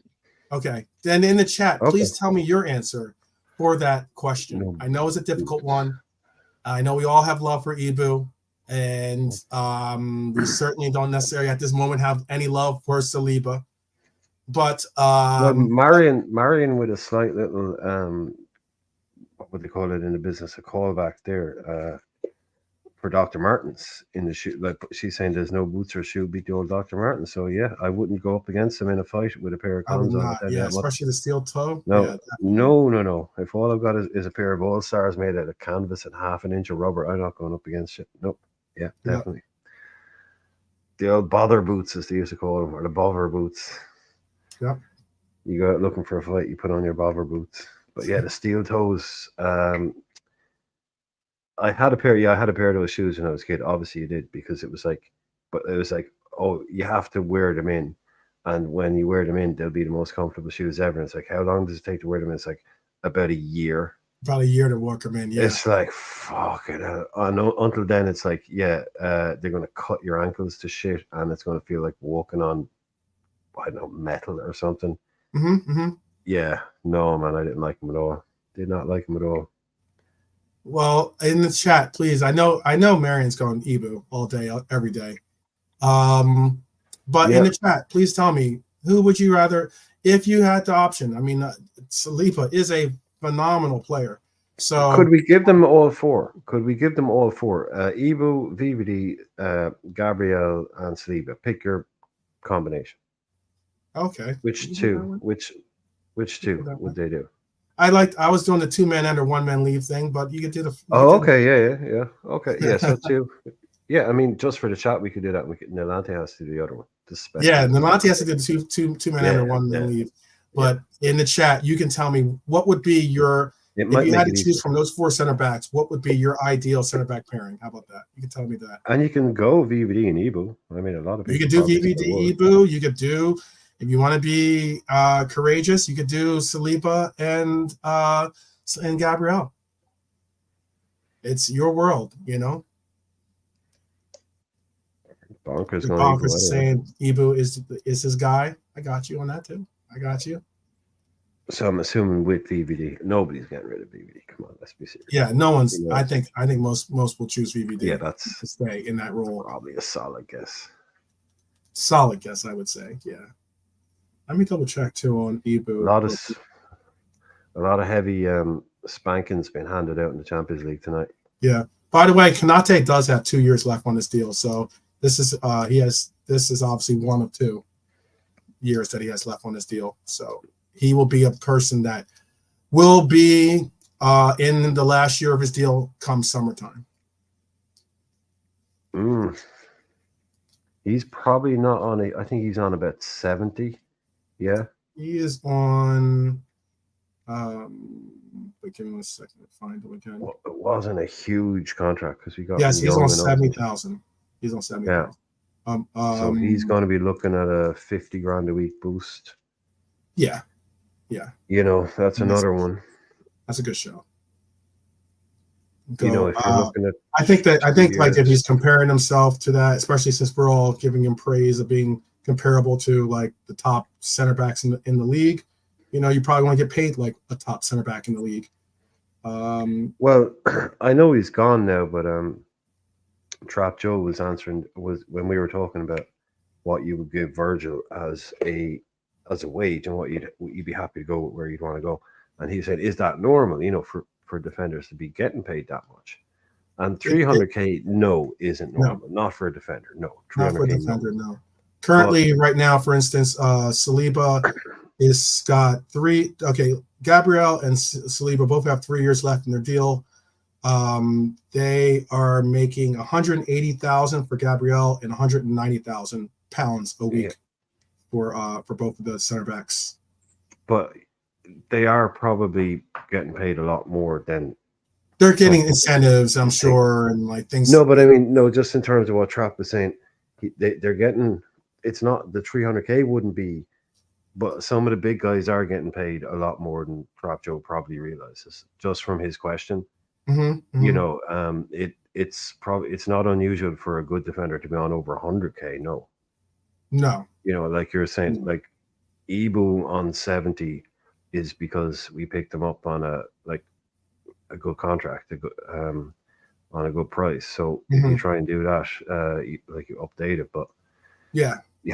Okay. Then in the chat, please tell me your answer for that question. I know it's a difficult one. I know we all have love for Ibu, and we certainly don't necessarily at this moment have any love for Saliba. But Marion with a slight little what would they call it in the business, a callback there. For Dr. Martens in the shoe, like she's saying, there's no boots or shoe beat the old Dr. Martens. So yeah, I wouldn't go up against him in a fight with a pair of cons on. Especially the steel toe. No. If all I've got is a pair of All Stars made out of canvas and half an inch of rubber, I'm not going up against shit. Nope. Yeah, definitely. The old bother boots, as they used to call them, or the bother boots. Yep. You go out looking for a fight, you put on your bother boots. But yeah, the steel toes. I had a pair. Yeah, I had a pair of those shoes when I was a kid. Obviously, you did because it was like, but it was like, oh, you have to wear them in, and when you wear them in, they'll be the most comfortable shoes ever. And it's like, how long does it take to wear them in? It's like about a year. About a year to walk them in. Yeah. It's like fucking hell. I know. Until then, it's like, yeah, they're gonna cut your ankles to shit, and it's gonna feel like walking on, I don't know, metal or something. Mm-hmm. Yeah, no, man, I didn't like them at all. Did not like them at all. Well, in the chat, please. I know Marion's going Ebu all day, every day. But in the chat, please tell me, who would you rather, if you had the option? I mean, Saliba is a phenomenal player. So could we give them all four? Ebu, VVD, Gabriel, and Saliba. Pick your combination. Okay. Which two? Which two would they do? I was doing the 2-man enter, 1-man leave thing, but you could do the. Okay, yeah. Okay, yeah. So two. Yeah, I mean, just for the chat, we could do that. Nalante has to do the other one. Yeah, Nalante has to do the two-man enter, 1-man leave. But in the chat, you can tell me what would be your. If you had to choose from those 4 center backs, what would be your ideal center back pairing? How about that? You can tell me that. And you can go VVD and Ebu. I mean, a lot of people. You could do VVD, Ebu. You could do, if you want to be courageous, you could do Saliba and Gabriel. It's your world, you know. Bonkers is saying Ebu is his guy. I got you on that too. I got you. So I'm assuming with VVD, nobody's getting rid of VVD. Come on, let's be serious. Yeah, no one's. I think most will choose VVD. Yeah, that's to stay in that role. Probably a solid guess. Solid guess, I would say. Yeah. Let me double check too on Ebu. A lot of heavy spankings being handed out in the Champions League tonight. Yeah. By the way, Konate does have 2 years left on this deal, so this is this is obviously 1 of 2 years that he has left on this deal. So he will be a person that will be in the last year of his deal come summertime. He's probably not on I think he's on about 70. Yeah. He is on give me a second to find him again. Well, it wasn't a huge contract because we got. Yes, he's on 70,000. He's on 70,000. Yeah. So he's going to be looking at a 50 grand a week boost. Yeah. You know, that's another one. That's a good show. You know, if you're looking at, I think like if he's comparing himself to that, especially since we're all giving him praise of being comparable to like the top center backs in the league, you know, you probably want to get paid like a top center back in the league. Well, I know he's gone now, but Trap Joe was when we were talking about what you would give Virgil as a wage and what you'd be happy to go where you'd want to go, and he said, "Is that normal? You know, for defenders to be getting paid that much?" And 300K, no, isn't normal. No. Not for a defender. No, not for a defender. No. Currently, right now, for instance, Saliba is got 3. Okay, Gabriel and Saliba both have 3 years left in their deal. They are making 180,000 for Gabriel and 190,000 pounds a week for both of the center backs. But they are probably getting paid a lot more than they're getting incentives, I'm sure, and like things. No, but I mean, no, just in terms of what Trap was saying, they're getting. It's not the 300K wouldn't be, but some of the big guys are getting paid a lot more than Trap Joe probably realizes just from his question. Mm-hmm. You know, it's not unusual for a good defender to be on over 100K. No. You know, like you're saying, like Ebu on 70 is because we picked him up on a good contract, on a good price. So if you try and do that, you update it, but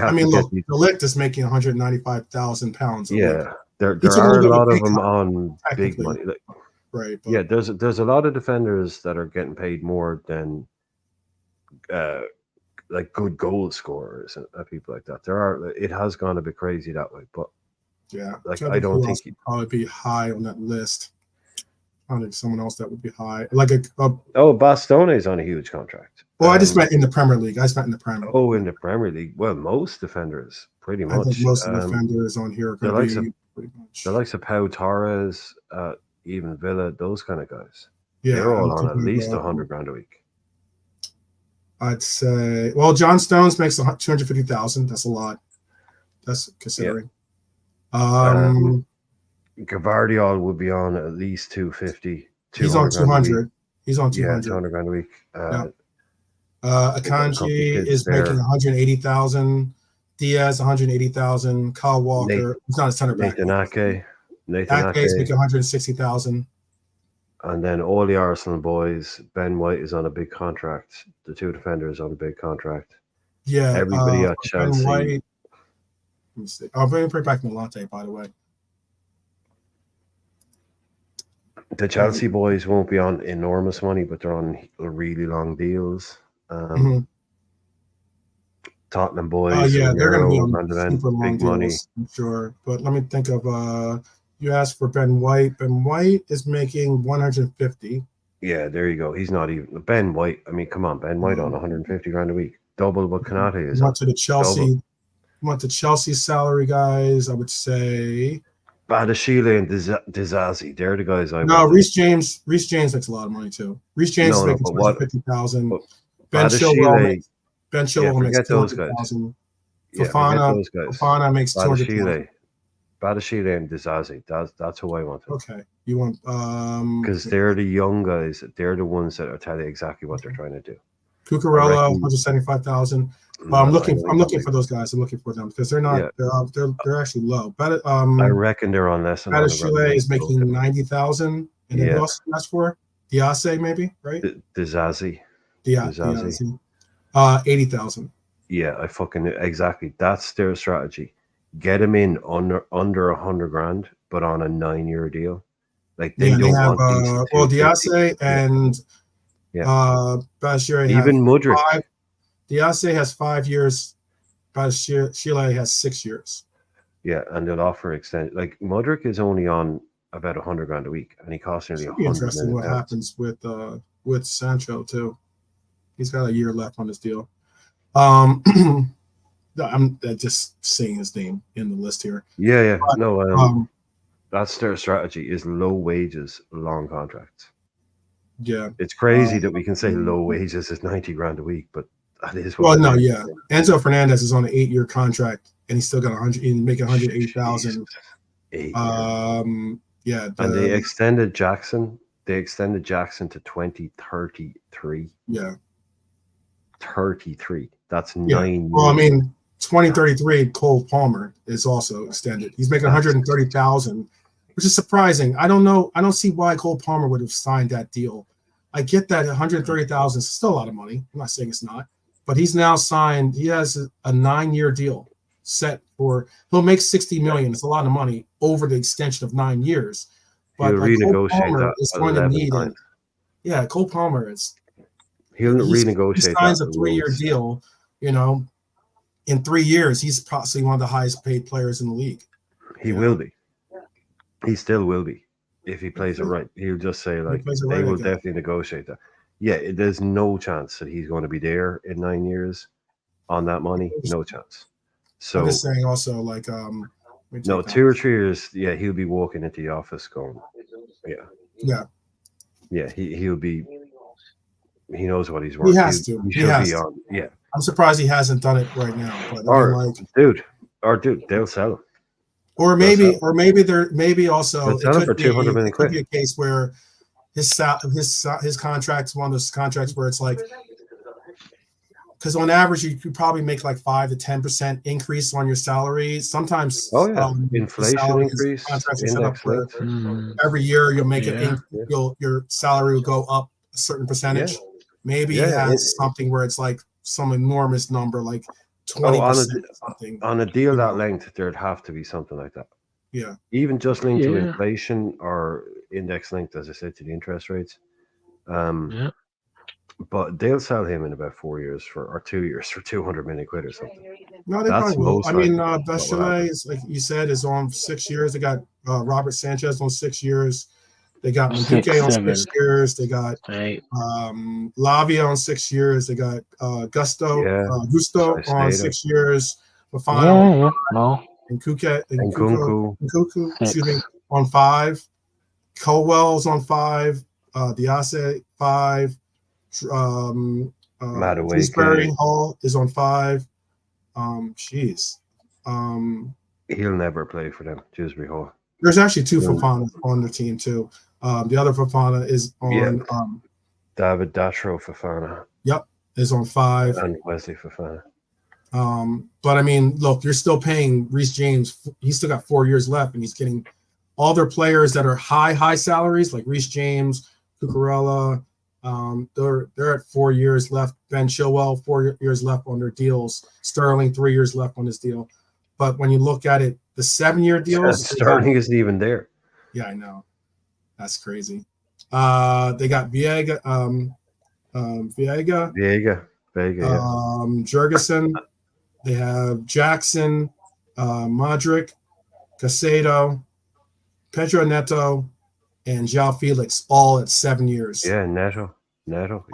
I mean, look, the Ligt is making 195,000 pounds. Yeah, there are a lot of them on big money. Right. Yeah, there's a lot of defenders that are getting paid more than like good goal scorers and people like that. It has gone a bit crazy that way, but like I don't think he'd probably be high on that list. I think someone else that would be high, like Bastone is on a huge contract. Well, I just meant in the Premier League. I just meant in the Premier. Oh, in the Premier League. Well, most defenders, pretty much. I think most of the defenders on here are going to be pretty much. The likes of Pau Torres, even Villa, those kind of guys. Yeah, They're all I'm on at thinking least about- 100 grand a week. I'd say, well, John Stones makes 250,000. That's a lot. That's considering. Gavardiol would be on at least 250. He's on 200 grand a week. 200. He's on Yeah, 200. 200 grand a week. Yeah. They got a couple Akanji kids is making there. 180,000. Diaz 180,000. Kyle Walker, he's not a center back. Nathan Ake. Ake's making 160,000. And then all the Arsenal boys. Ben White is on a big contract. The two defenders on a big contract. Yeah, Everybody at Ben Chelsea. White. Let me see. I'll bring back Milante, by the way. The Chelsea boys won't be on enormous money, but they're on really long deals. Tottenham boys. Oh yeah, they're going to be on Van super long big money. deals, I'm sure. But let me think of. You asked for Ben White. Ben White is making 150. Yeah, there you go. He's not even Ben White. I mean, come on, Ben White on 150 grand a week, double what Konate is. Went to the Chelsea. Went to Chelsea salary guys. I would say. Badashile and Dizazi, they're the guys I. No, Reece James. Reece James makes a lot of money too. Reece James is making 250,000. Ben Chilwell. Ben Chilwell makes 200,000. Fofana makes 200,000. Badashile and Dizazi. That's who I want. Okay, you want because they're the young guys. They're the ones that will tell you exactly what they're trying to do. Cucurella, 175,000. I'm looking for those guys. I'm looking for them because they're not. Yeah. They're actually low. But I reckon they're on less. Badashile is making 90,000, and then who else asked for? Diase, maybe, right? Dizazi. Dizazi. 80,000. Yeah, I fucking exactly. That's their strategy. Get him in under 100 grand, but on a 9-year deal. Like they don't want Diase and Badashile even Mudryk. Diase has 5 years. Badashile has 6 years. Yeah, and they'll offer extended. Like Mudryk is only on about 100 grand a week, and he costs nearly 100. Interesting what happens with Sancho too. He's got a year left on his deal. I'm just seeing his name in the list here. Yeah. That's their strategy: is low wages, long contracts. Yeah, it's crazy that we can say low wages is 90 grand a week, but that is. Enzo Fernandez is on an 8-year contract, and he's still got 100. He's making 180,000. And they extended Jackson. They extended Jackson to 2033. Yeah, 33. That's 9 years. Well, I mean, 2033. Cole Palmer is also extended. He's making 130,000, which is surprising. I don't know. I don't see why Cole Palmer would have signed that deal. I get that 130,000 is still a lot of money. I'm not saying it's not, but he's now signed. He has a 9-year deal set for. He'll make 60 million. It's a lot of money over the extension of 9 years. But he'll renegotiate Cole Palmer is going to need it. Yeah, Cole Palmer is. He'll renegotiate. He signs a 3-year deal. In 3 years, he's probably one of the highest paid players in the league. He will be. He still will be if he plays it right. He'll just say they will definitely negotiate that. Yeah, there's no chance that he's going to be there in 9 years on that money. No chance. So I'm just saying also 2 or 3 years. Yeah, he'll be walking into the office going, he'll be. He knows what he's worth. He has to. He should be on. Yeah. I'm surprised he hasn't done it right now. But dude, they'll sell him. Or maybe also it could be, 200 million quid. Could be a case where his contract's one of those contracts where it's like, because on average you could probably make like 5 to 10% increase on your salary. Sometimes inflation increase. Contracts are set up where every year you'll make your salary will go up a certain percentage. Yeah. Maybe he has something where it's like some enormous number, like 20% something. On a deal that length, there'd have to be something like that. Yeah. Even just linked to inflation or index linked, as I said, to the interest rates. But they'll sell him in about 4 years or 2 years for 200 million quid or something. No, they probably will. I mean, Badashile is, like you said, is on 6 years. They got Robert Sanchez on 6 years. They got Manduque on 6 years. They got Lavia on 6 years. They got Gusto on 6 years. Fofana and Nkunku, excuse me, on 5. Colwell's on 5. Diase 5. Madueke. Dewsbury Hall is on 5. Jeez. He'll never play for them, Dewsbury Hall. There's actually 2 No. Fofana on the team too. The other Fofana is on. David Dashro Fofana. Yep, is on 5. And Wesley Fofana. But I mean, look, you're still paying Reece James. He's still got 4 years left, and he's getting all their players that are high salaries, like Reece James, Cucurella. They're at 4 years left. Ben Chilwell, 4 years left on their deals. Sterling, 3 years left on his deal. But when you look at it, the 7-year deals, Sterling isn't even there. Yeah, I know. That's crazy. They got Viega, Vega, Jurgensen. They have Jackson, Modric, Casado, Pedro Neto, and João Felix, all at 7 years. Yeah, Neto.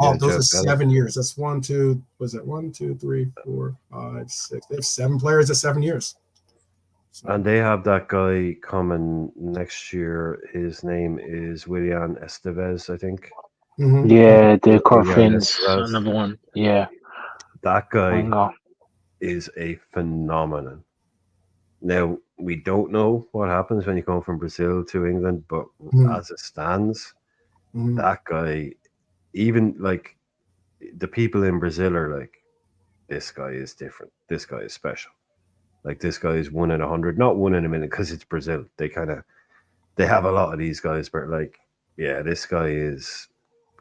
Oh, those are 7 years. That's 1, 2. Was that 1, 2, 3, 4, 5, 6? They have 7 players at 7 years. So. And they have that guy coming next year. His name is Willian Estevez, I think. Mm-hmm. Yeah, the Corfins, another one. Yeah. That guy is a phenomenon. Now, we don't know what happens when you come from Brazil to England, but as it stands, that guy, even like the people in Brazil are like, this guy is different. This guy is special. Like, this guy is 1 in 100, not 1 in a million, because it's Brazil. They have a lot of these guys, but like, yeah, this guy is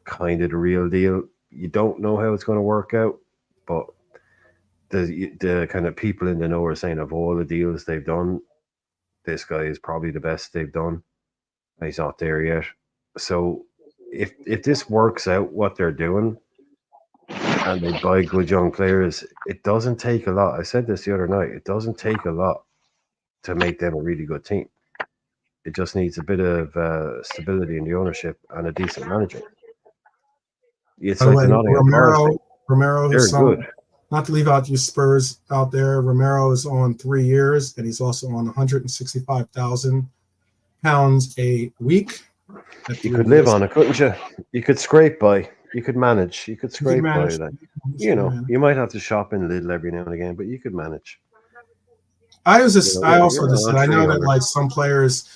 kind of the real deal. You don't know how it's going to work out, but the kind of people in the know are saying of all the deals they've done, this guy is probably the best they've done. He's not there yet. So if this works out, what they're doing, and they buy good young players, it doesn't take a lot. I said this the other night. It doesn't take a lot to make them a really good team. It just needs a bit of stability in the ownership and a decent manager. It's like the Nottingham Forest thing. Romero, they're good. Not to leave out you Spurs out there. Romero is on 3 years, and he's also on £165,000 a week. You could live on it, couldn't you? You could scrape by. You could manage. You could scrape by that. You might have to shop in Lidl every now and again, but you could manage. I know that like some players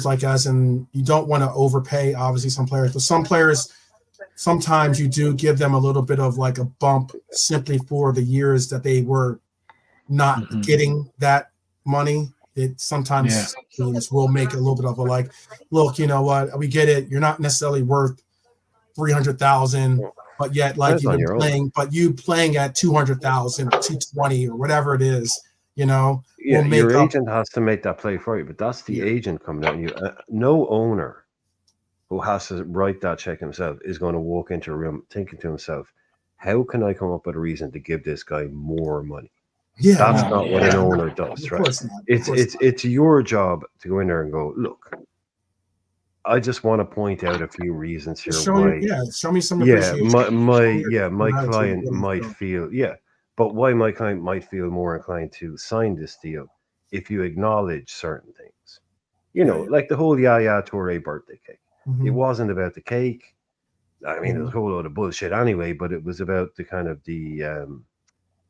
like as in you don't want to overpay, obviously some players, but some players sometimes you do give them a little bit of like a bump simply for the years that they were not getting that money. It sometimes teams will make a little bit of a like, look, you know what, we get it. You're not necessarily worth 300,000, but yet like you've been playing, but you playing at 200,000, 220 or whatever it is, you know. Yeah, your agent has to make that play for you, but that's the agent coming at you. No owner who has to write that check himself is going to walk into a room thinking to himself, how can I come up with a reason to give this guy more money? Yeah, that's not what an owner does, right? It's your job to go in there and go, look, I just want to point out a few reasons here. Show me some appreciation. My client might feel, but why my client might feel more inclined to sign this deal if you acknowledge certain things. Like the whole Yaya Toure birthday cake. It wasn't about the cake. I mean, it was a whole load of bullshit anyway, but it was about the kind of the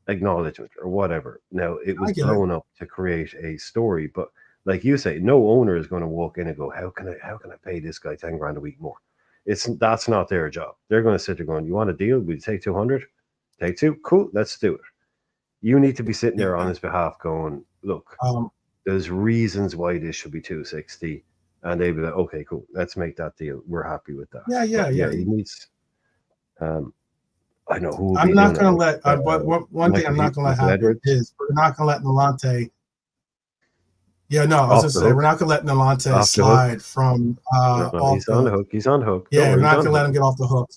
acknowledgement or whatever. Now, it was blown up to create a story, but like you say, no owner is going to walk in and go, how can I pay this guy 10 grand a week more? That's not their job. They're going to sit there going, you want a deal? We take 200? Take 2? Cool, let's do it. You need to be sitting there on his behalf going, look, there's reasons why this should be 260. And they'd be like, okay, cool, let's make that deal. We're happy with that. Yeah. He needs, I know who. I'm not going to let, but one thing I'm not going to let happen is we're not going to let Nalante. Yeah, no, I was going to say, we're not going to let Nalante slide from he's on the hook. He's on the hook. Yeah, we're not going to let him get off the hook.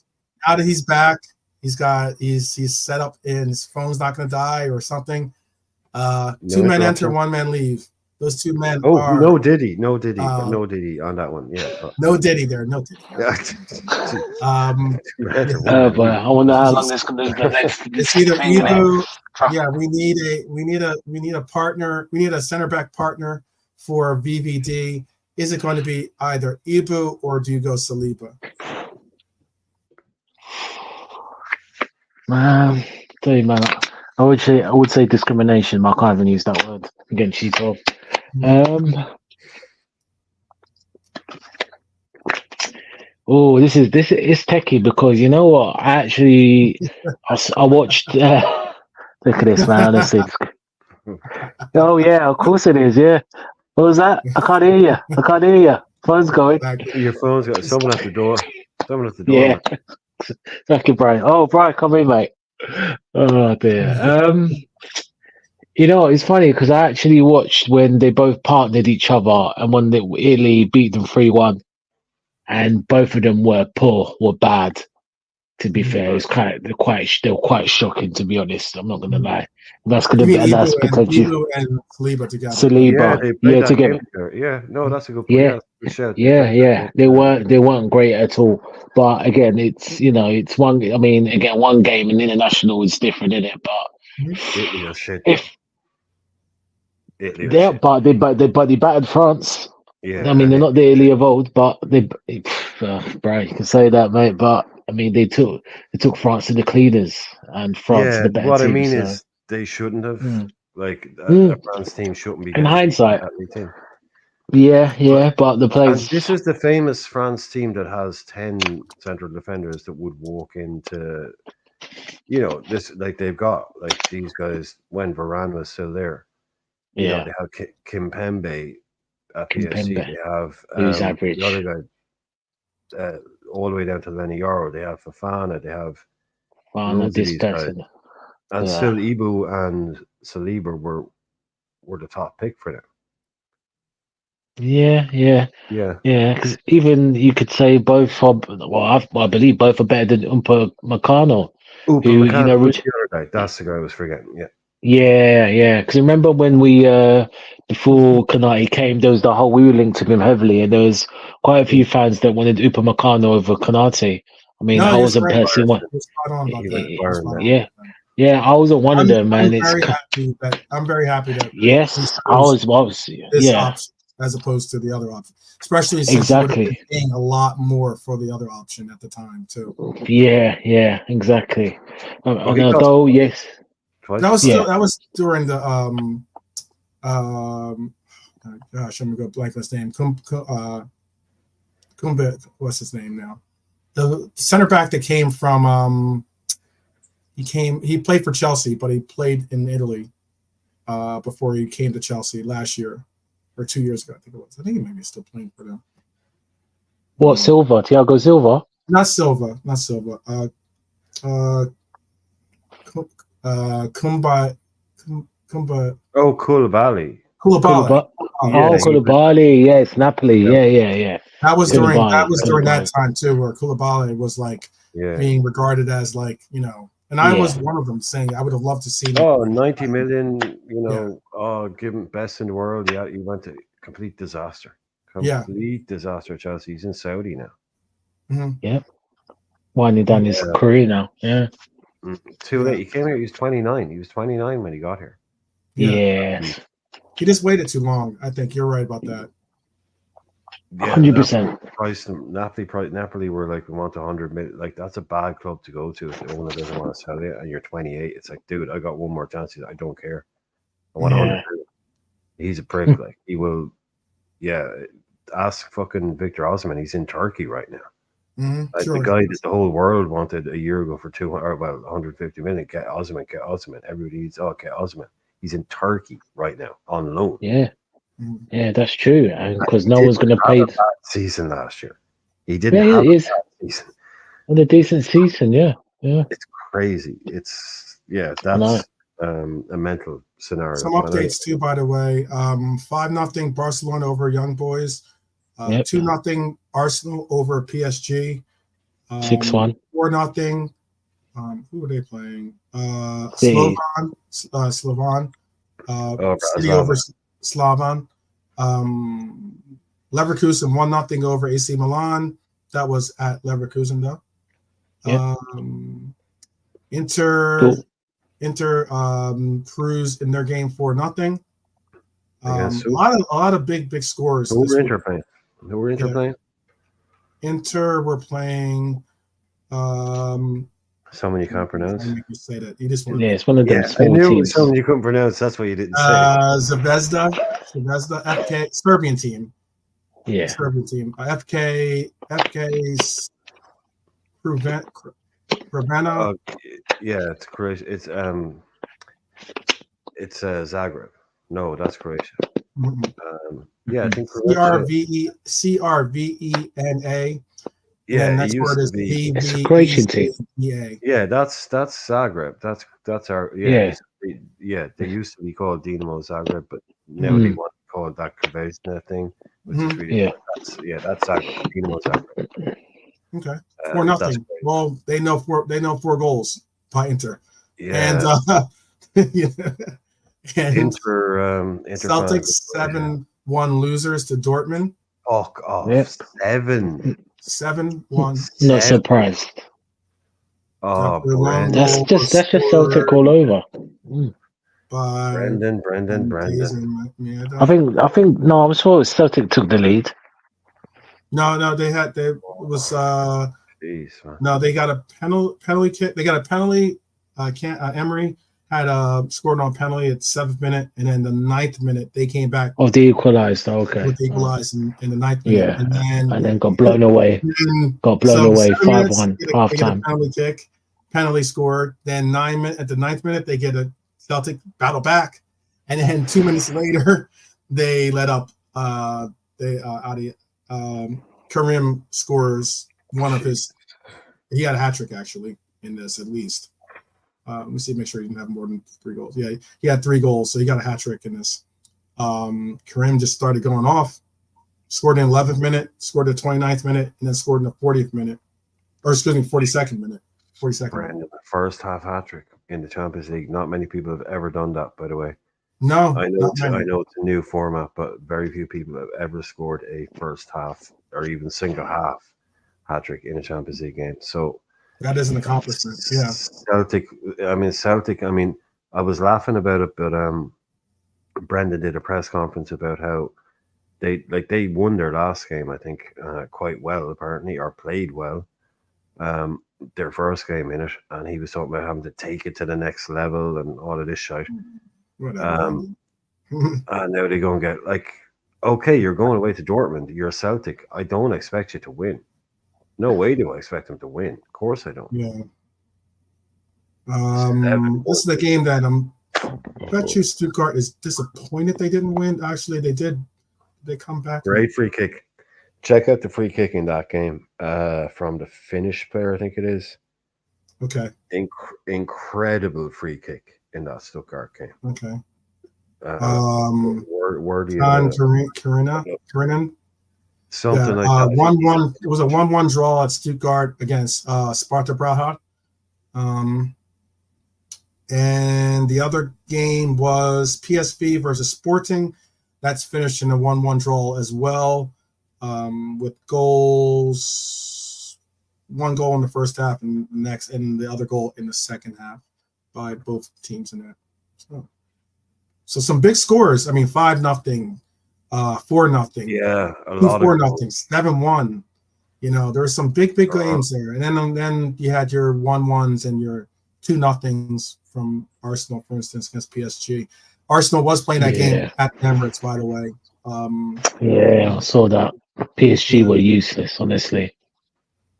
Now that he's back, he's set up and his phone's not going to die or something. 2 men enter, 1 man leave. Those 2 men are... No Diddy on that one. Yeah. No Diddy there. No Diddy. But I wonder how long this could be. It's either Ibu. Yeah, we need a partner. We need a center back partner for VVD. Is it going to be either Ibu or do you go Saliba? Tell you, man, I would say discrimination. But I can't even use that word against you, Tom. Oh, this is techie because you know what? I watched. Look at this, man. Honestly. Oh yeah, of course it is. Yeah. What was that? I can't hear you. I can't hear you. Phone's going. Your phone's got someone at the door. Someone at the door. Yeah. Man. Thank you, Brian. Oh, Brian, come in, mate. Oh dear. You know, it's funny because I actually watched when they both partnered each other and when Italy beat them 3-1, and both of them were bad. To be fair, it's they were quite shocking. To be honest, I'm not gonna lie. That's gonna be that's potentially and Saliba together. Saliba, they played that together. Game. Yeah, no, that's a good point. Yeah, good shout. Yeah. They weren't great at all. But again, it's one. I mean, again, one game and international is different, isn't it? But Italy are shit. But they battered France. Yeah, I mean, they're not the Italy of old, but Brian, you can say that, mate. But I mean, they took France to the cleaners, and France to the better what team. I mean so. is they shouldn't have. Like a France team shouldn't be. In hindsight, team. Yeah, but the players. This is the famous France team that has 10 central defenders that would walk into. You know, this like they've got like these guys when Varane was still there. You know, they have Kimpembe at PSG. They have the other guy all the way down to Lenny Yoro. They have Fofana. They have loads of these guys. And still Ibu and Saliba were the top pick for them. Yeah. Because even you could say both are. Well, I believe both are better than Upamecano. That's the guy I was forgetting. Yeah. Yeah. Because remember when we before Kanate came, there was the whole we were linked to him heavily, and there was quite a few fans that wanted Upamecano over Kanate. I mean, I wasn't personally one. Yeah, I wasn't one of them, man. I'm very happy that. Yes, I was. This option as opposed to the other option, especially since you would have been paying a lot more for the other option at the time too. Yeah, exactly. Yes. That was during the gosh, I'm gonna go blank his name. Kumba, what's his name now? The center back that came from he played for Chelsea, but he played in Italy before he came to Chelsea last year or 2 years ago, I think it was. I think he maybe still playing for them. What, Silva? Thiago Silva? Not Silva. Kumba. Oh, Koulibaly. Koulibaly. Yes, Napoli. Yeah. That was during that time too, where Koulibaly was like being regarded as like, you know, and I was one of them saying I would have loved to see. 90 million, you know, give him best in the world. Yeah, he went to complete disaster. Disaster. Chelsea. He's in Saudi now. Mm-hmm. Yeah, winding down his career now. Yeah, too late. He came here. He was 29. He was 29 when he got here. Yeah, he just waited too long. I think you're right about that. 100%. Napoli were like, we want 100 million. Like, that's a bad club to go to if the owner doesn't want to sell it and you're 28. It's like, dude, I got one more chance. I don't care. I want 100 million. He's a prick. Like, he will. Yeah, ask fucking Victor Osimhen. He's in Turkey right now. The guy that the whole world wanted a year ago for 150 million. Get Osimhen. Everybody's get Osimhen. He's in Turkey right now on loan. Yeah, that's true. And because no one's going to pay. Season last year, he didn't have a bad season. And a decent season, yeah. It's crazy. That's a mental scenario. Some updates too, by the way. 5-0 Barcelona over Young Boys. 2-0 Arsenal over PSG. 6-1. 4-0. Who were they playing? Slovan. City over Slavan. Leverkusen 1-0 over AC Milan. That was at Leverkusen though. Inter cruise in their game 4-0. A lot of big scores. Who were Inter playing? Inter were playing Someone you can't pronounce. I make you say that. You just want Yeah, it's one of them I small knew it was teams. someone you couldn't pronounce. That's why you didn't say. Zvezda, FK, Serbian team. Yeah. Serbian team. FK's Prevena. Yeah, it's Croatia. It's Zagreb. No, that's Croatia. Yeah, I think Croatia. CRVENA. Yeah, and next word is It's a Croatian team. Yeah, that's Zagreb. That's our they used to be called Dinamo Zagreb, but now they want to call it that Kvesna thing, which is really that's Zagreb. Dinamo Zagreb. Okay, 4-0. Well, they know 4 goals by Inter. Yeah, and Inter Celtics 7-1 losers to Dortmund. Fuck off. 7-1. Not surprised. Oh, that's just Celtic all over. Brendan. I think no, I was sure Celtic took the lead. No, they got a penalty kick. They got a penalty. Emery had scored on penalty at 7th minute, and then the 9th minute they came back. Oh, they equalized. Okay, they equalized in the 9th minute, and then got blown away. 5-1 half time. Penalty kick, penalty scored. Then at the 9th minute they get a Celtic battle back, and then 2 minutes later they let up. Karim scores one of his. He had a hat trick actually in this at least. Let me see, make sure he didn't have more than 3 goals. Yeah, he had 3 goals, so he got a hat trick in this. Karim just started going off, scored in the 11th minute, scored in the 29th minute, and then scored in the 40th minute, or excuse me, 42nd minute. 42nd minute. First half hat trick in the Champions League. Not many people have ever done that, by the way. No, I know it's a new format, but very few people have ever scored a first half or even single half hat trick in a Champions League game. So that is an accomplishment. Yeah. Celtic. I mean, I was laughing about it, but Brendan did a press conference about how they won their last game, I think, quite well apparently, or played well. Their first game in it, and he was talking about having to take it to the next level and all of this shit. And now they go and get okay, you're going away to Dortmund. You're Celtic. I don't expect you to win. No way do I expect them to win. Of course I don't. Yeah. This is the game that I bet you Stuttgart is disappointed they didn't win. Actually, they did. They come back. Great free kick. Check out the free kick in that game from the Finnish player, I think it is. Okay. Incredible free kick in that Stuttgart game. Okay. Worthy Karinen. Something like that. 1-1. It was a 1-1 draw at Stuttgart against Sparta Praha. And the other game was PSV versus Sporting. That's finished in a 1-1 draw as well, with goals. 1 goal in the first half and the other goal in the second half by both teams in that. So some big scores. I mean, 5-0, 4-0. Yeah, a lot 4-0, 7-1. You know, there were some big games there, and then you had your 1-1s and your 2-0s from Arsenal, for instance, against PSG. Arsenal was playing that game at Emirates, by the way. I saw that. PSG were useless, honestly.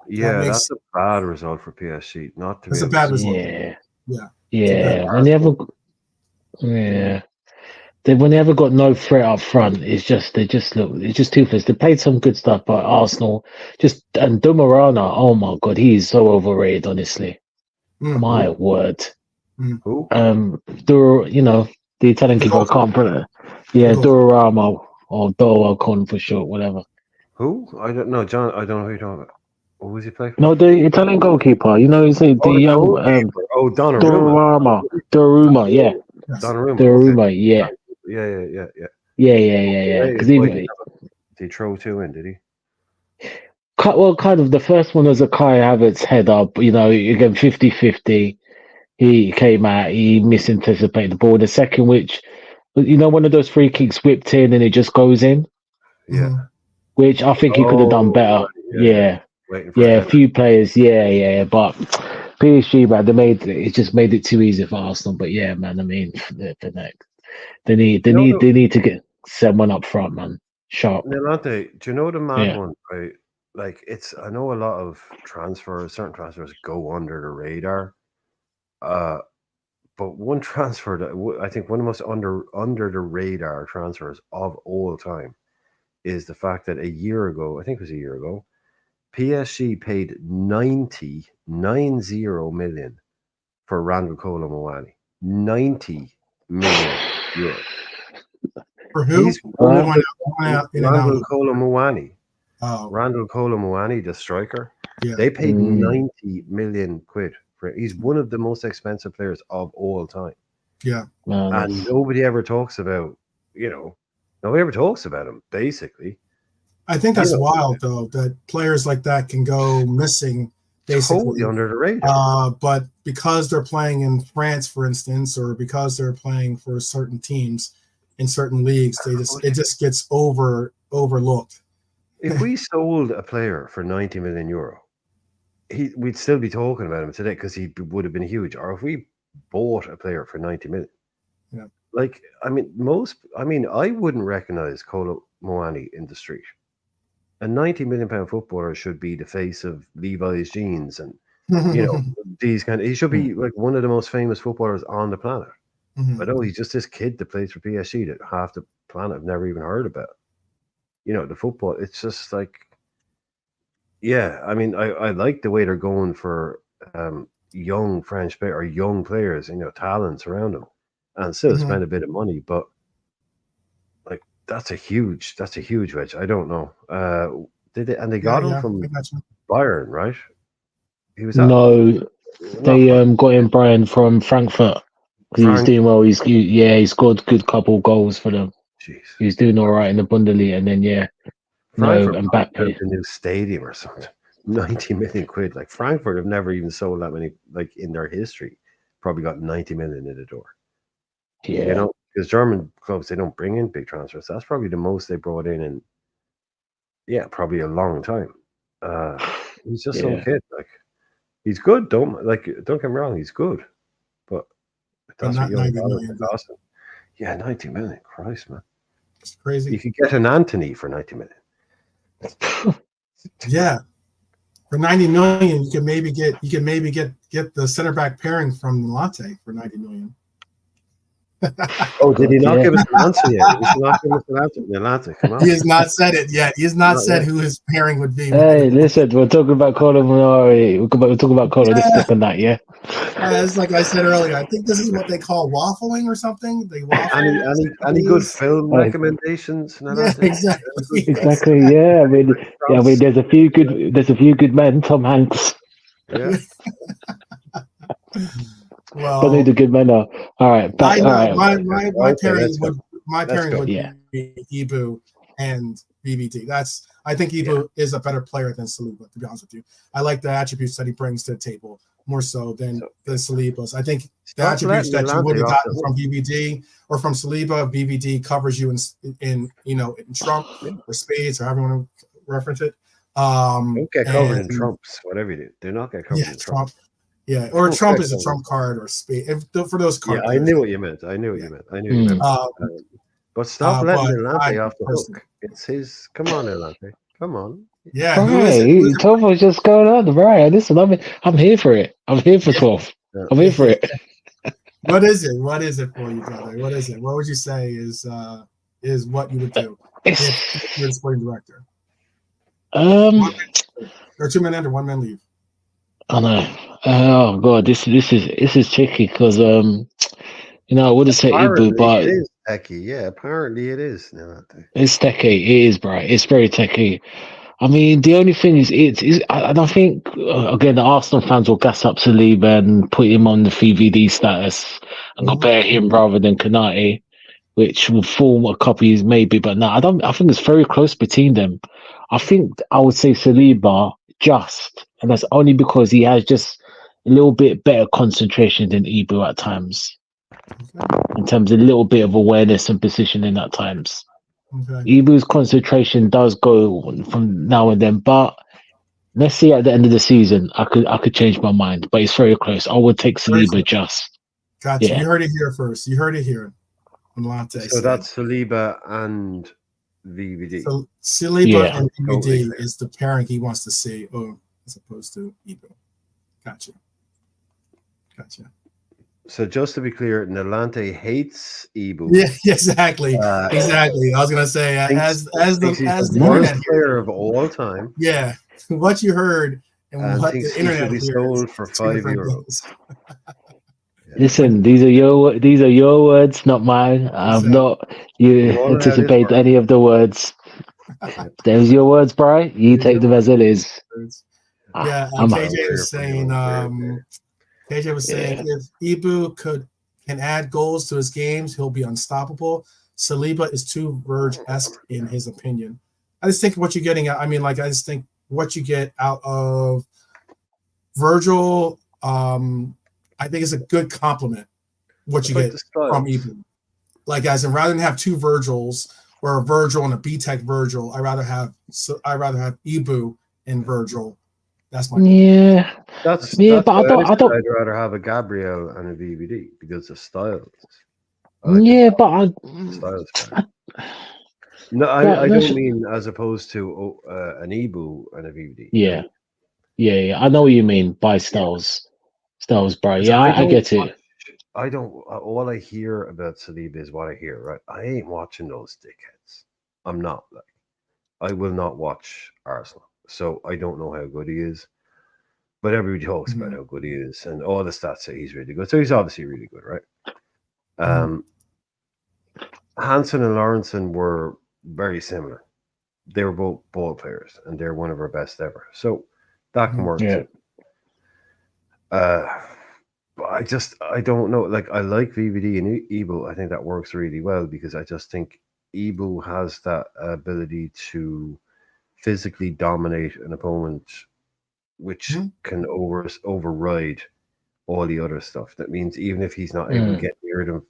Yeah, that's a bad result for PSG. That's a bad result. When they ever got no threat up front, it's just toothless. They played some good stuff, but Arsenal and Dumarana, oh my god, he is so overrated, honestly. My word. Who? The Italian keeper, I can't pronounce it. Yeah, Durarama or Doacon for short, whatever. Who? I don't know, John. I don't know who you're talking about. What was he playing for? No, the Italian goalkeeper. You know, he's the young Donnarumma. Donnarumma, yeah. Donnarumma, yeah. Yeah. Because did he throw 2 in? Did he? Well, kind of. The first one was a Kai Havertz head up. You know, again 50-50. He came out. He misanticipated the ball. The second, which, you know, one of those free kicks whipped in and it just goes in. Yeah. Which I think he could have done better. Right, yeah. A few players. Yeah. But PSG, man, it just made it too easy for Arsenal. But yeah, man, I mean, the next, they need to get someone up front, man, sharp. Nilante, do you know the mad Yeah. one? Right, like I know a lot of certain transfers go under the radar. But one transfer that I think one of the most under the radar transfers of all time is the fact that a year ago, I think it was a year ago, PSG paid 90 million for Randall Colomwani. 90 million euros. For who? He's one of the Randall Colomwani. Oh, Randall Colomwani, the striker. yeah. They paid 90 million quid for it. He's one of the most expensive players of all time. Yeah. And nobody ever talks about, nobody ever talks about him, basically. I think that's wild, though, that players like that can go missing, basically. Totally under the radar. But because they're playing in France, for instance, or because they're playing for certain teams in certain leagues, it just gets overlooked. If we sold a player for 90 million euro, we'd still be talking about him today because he would have been huge. Or if we bought a player for 90 million, I wouldn't recognize Kolo Muani in the street. A 90 million pound footballer should be the face of Levi's jeans and these he should be like one of the most famous footballers on the planet. But no, he's just this kid that plays for PSG that half the planet have never even heard about. The football, it's just like, yeah, I mean, I like the way they're going for young French or young players, talents around them, and still spend a bit of money. But like, that's a huge wedge. I don't know. Did they? And they got him from Bayern, right? He was they got him Brian from Frankfurt. He's doing well. He scored a good couple goals for them. Jeez. He's doing all right in the Bundesliga, and then Frankfurt and back a new stadium or something. 90 million quid. Like Frankfurt have never even sold that many, like in their history. Probably got 90 million in the door. Yeah, because German clubs, they don't bring in big transfers. That's probably the most they brought in probably a long time. He's just some kid. Like he's good. Don't get me wrong. He's good, but that's what you're awesome. Yeah, 90 million. Christ, man. It's crazy. You could get an Anthony for 90 million. Yeah. For 90 million, you can maybe get the center back pairing from Latte for 90 million. Oh, did he not give us an answer yet? He should not give us an answer. Come on. He has not said it yet. He has not said who his pairing would be. Hey, listen, we're talking about Conor Minari. We're talking about Conor. Let's stick on that, yeah? It's like I said earlier. I think this is what they call waffling or something. They waffle. Any good film recommendations? Yeah, exactly. Exactly. Yeah. I mean, there's a few good men. Tom Hanks. Yeah. Well, but the good men are all right. My pairing would be Ibu and BBD. I think Ibu is a better player than Saliba, to be honest with you. I like the attributes that he brings to the table more so than Saliba's. I think the attributes that you would have gotten from BBD or from Saliba, BBD covers you in Trump or Spades or however you want to reference it. Don't get covered in Trumps, whatever you do. They're not get covered in Trump. Yeah, or Trump is a Trump card or Spade for those cards. Yeah, I knew what you meant. But stop letting Elante off the hook. It's his. Come on, Elante. Come on. Yeah, right. 12 was just going on, right? Listen, I'm here for it. I'm here for 12. I'm here for it. What is it? What is it for you, brother? What is it? What would you say is what you would do if you're the sporting director? Or 2 men enter, 1 man leave. I know. Oh god, this is tricky because I wouldn't say Ibu, but it is techie. Yeah, apparently it is. No, it's techie. It is, bro. It's very techie. I mean, the only thing is, I don't think again the Arsenal fans will gas up Saliba and put him on the VVD status and compare him rather than Kanate, which will form a copy maybe, but no, I don't. I think it's very close between them. I think I would say Saliba and that's only because he has just a little bit better concentration than Ibu at times, in terms of a little bit of awareness and positioning at times. Ibu's concentration does go from now and then, but let's see at the end of the season. I could change my mind, but it's very close. I would take Very Saliba close. just. Gotcha. Yeah. You heard it here first. You heard it here. Latte So said. that's Saliba and VVD. So Saliba Yeah. and Totally BD fair. is the pairing he wants to see, as opposed to Ibu. Gotcha. So just to be clear, Nalante hates Ibu. Yeah, exactly. Exactly. I was gonna say Thinks the he's the internet worst player of all time. Yeah, what you heard and what thinks the he internet should be hears sold for two different €5. things. Listen, these are your words, not mine. I've not You all have his anticipate word. any of the words. There's your words, Bri. You take them as it is. Yeah, I'm KJ was saying. KJ was saying if Ibu can add goals to his games, he'll be unstoppable. Saliba is too Verge-esque in his opinion. I just think what you're getting at. I mean, like I just think what you get out of Virgil. I think it's a good compliment. What you get from Ibu, like as in rather than have two Virgils or a Virgil and a B-Tech Virgil, I rather have Ibu and Virgil. That's my That's but I don't. I'd rather have a Gabriel and a VVD because of styles. Styles. No, I don't mean as opposed to an Ibu and a VVD. Yeah. I know what you mean by styles, bro. Yeah, I get it. I don't. All I hear about Saliba is what I hear. Right, I ain't watching those dickheads. I'm not. I will not watch Arsenal, so I don't know how good he is. But everybody talks about how good he is, and all the stats say he's really good. So he's obviously really good, right? Hansen and Lawrenson were very similar. They were both ball players, and they're one of our best ever. So that can work too. But I don't know. Like I like VVD and Ibu. I think that works really well because I just think Ibu has that ability to physically dominate an opponent, which can override all the other stuff. That means even if he's not able to get near them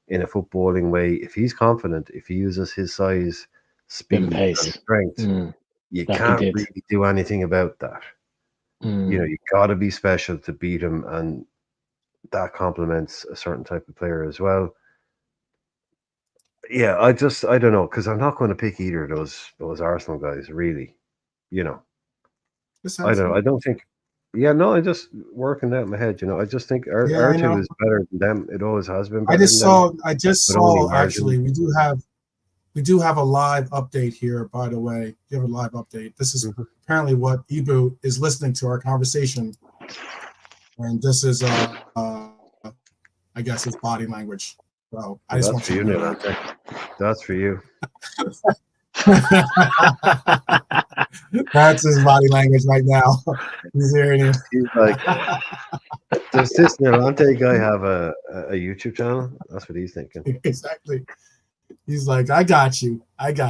in a footballing way, if he's confident, if he uses his size, speed, and strength, you can't really do anything about that. You know, you got to be special to beat him, and that complements a certain type of player as well. Yeah, I don't know because I'm not going to pick either of those Arsenal guys. Really, you know, I don't know. I don't think. Yeah, no, I just working out in my head. You know, I just think R2 is better than them. It always has been. I just saw. Actually, we do have a live update here. By the way, you have a live update. This is apparently what Ibu is listening to our conversation, and this is I guess his body language. So I just want you to know that. That's for you. That's his body language right now. He's hearing it. He's like, does this Nalante guy have a YouTube channel? That's what he's thinking. Exactly. He's like, I got you.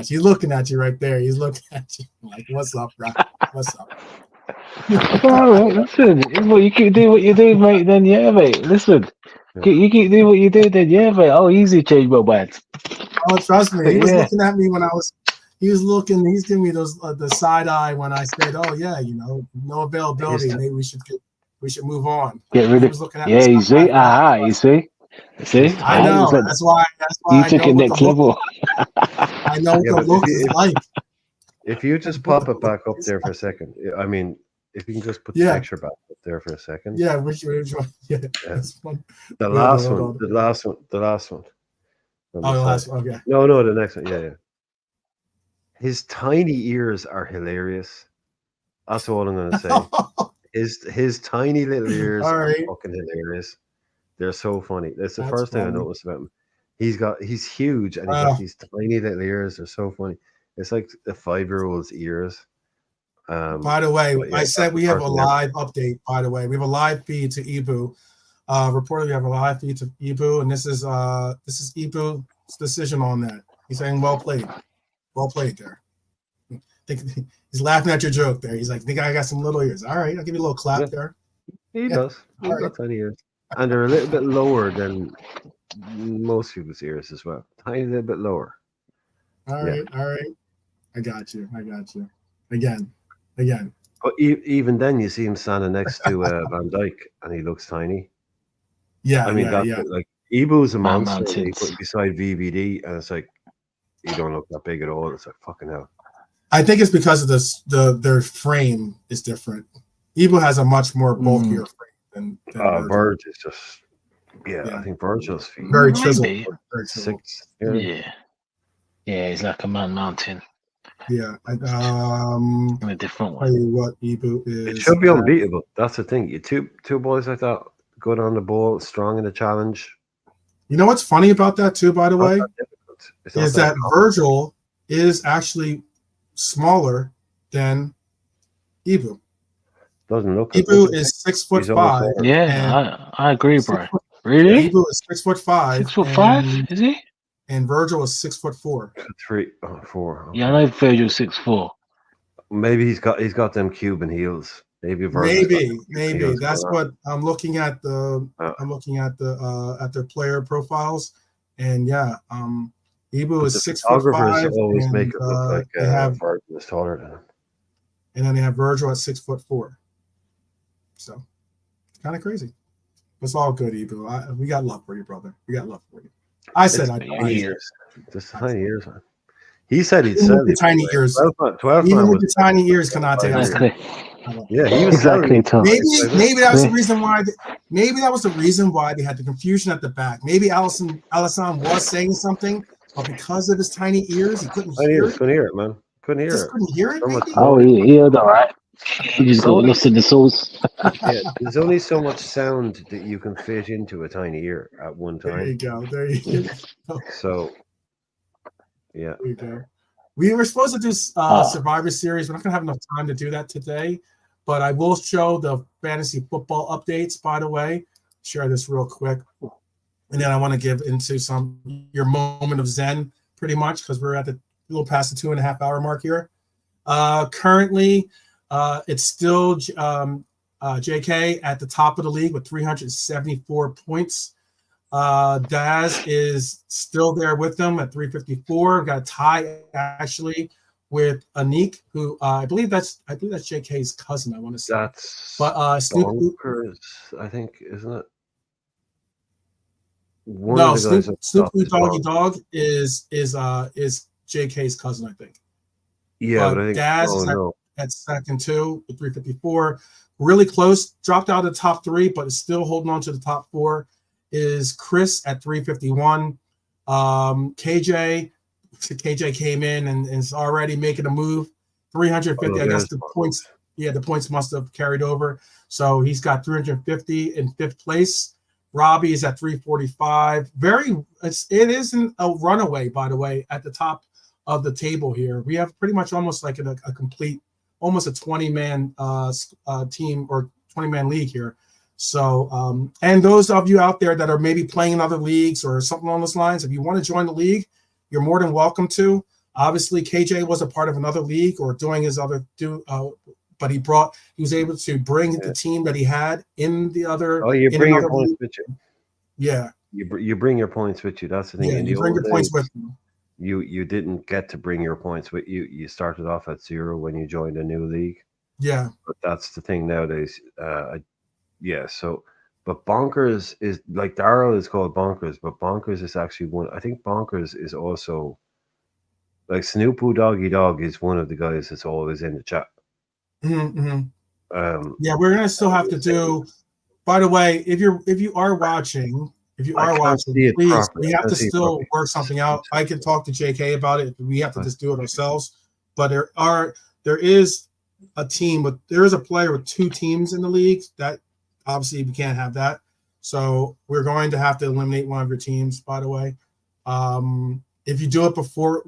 He's looking at you right there. He's looking at you like, what's up, bro? What's up? All right, listen. Well, you keep doing what you do, mate. Then mate. Listen, you keep doing what you do, then mate. I'll easily change my mind. Oh, trust me. He was looking at me when I was. He's giving me those the side eye when I said, "Oh yeah, no availability. Maybe we should move on." Get rid of. You see, you see. I know. That's why you took it next level. I know what the look is like. If you just pop it back up there for a second, I mean, if you can just put the picture back up there for a second. Yeah, which one? Yeah. The last one. Oh, the last one. Okay. No, the next one. Yeah. His tiny ears are hilarious. That's all I'm gonna say. His tiny little ears are fucking hilarious. They're so funny. That's the first thing I noticed about him. He's huge and he's got these tiny little ears. They're so funny. It's like a 5-year-old's ears. By the way, I said we have a live update. By the way, we have a live feed to Ibu. Reportedly, we have a live feed to Ibu, and this is Ibu's decision on that. He's saying, "Well played there." He's laughing at your joke there. He's like, "Think I got some little ears?" All right, I'll give you a little clap there. He does. He's got tiny ears, and they're a little bit lower than most people's ears as well. Tiny little bit lower. All right. I got you. Again, again. But even then, you see him standing next to Van Dijk, and he looks tiny. Yeah, I mean, yeah, that's yeah. it. Like Ibu's a Man monster. And he Mountains. put beside VVD, and it's like you don't look that big at all. It's like fucking hell. I think it's because of this. Their frame is different. Ibu has a much more bulkier frame than Virgil. Verge is just Yeah. I think Virgil's feet Very chiseled. Maybe. Very chiseled. 6. Yeah, he's like a man mountain Yeah. in a different Tell one. you what Ibu is. It should be unbeatable. That's the thing. You two boys like that, good on the ball, strong in the challenge. You know what's funny about that too, by the way, is that Virgil is actually smaller than Ibu. Doesn't look. Ibu is 6'5". Yeah, I agree, bro. Really? Ibu is 6'5". 6'5", is he? And Virgil is 6'4". 4. Yeah, I know Virgil's 6'4". Maybe he's got them Cuban heels. Maybe That's what I'm looking at. I'm looking at their player profiles, and yeah, Ibu is 6'5". Always make it look like Virgil is taller than him. And then they have Virgil at 6'4". So kind of crazy. It's all good, Ibu. We got love for you, brother. We got love for you. I said I years. Just tiny ears, man. He said he'd sell it. Tiny ears. 12 Even with the tiny ears, cannot take Exactly. Yeah, he was exactly. Maybe that was the reason why. Maybe that was the reason why they had the confusion at the back. Maybe Alisson was saying something, but because of his tiny ears, he couldn't hear it. Couldn't hear it, man. Couldn't hear it. Couldn't hear it. Oh, he heard all right. He just got lost in the sauce. Yeah, there's only so much sound that you can fit into a tiny ear at one time. There you go. So, yeah. There you go. We were supposed to do Survivor Series. We're not going to have enough time to do that today, but I will show the fantasy football updates, by the way. Share this real quick. And then I want to give into your moment of Zen, pretty much, because we're at a little past the 2.5 hour mark here. Currently, it's still JK at the top of the league with 374 points. Daz is still there with them at 354. We've got a tie actually with Anik, who I believe that's JK's cousin. I want to say Snoop, I think, isn't it? Snoop Doggy Dog is JK's cousin, I think. Yeah, but I think Daz is at second too with 354. Really close, dropped out of the top 3, but is still holding on to the top 4. Is Chris at 351. KJ came in and is already making a move. 350. I guess the points. Yeah, the points must have carried over. So he's got 350 in 5th place. Robbie is at 345. It isn't a runaway, by the way, at the top of the table here. We have pretty much almost like a complete, almost a 20-man team or 20-man league here. So, and those of you out there that are maybe playing in other leagues or something along those lines, if you want to join the league, you're more than welcome to. Obviously, KJ was a part of another league or doing his other but he was able to bring the team that he had in the other. Oh, you bring your points with you. Yeah, you bring your points with you. That's the thing. Yeah, you bring your points with you. You didn't get to bring your points with you. You started off at 0 when you joined a new league. Yeah, but that's the thing nowadays. Yeah, so, but Bonkers is like Daryl is called Bonkers, but Bonkers is actually one. I think Bonkers is also like Snoopoo Doggy Dog is one of the guys that's always in the chat. Mm-hmm. Yeah, we're gonna still have to do. By the way, if you are watching, please, we have to still work something out. I can talk to JK about it. We have to just do it ourselves. But there is a team with there is a player with 2 teams in the league that. Obviously, we can't have that. So we're going to have to eliminate one of your teams, by the way. If you do it before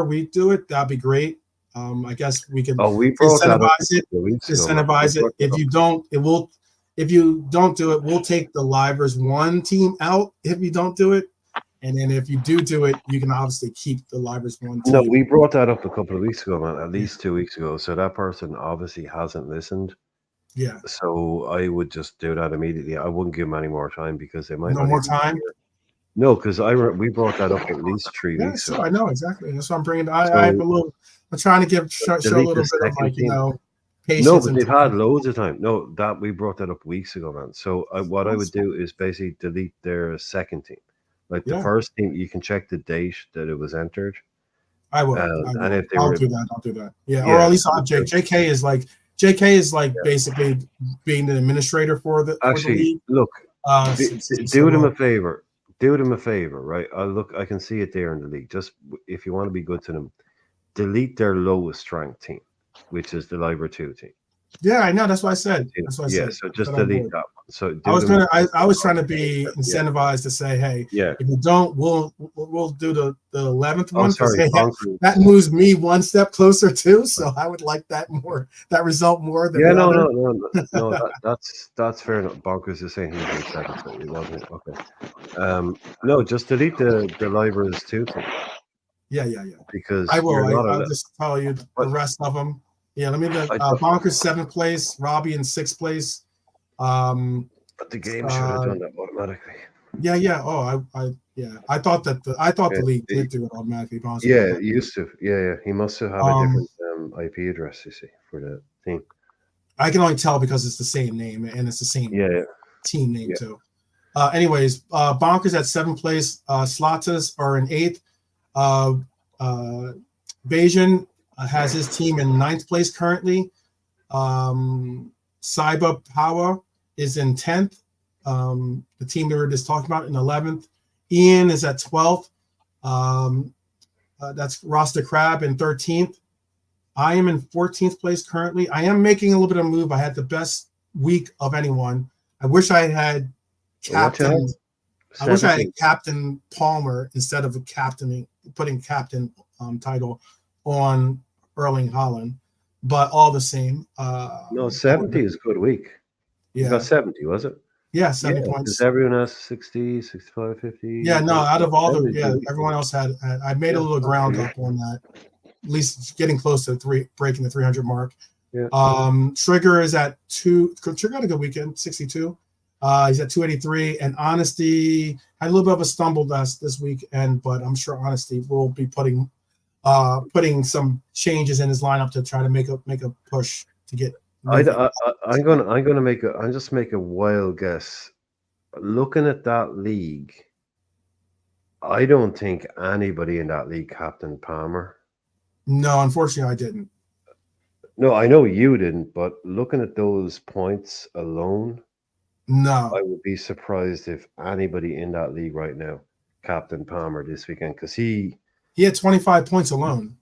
we do it, that'd be great. I guess we can incentivize it. If you don't do it, we'll take the Livers 1 team out if you don't do it. And then if you do it, you can obviously keep the Livers 1 team. No, we brought that up a couple of weeks ago, man, at least 2 weeks ago. So that person obviously hasn't listened. Yeah. So I would just do that immediately. I wouldn't give them any more time because they might no more time. No, because we brought that up at least 3 weeks so ago. I know exactly. That's why I'm bringing. So I have a little. I'm trying to show a delete little the bit of second team. No, patience but and they've time. had loads of time. No, that we brought that up weeks ago, man. So what I would do is basically delete their second team. Like the Yeah. first team, you can check the date that it was entered. I will. And if they I'll were, do that. I'll do that. Yeah. Or yeah, at least I'll have JK is like basically being the administrator for the actually, league. look, do them a favor. Do them a favor, right? I can see it there in the league. Just if you want to be good to them, delete their lowest ranked team, which is the Liber 2 team. Yeah, I know. That's what I said. That's what I said. So just delete that one. So I was trying to be incentivized to say, hey, if you don't, we'll do the 11th one because that moves me one step closer too. So I would like that result more than no, that's fair enough. Bonkers is saying he's in second, so it wasn't okay. No, just delete the Libers 2 team. Yeah. Because I will. I'll just tell you the rest of them. Yeah, let me Bonkers 7th place, Robbie in 6th place. But the game should have done that automatically. Yeah. Oh, I thought the league did do it automatically. Yeah, it used to. Yeah. He must have a different IP address, you see, for the team. I can only tell because it's the same name and it's the same team name too. Anyways, Bonkers at 7th place. Slatas are in 8th. Bajan has his team in 9th place currently. Cyber Power is in 10th. The team we were just talking about in 11th. Ian is at 12th. That's Roster Crab in 13th. I am in 14th place currently. I am making a little bit of a move. I had the best week of anyone. I wish I had captain. I wish I had Captain Palmer instead of putting captain title on Erling Haaland, but all the same. No, 70 is a good week. Yeah. You got 70, was it? Yeah, 70 points. Because everyone has 60, 65, 50. Yeah, no, out of all everyone else had I made a little ground up on that. At least getting close to breaking the 300 mark. Yeah. Trigger is at 2. Trigger had a good weekend, 62. He's at 283, and Honesty had a little bit of a stumble this weekend, but I'm sure Honesty will be putting some changes in his lineup to try to make a push to get. I'm gonna make a wild guess. Looking at that league, I don't think anybody in that league captained Palmer. No, unfortunately, I didn't. No, I know you didn't, but looking at those points alone, no, I would be surprised if anybody in that league right now captained Palmer this weekend because he had 25 points alone.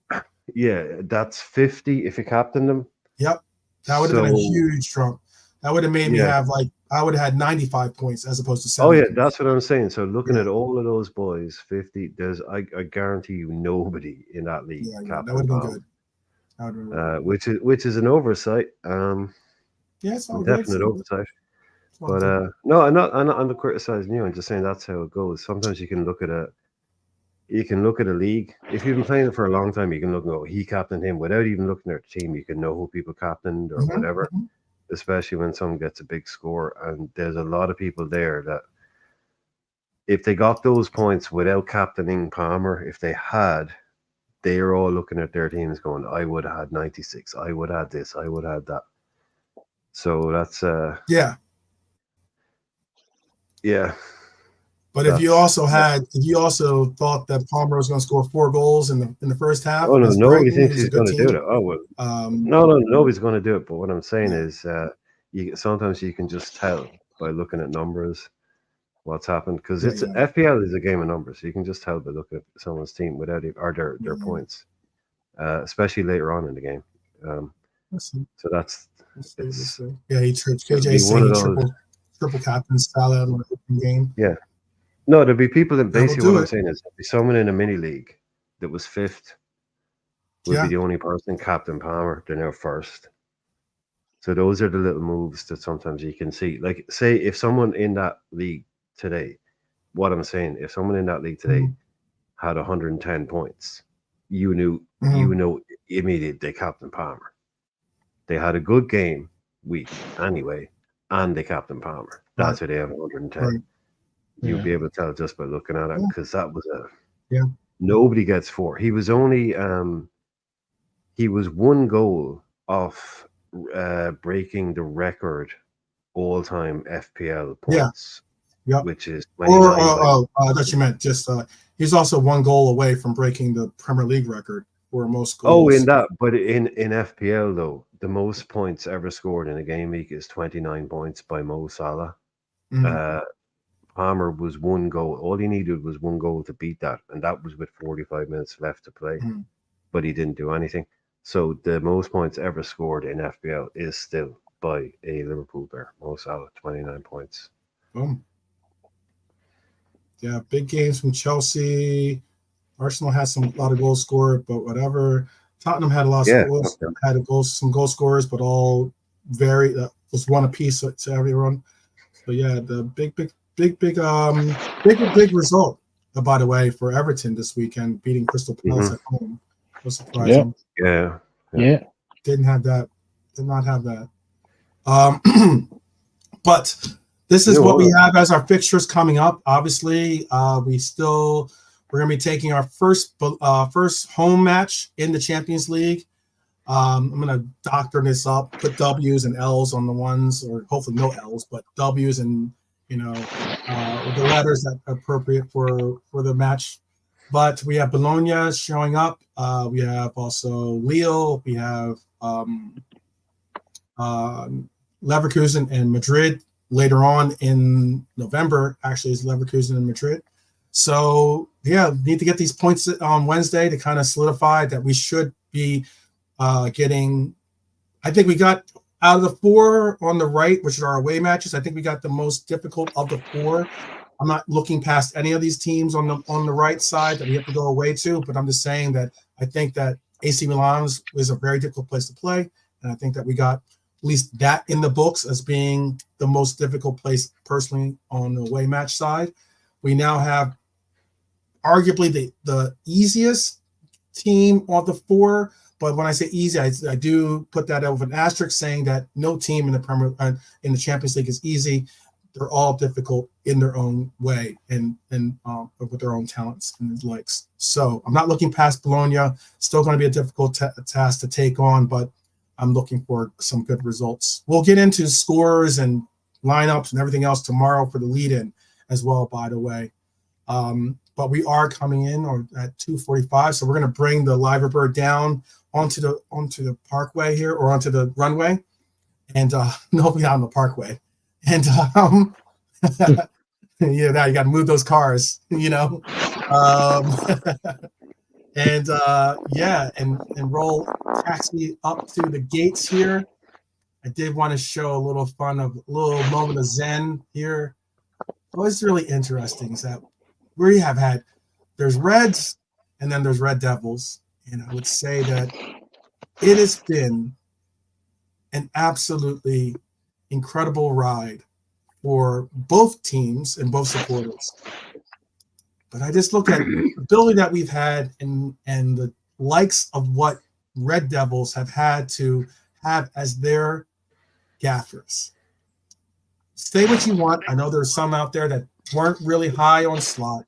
Yeah, that's 50 if you captained him. Yep, that would have been a huge trump. That would have made me have I would have had 95 points as opposed to 70. Oh yeah, that's what I'm saying. So looking at all of those boys, 50. I guarantee you nobody in that league. Yeah, that would have been good. That would have been good. Which is an oversight. It's all definite oversight. But no, I'm not criticizing you. I'm just saying that's how it goes. Sometimes you can look at a league. If you've been playing it for a long time, you can look and go, he captained him without even looking at the team. You can know who people captained or whatever. Especially when someone gets a big score, and there's a lot of people there that if they got those points without captaining Palmer, if they had, they are all looking at their teams going, I would have had 96, I would have had this, I would have had that. So that's yeah. But if you also thought that Palmer was going to score 4 goals in the first half, nobody thinks he's going to do it. Oh well, no, nobody's going to do it. But what I'm saying is, sometimes you can just tell by looking at numbers what's happened because FPL is a game of numbers. So you can just tell by looking at someone's team without their points, especially later on in the game. So that's he tripped. KJ saying triple captain style out of the game. Yeah. No, there'd be people that basically what I'm saying is there'd be someone in a mini league that was 5th would be the only person, Captain Palmer, they're now 1st. So those are the little moves that sometimes you can see. Like say if someone in that league today, what I'm saying, if someone in that league today had 110 points, you know immediately they Captain Palmer. They had a good game week anyway, and they Captain Palmer. That's why they have 110. Right. You'll be able to tell just by looking at it, Yeah. because that was a Yeah. nobody gets 4. He was only he was 1 goal off breaking the record all-time FPL Yeah. points, Yep. which is Or 29. I thought you meant just he's also 1 goal away from breaking the Premier League record for most goals. Oh, in that, but in FPL though, the most points ever scored in a game week is 29 points by Mo Salah. Palmer was 1 goal. All he needed was 1 goal to beat that, and that was with 45 minutes left to play. But he didn't do anything. So the most points ever scored in FPL is still by a Liverpool player, Mo Salah, 29 points. Boom. Yeah, big games from Chelsea. Arsenal had a lot of goals scored, but whatever. Tottenham had a lot of goals, some goal scorers, but all very was 1 apiece to everyone. So yeah, the big result. By the way, for Everton this weekend, beating Crystal Palace at home. Was surprising. Yeah. Didn't have that. Did not have that. But this is what we have as our fixtures coming up. Obviously, we're going to be taking our first home match in the Champions League. I'm going to doctor this up, put W's and L's on the ones, or hopefully no L's, but W's and the letters that are appropriate for the match. But we have Bologna showing up. We have also Lille. We have Leverkusen and Madrid later on in November. Actually, is Leverkusen and Madrid. So yeah, need to get these points on Wednesday to kind of solidify that we should be getting. I think we got out of the 4 on the right, which are our away matches. I think we got the most difficult of the 4. I'm not looking past any of these teams on the right side that we have to go away to, but I'm just saying that I think that AC Milan is a very difficult place to play, and I think that we got at least that in the books as being the most difficult place personally on the away match side. We now have arguably the easiest team of the 4, but when I say easy, I do put that over an asterisk, saying that no team in the Champions League is easy. They're all difficult in their own way and with their own talents and likes. So I'm not looking past Bologna. Still going to be a difficult task to take on, but I'm looking for some good results. We'll get into scores and lineups and everything else tomorrow for the lead-in as well, by the way. But we are coming in at 2:45, so we're going to bring the Liverbird down onto the parkway here, or onto the runway, and no, we on the parkway. And yeah, now you got to move those cars, and and roll taxi up to the gates here. I did want to show a little moment of zen here. What's really interesting is that we have there's Reds and then there's Red Devils, and I would say that it has been an absolutely incredible ride for both teams and both supporters. But I just look at the ability that we've had and the likes of what Red Devils have had to have as their gaffers. Say what you want. I know there's some out there that weren't really high on Slot.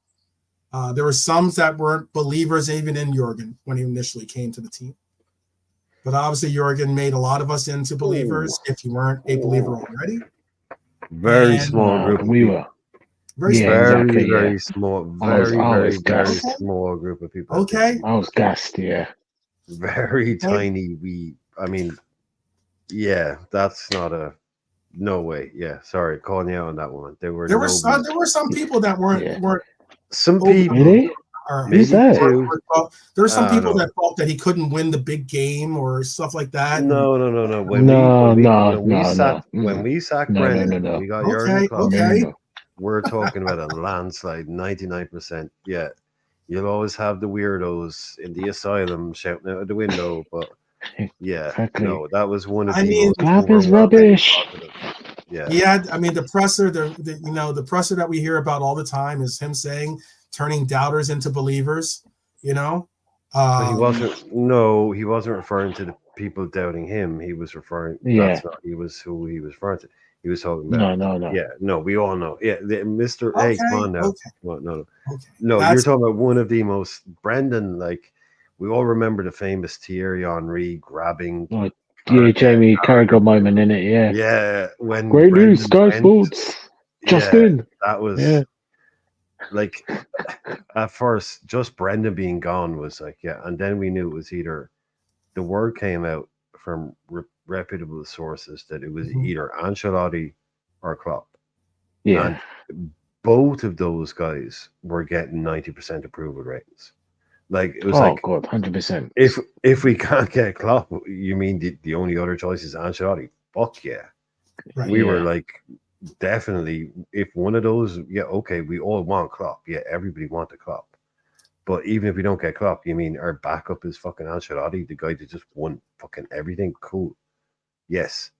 There were some that weren't believers even in Jurgen when he initially came to the team. But obviously, Jurgen made a lot of us into believers if you weren't a believer already. Very small group. We were. Very small. Very small group of people. Okay. I was gassed, yeah. Very tiny. That's not a. No way. Yeah, sorry, calling you out on that one. There were some people that weren't. Some people. Really? Maybe two. There were some people that thought that he couldn't win the big game or stuff like that. No. When we sacked Brendan, we got Jurgen Klopp. We're talking about a landslide, 99%. Yeah, you'll always have the weirdos in the asylum shouting out of the window, but yeah, exactly. No, that was one of Klopp is rubbish. Yeah. I mean, the presser, the presser that we hear about all the time is him saying, turning doubters into believers. He wasn't referring to the people doubting him, he was referring. Yeah. That's not. He was who he was referring to. He was talking about. No. Yeah, no, we all know. Yeah, Mr. Okay, Hey, come on now. okay, Well, no. okay. No, That's you're talking about one of the most Brendan. Like we all remember the famous Thierry Henry grabbing. Oh, yeah, Jamie Carragher moment in it. Yeah. Yeah, when Great news, Brendan Sky went, Sports. Just yeah, in. that was Yeah. like at first just Brendan being gone was like, yeah, and then we knew it was either the word came out from reputable sources that it was either Ancelotti or Klopp. Yeah. And both of those guys were getting 90% approval ratings. Like it was like, God, 100%. if we can't get Klopp, you mean the only other choice is Ancelotti? Fuck yeah. right. We were like, definitely, if one of those, yeah, okay, we all want Klopp. Yeah, everybody want the Klopp. But even if we don't get Klopp, you mean our backup is fucking Ancelotti, the guy that just won fucking everything? Cool. Yes.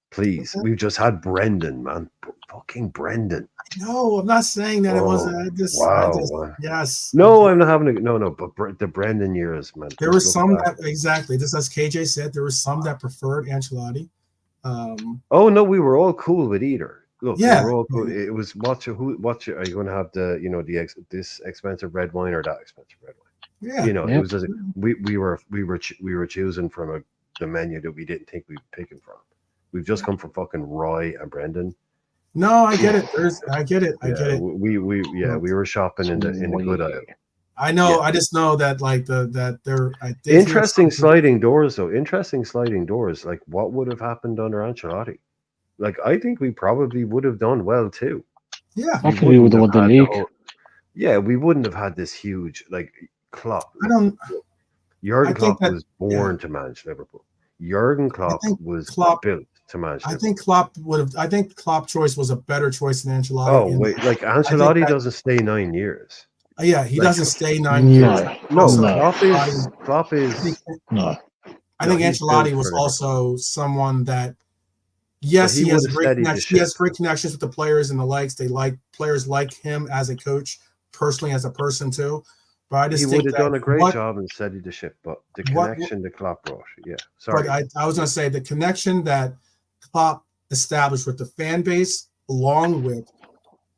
Please. Okay. We've just had Brendan, man. Fucking Brendan. No, I'm not saying that it wasn't. I just, Wow. yes. No, I'm not having a no. But the Brendan years, man. There were some that exactly just as KJ said. There were some that preferred Ancelotti. Oh no, we were all cool with either. Look, Yeah. we were all cool. It was are you going to have this expensive red wine or that expensive red wine? Yeah. It was just we were choosing from the menu that we didn't think we'd be picking from. We've just come from fucking Roy and Brendan. No, I get it. I get it. We were shopping in the good aisle. I know. Yeah. I just know that like I did interesting sliding doors though. Interesting sliding doors. Like what would have happened under Ancelotti? Like I think we probably would have done well too. Yeah, I think we would have won the league. We wouldn't have had this huge like Klopp. I Jurgen think Klopp was born to manage Liverpool. Jurgen Klopp was built to manage Liverpool. I think Klopp would have. I think Klopp choice was a better choice than Ancelotti. Oh wait, like Ancelotti doesn't stay 9 years. Yeah, he doesn't stay 9 years. No. Klopp is. No. I think Ancelotti was also someone that. Yes, he has great connections. He has great connections with the players and the likes. Players like him as a coach, personally as a person too. But I just think he would have done a great job and steadied the ship. But the connection that Klopp brought, sorry. But I was going to say the connection that Klopp established with the fan base, along with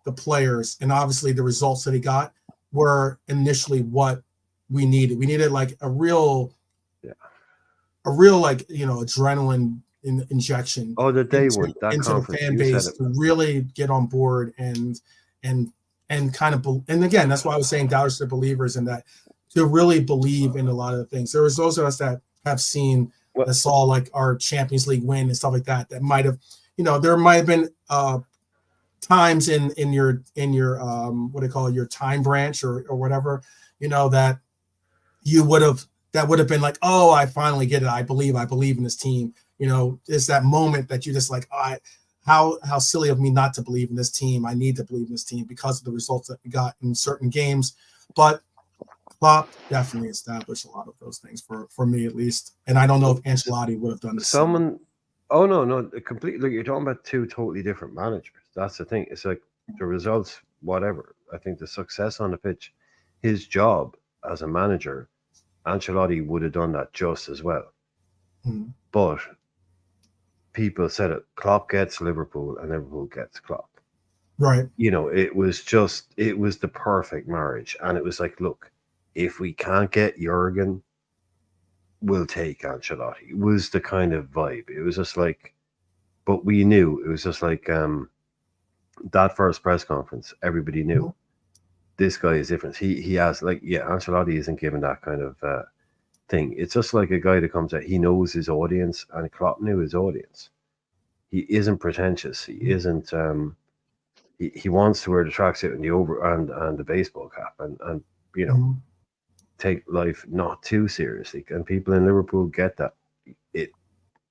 the players, and obviously the results that he got, were initially what we needed. We needed like a real like adrenaline injection. Oh, that they into the fan base to really get on board and kind of, and again, that's why I was saying doubters to believers, and that to really believe in a lot of the things. There was those of us that have seen that saw like our Champions League win and stuff like that. That might have, there might have been times in your what do you call it, your time branch or whatever, that you would have been like, oh, I finally get it. I believe in this team. It's that moment that you just like, how silly of me not to believe in this team. I need to believe in this team because of the results that we got in certain games. But Klopp definitely established a lot of those things for me at least. And I don't know if Ancelotti would have done the same. Oh no, completely. You're talking about two totally different managers. That's the thing. It's like the results, whatever. I think the success on the pitch, his job as a manager, Ancelotti would have done that just as well. Mm-hmm. But people said it. Klopp gets Liverpool and Liverpool gets Klopp. Right. It was the perfect marriage. And it was like, look, if we can't get Jurgen, we'll take Ancelotti. It was the kind of vibe. It was just like, but we knew. It was just like that first press conference, everybody knew this guy is different. He has Ancelotti isn't given that kind of thing. It's just like a guy that comes out, he knows his audience, and Klopp knew his audience. He isn't pretentious. He isn't he wants to wear the tracksuit and the and the baseball cap and take life not too seriously. And people in Liverpool get that.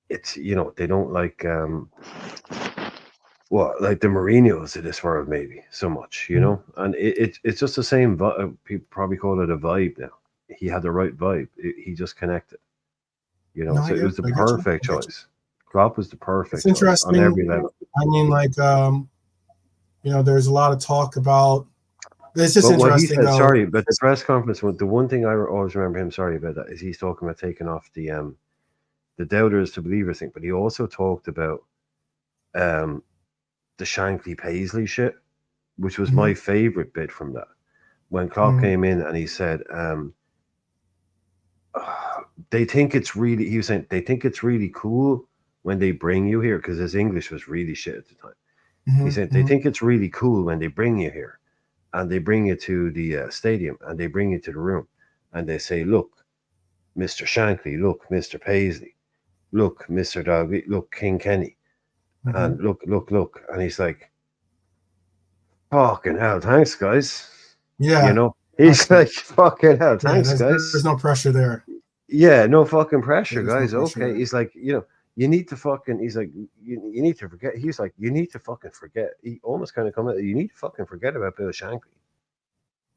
It's they don't like like the Mourinhos of this world maybe so much, and it's just the same. People probably call it a vibe now. He had the right vibe. He just connected, so it was the perfect choice. Klopp was the perfect choice on every level. I mean, like, there's a lot of talk about. It's just interesting. He said, sorry, but the press conference. The one thing I always remember him sorry about that is he's talking about taking off the the doubters to believers thing, but he also talked about the Shankly Paisley shit, which was my favorite bit from that. When Klopp came in and he said, they think it's really, he was saying, they think it's really cool when they bring you here, because his English was really shit at the time. He said, they think it's really cool when they bring you here and they bring you to the stadium and they bring you to the room and they say, look, Mr. Shankly, look, Mr. Paisley, look, Mr. Dogby, look, King Kenny, and look. And he's like, fucking hell, thanks, guys. Yeah. You know, he's like, fucking hell, thanks, guys. There's no pressure there. Yeah, no fucking pressure, guys. No pressure okay. there. He's like, you know, you need to fucking, he's like, you need to forget. He's like, you need to fucking forget. He almost kind of come out, you need to fucking forget about Bill Shankly.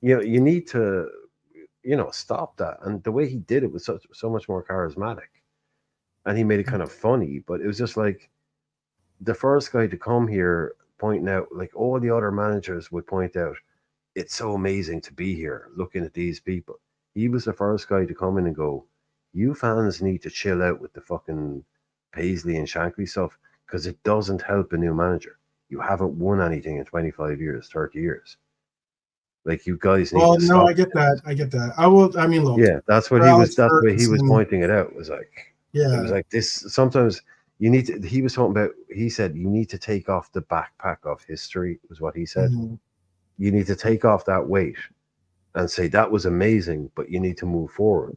You know, you need to, you know, stop that. And the way he did it was so much more charismatic. And he made it kind of funny, but it was just like the first guy to come here pointing out, like all the other managers would point out, it's so amazing to be here looking at these people. He was the first guy to come in and go, you fans need to chill out with the fucking Paisley and Shankly stuff, because it doesn't help a new manager. You haven't won anything in 25 years, 30 years. Like, you guys need to stop. No, I get that. I mean, look. Yeah, that's what he was pointing it out. Was like, yeah, it was like this. Sometimes you need to, he was talking about, he said, you need to take off the backpack of history, was what he said. You need to take off that weight and say that was amazing, but you need to move forward.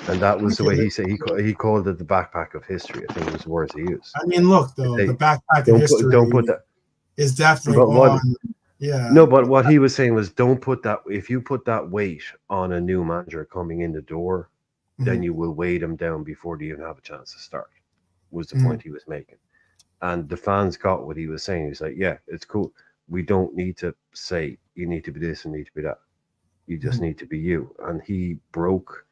And that was the way he said, he called it the backpack of history. I think it was the words he used. I mean, look, though, the backpack of history don't put that, is definitely on. Yeah. No, but what he was saying was, don't put that, if you put that weight on a new manager coming in the door, then you will weigh them down before they even have a chance to start, was the point he was making. And the fans got what he was saying. He's like, yeah, it's cool. We don't need to say you need to be this and need to be that. You just need to be you. And he broke,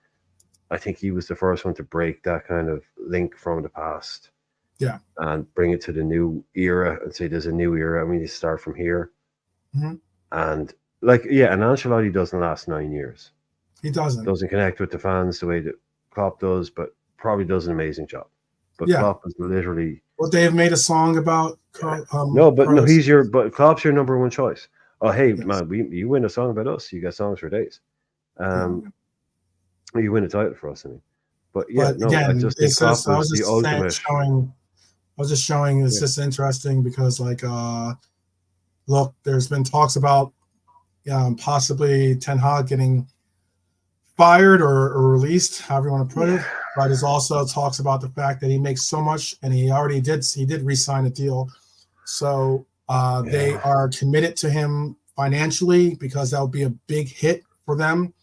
I think he was the first one to break that kind of link from the past. Yeah. And bring it to the new era and say there's a new era and we need to start from here. And like, yeah, and Ancelotti doesn't last 9 years. He doesn't connect with the fans the way that Klopp does, but probably does an amazing job. But Klopp is literally. Well, they have made a song about. But Klopp's your number one choice. Oh, hey, man, you win a song about us, you got songs for days. You win a title for us, I mean. But yeah, again, I just think Klopp was the ultimate. I was just showing it's just interesting because, like, look, there's been talks about possibly Ten Hag getting fired or released, however you want to put it. But there's also talks about the fact that he makes so much, and he did re-sign a deal. So they are committed to him financially because that would be a big hit for them.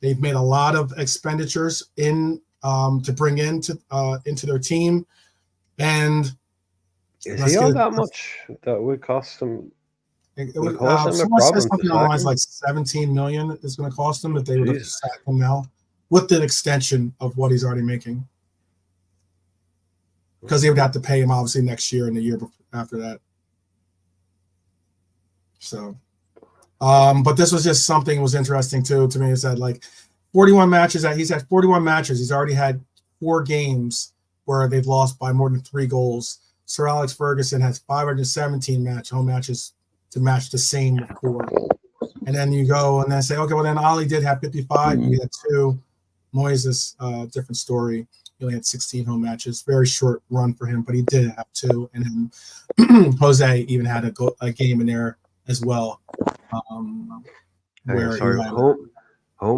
They've made a lot of expenditures to bring into their team. And is he on that much? That would cost them. It would cost them a problem. Something on the lines like 17 million is going to cost them if they would sack him now, with the extension of what he's already making. Because they would have to pay him obviously next year and the year after that. So, but this was just something that was interesting too to me. Is that like 41 matches that he's had 41 matches. He's already had 4 games where they've lost by more than 3 goals. Sir Alex Ferguson has 517 home matches to match the same record. And then you go and then say, okay, well then Ali did have 55. He had 2. Moyes is a different story. He only had 16 home matches. Very short run for him, but he did have 2. And then Jose even had a game in there as well. Home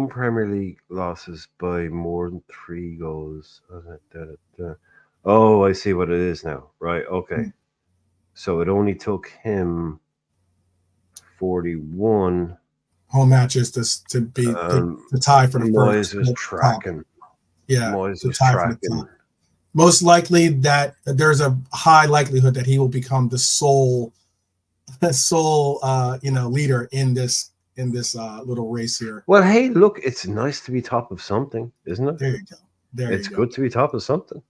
Premier League losses by more than 3 goals. Oh, I see what it is now. Right, okay. So it only took him 41 home matches to be to tie for the first. Moyes was tracking. Yeah, Moyes was tracking. Most likely that there's a high likelihood that he will become the sole leader in this little race here. Well, hey, look, it's nice to be top of something, isn't it? There you go. It's good to be top of something.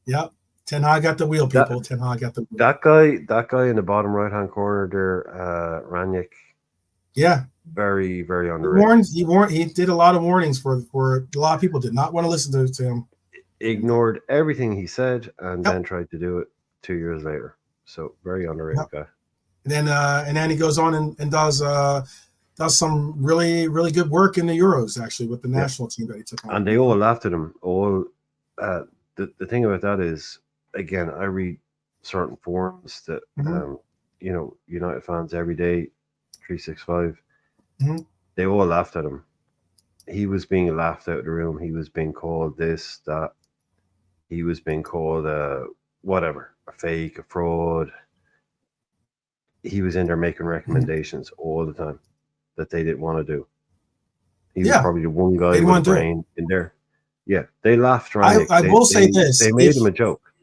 Yep. Ten Hag got the wheel, people. Ten Hag got the wheel. That guy in the bottom right hand corner there, Ranić. Yeah. Very, very underrated. He did a lot of warnings for a lot of people did not want to listen to him. ignored everything he said and Yep. then tried to do it 2 years later. So very underrated Yep. guy. And then he goes on and does some really good work in the Euros, actually, with the national team that he took on. And they all laughed at him. All the thing about that is, again, I read certain forums that United fans every day, 365, they all laughed at him. He was being laughed out of the room. He was being called this, that. He was being called whatever, a fake, a fraud. He was in there making recommendations all the time that they didn't want to do. He was probably the one guy with a brain in there. Yeah, they laughed Ranić. I will say this. They made him a joke.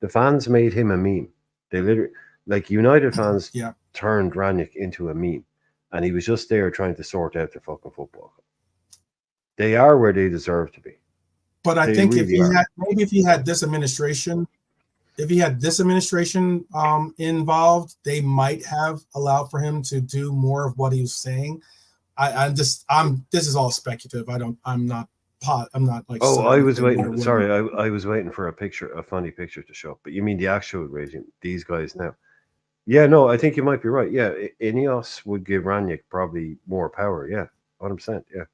The fans made him a meme. They literally, like United fans turned Ranić into a meme. And he was just there trying to sort out their fucking football. They are where they deserve to be. But I think if he had this administration, involved, they might have allowed for him to do more of what he was saying. This is all speculative. I'm not like. Oh, I was waiting. Sorry, I was waiting for a funny picture to show up. But you mean the actual regime? These guys now? Yeah, no, I think you might be right. Yeah, Ineos would give Ranić probably more power. Yeah, 100%. Yeah,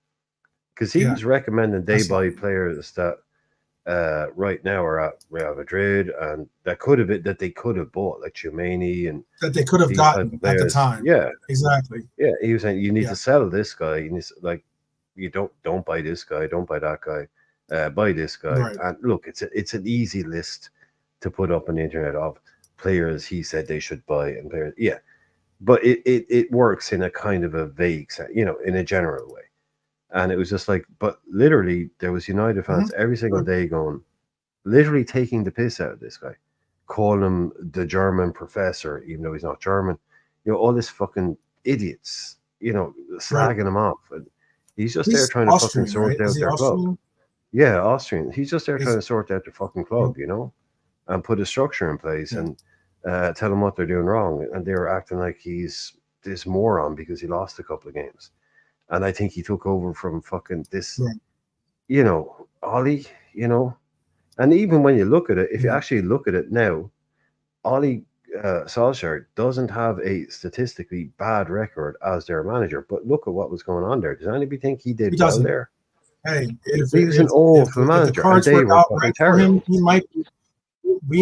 because he was recommending they buy players that right now are at Real Madrid and they could have bought, like Tchouaméni, and that they could have gotten at the time. Yeah, exactly. Yeah, he was saying you need to sell this guy. You need to, like, you don't buy this guy, don't buy that guy, buy this guy. Right. And look, it's an easy list to put up on the internet of players he said they should buy and players. Yeah, but it works in a kind of a vague, in a general way. And it was just like, but literally, there was United fans every single day going, literally taking the piss out of this guy, calling him the German professor, even though he's not German. All this fucking idiots, slagging him off. And he's just there trying to fucking sort out their club. Yeah, Austrian. He's just there trying to sort out their fucking club, and put a structure in place and tell them what they're doing wrong. And they were acting like he's this moron because he lost a couple of games. And I think he took over from fucking this, Ollie, And even when you look at it, if you actually look at it now, Ollie Solskjaer doesn't have a statistically bad record as their manager. But look at what was going on there. Does anybody think he did well there? Hey, he was an awful manager. If the cards were out right for him, we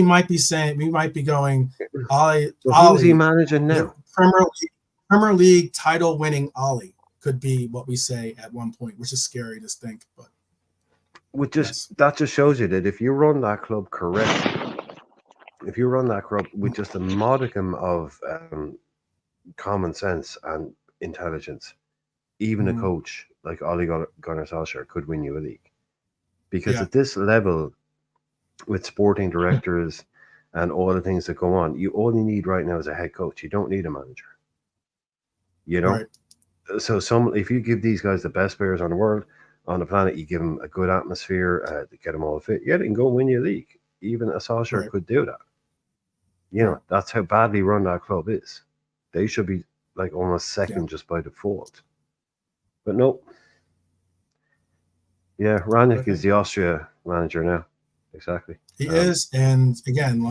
might be going, Ollie. Who's he managing now? Premier League title winning Ollie could be what we say at one point, which is scary to think. But that just shows you that if you run that club correctly, if you run that club with just a modicum of common sense and intelligence, even a coach like Ole Gunnar Solskjaer could win you a league. Because at this level, with sporting directors and all the things that go on, you only need right now is a head coach. You don't need a manager. Right. So if you give these guys the best players on the planet, you give them a good atmosphere, to get them all fit, they can go win you a league. Even a Solskjaer could do that. That's how badly run that club is. They should be like almost second just by default. But nope. Yeah, Ranić is the Austria manager now. Exactly. He is, and again,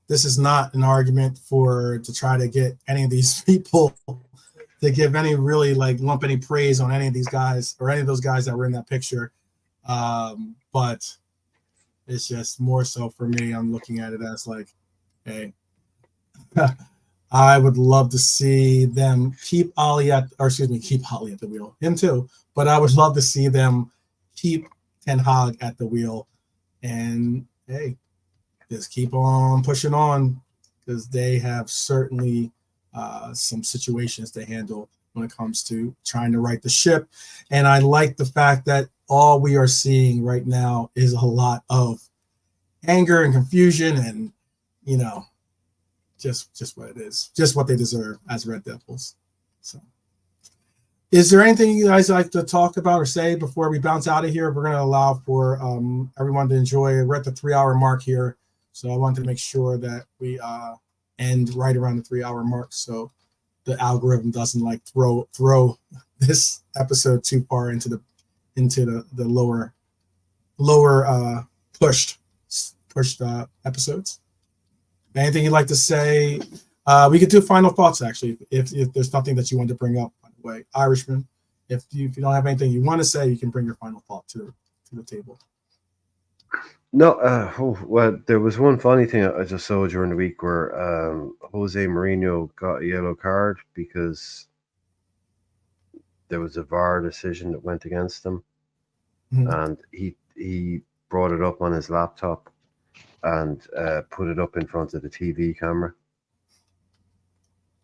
this is not an argument to try to get any of these people to give any really lump any praise on any of these guys or any of those guys that were in that picture. But it's just more so for me. I'm looking at it as hey, I would love to see them keep Ollie at the wheel. Him too. But I would love to see them keep Ten Hag at the wheel and just keep on pushing on, because they have certainly some situations to handle when it comes to trying to right the ship. And I like the fact that all we are seeing right now is a lot of anger and confusion and, just what it is, just what they deserve as Red Devils. So is there anything you guys like to talk about or say before we bounce out of here? We're going to allow for everyone to enjoy. We're at the 3-hour mark here. So I wanted to make sure that we end right around the 3-hour mark, so the algorithm doesn't throw this episode too far into the lower pushed episodes. Anything you'd like to say? We could do final thoughts, actually, if there's nothing that you want to bring up, by the way. Irishman, if you don't have anything you want to say, you can bring your final thought to the table. No, well, there was one funny thing I just saw during the week where Jose Mourinho got a yellow card because there was a VAR decision that went against him, and he brought it up on his laptop and put it up in front of the TV camera.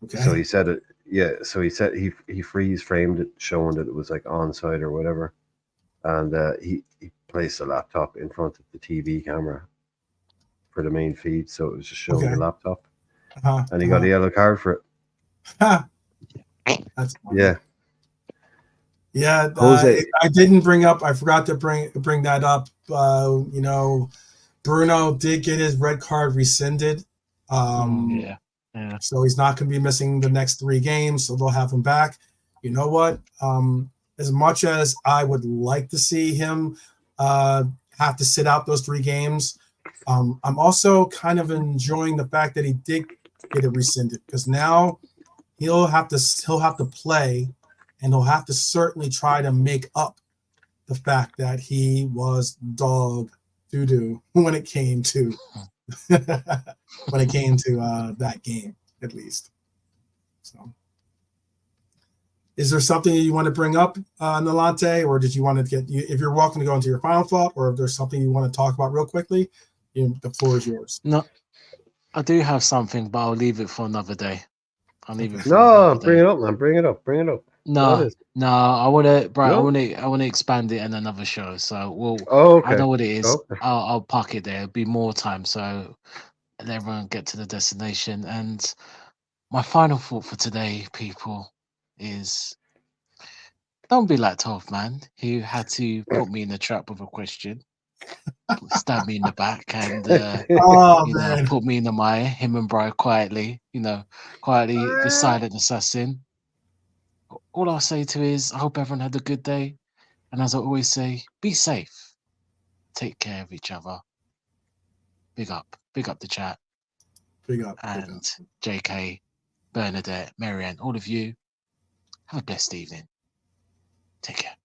Okay. So he said it. Yeah. So he said he freeze framed it, showing that it was like onside or whatever, and he placed the laptop in front of the TV camera for the main feed, so it was just showing the laptop, and he got a yellow card for it. That's funny. Yeah. Yeah, Jose. I didn't bring up. I forgot to bring that up. Bruno did get his red card rescinded. So he's not going to be missing the next 3 games. So they'll have him back. You know what? As much as I would like to see him have to sit out those 3 games, I'm also kind of enjoying the fact that he did get it rescinded, because now he'll have to play. And he'll have to certainly try to make up the fact that he was dog doo-doo when it came to that game, at least. So, is there something you want to bring up, Nalante, or did you want to if you're welcome to go into your final thought, or if there's something you want to talk about real quickly, the floor is yours. No, I do have something, but I'll leave it for another day. Bring it up, man. Bring it up. No, I want to, bro. No? I want to expand it in another show. So okay. I know what it is. Okay. I'll park it there. It'll be more time, so let everyone get to the destination. And my final thought for today, people, is don't be like 12 man who had to put me in the trap with a question, stab me in the back, and put me in the mire. Him and Bri quietly, the silent assassin. All I'll say to is, I hope everyone had a good day. And as I always say, be safe. Take care of each other. Big up the chat. Big up. And JK, Bernadette, Marianne, all of you, have a blessed evening. Take care.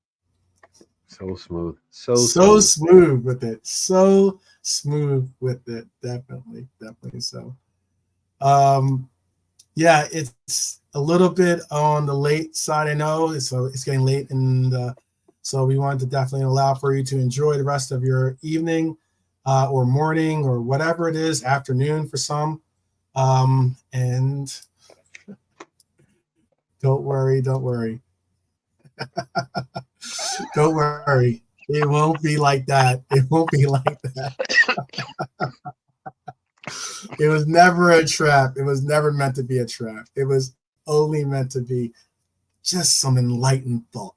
So smooth. So smooth with it. So smooth with it. Definitely so. Yeah, it's a little bit on the late side, I know. So it's getting late, and so we wanted to definitely allow for you to enjoy the rest of your evening or morning or whatever it is, afternoon for some. And don't worry. Don't worry. It won't be like that. It won't be like that. It was never a trap. It was never meant to be a trap. It was only meant to be just some enlightened thought.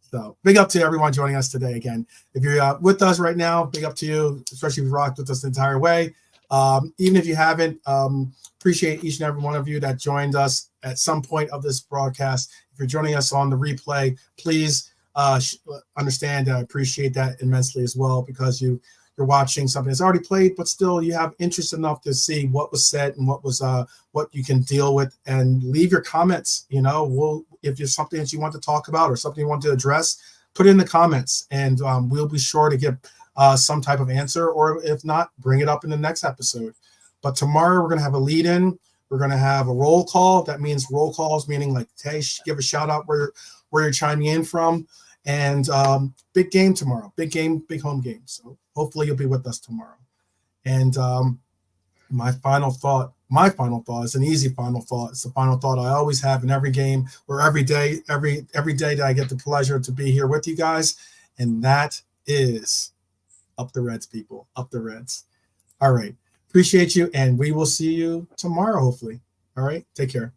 So big up to everyone joining us today again. If you're with us right now, big up to you, especially if you rocked with us the entire way. Even if you haven't, appreciate each and every one of you that joined us at some point of this broadcast. If you're joining us on the replay, please understand I appreciate that immensely as well, because you're watching something that's already played, but still you have interest enough to see what was said and what you can deal with, and leave your comments. If there's something that you want to talk about or something you want to address, put it in the comments, and we'll be sure to give some type of answer, or if not, bring it up in the next episode. But tomorrow we're going to have a lead in. We're going to have a roll call. That means roll calls, meaning like, hey, give a shout out where you're chiming in from. And big game tomorrow, big home game. So hopefully you'll be with us tomorrow. And my final thought is an easy final thought. It's the final thought I always have in every game, or every day that I get the pleasure to be here with you guys. And that is up the Reds, people, up the Reds. All right. Appreciate you. And we will see you tomorrow, hopefully. All right. Take care.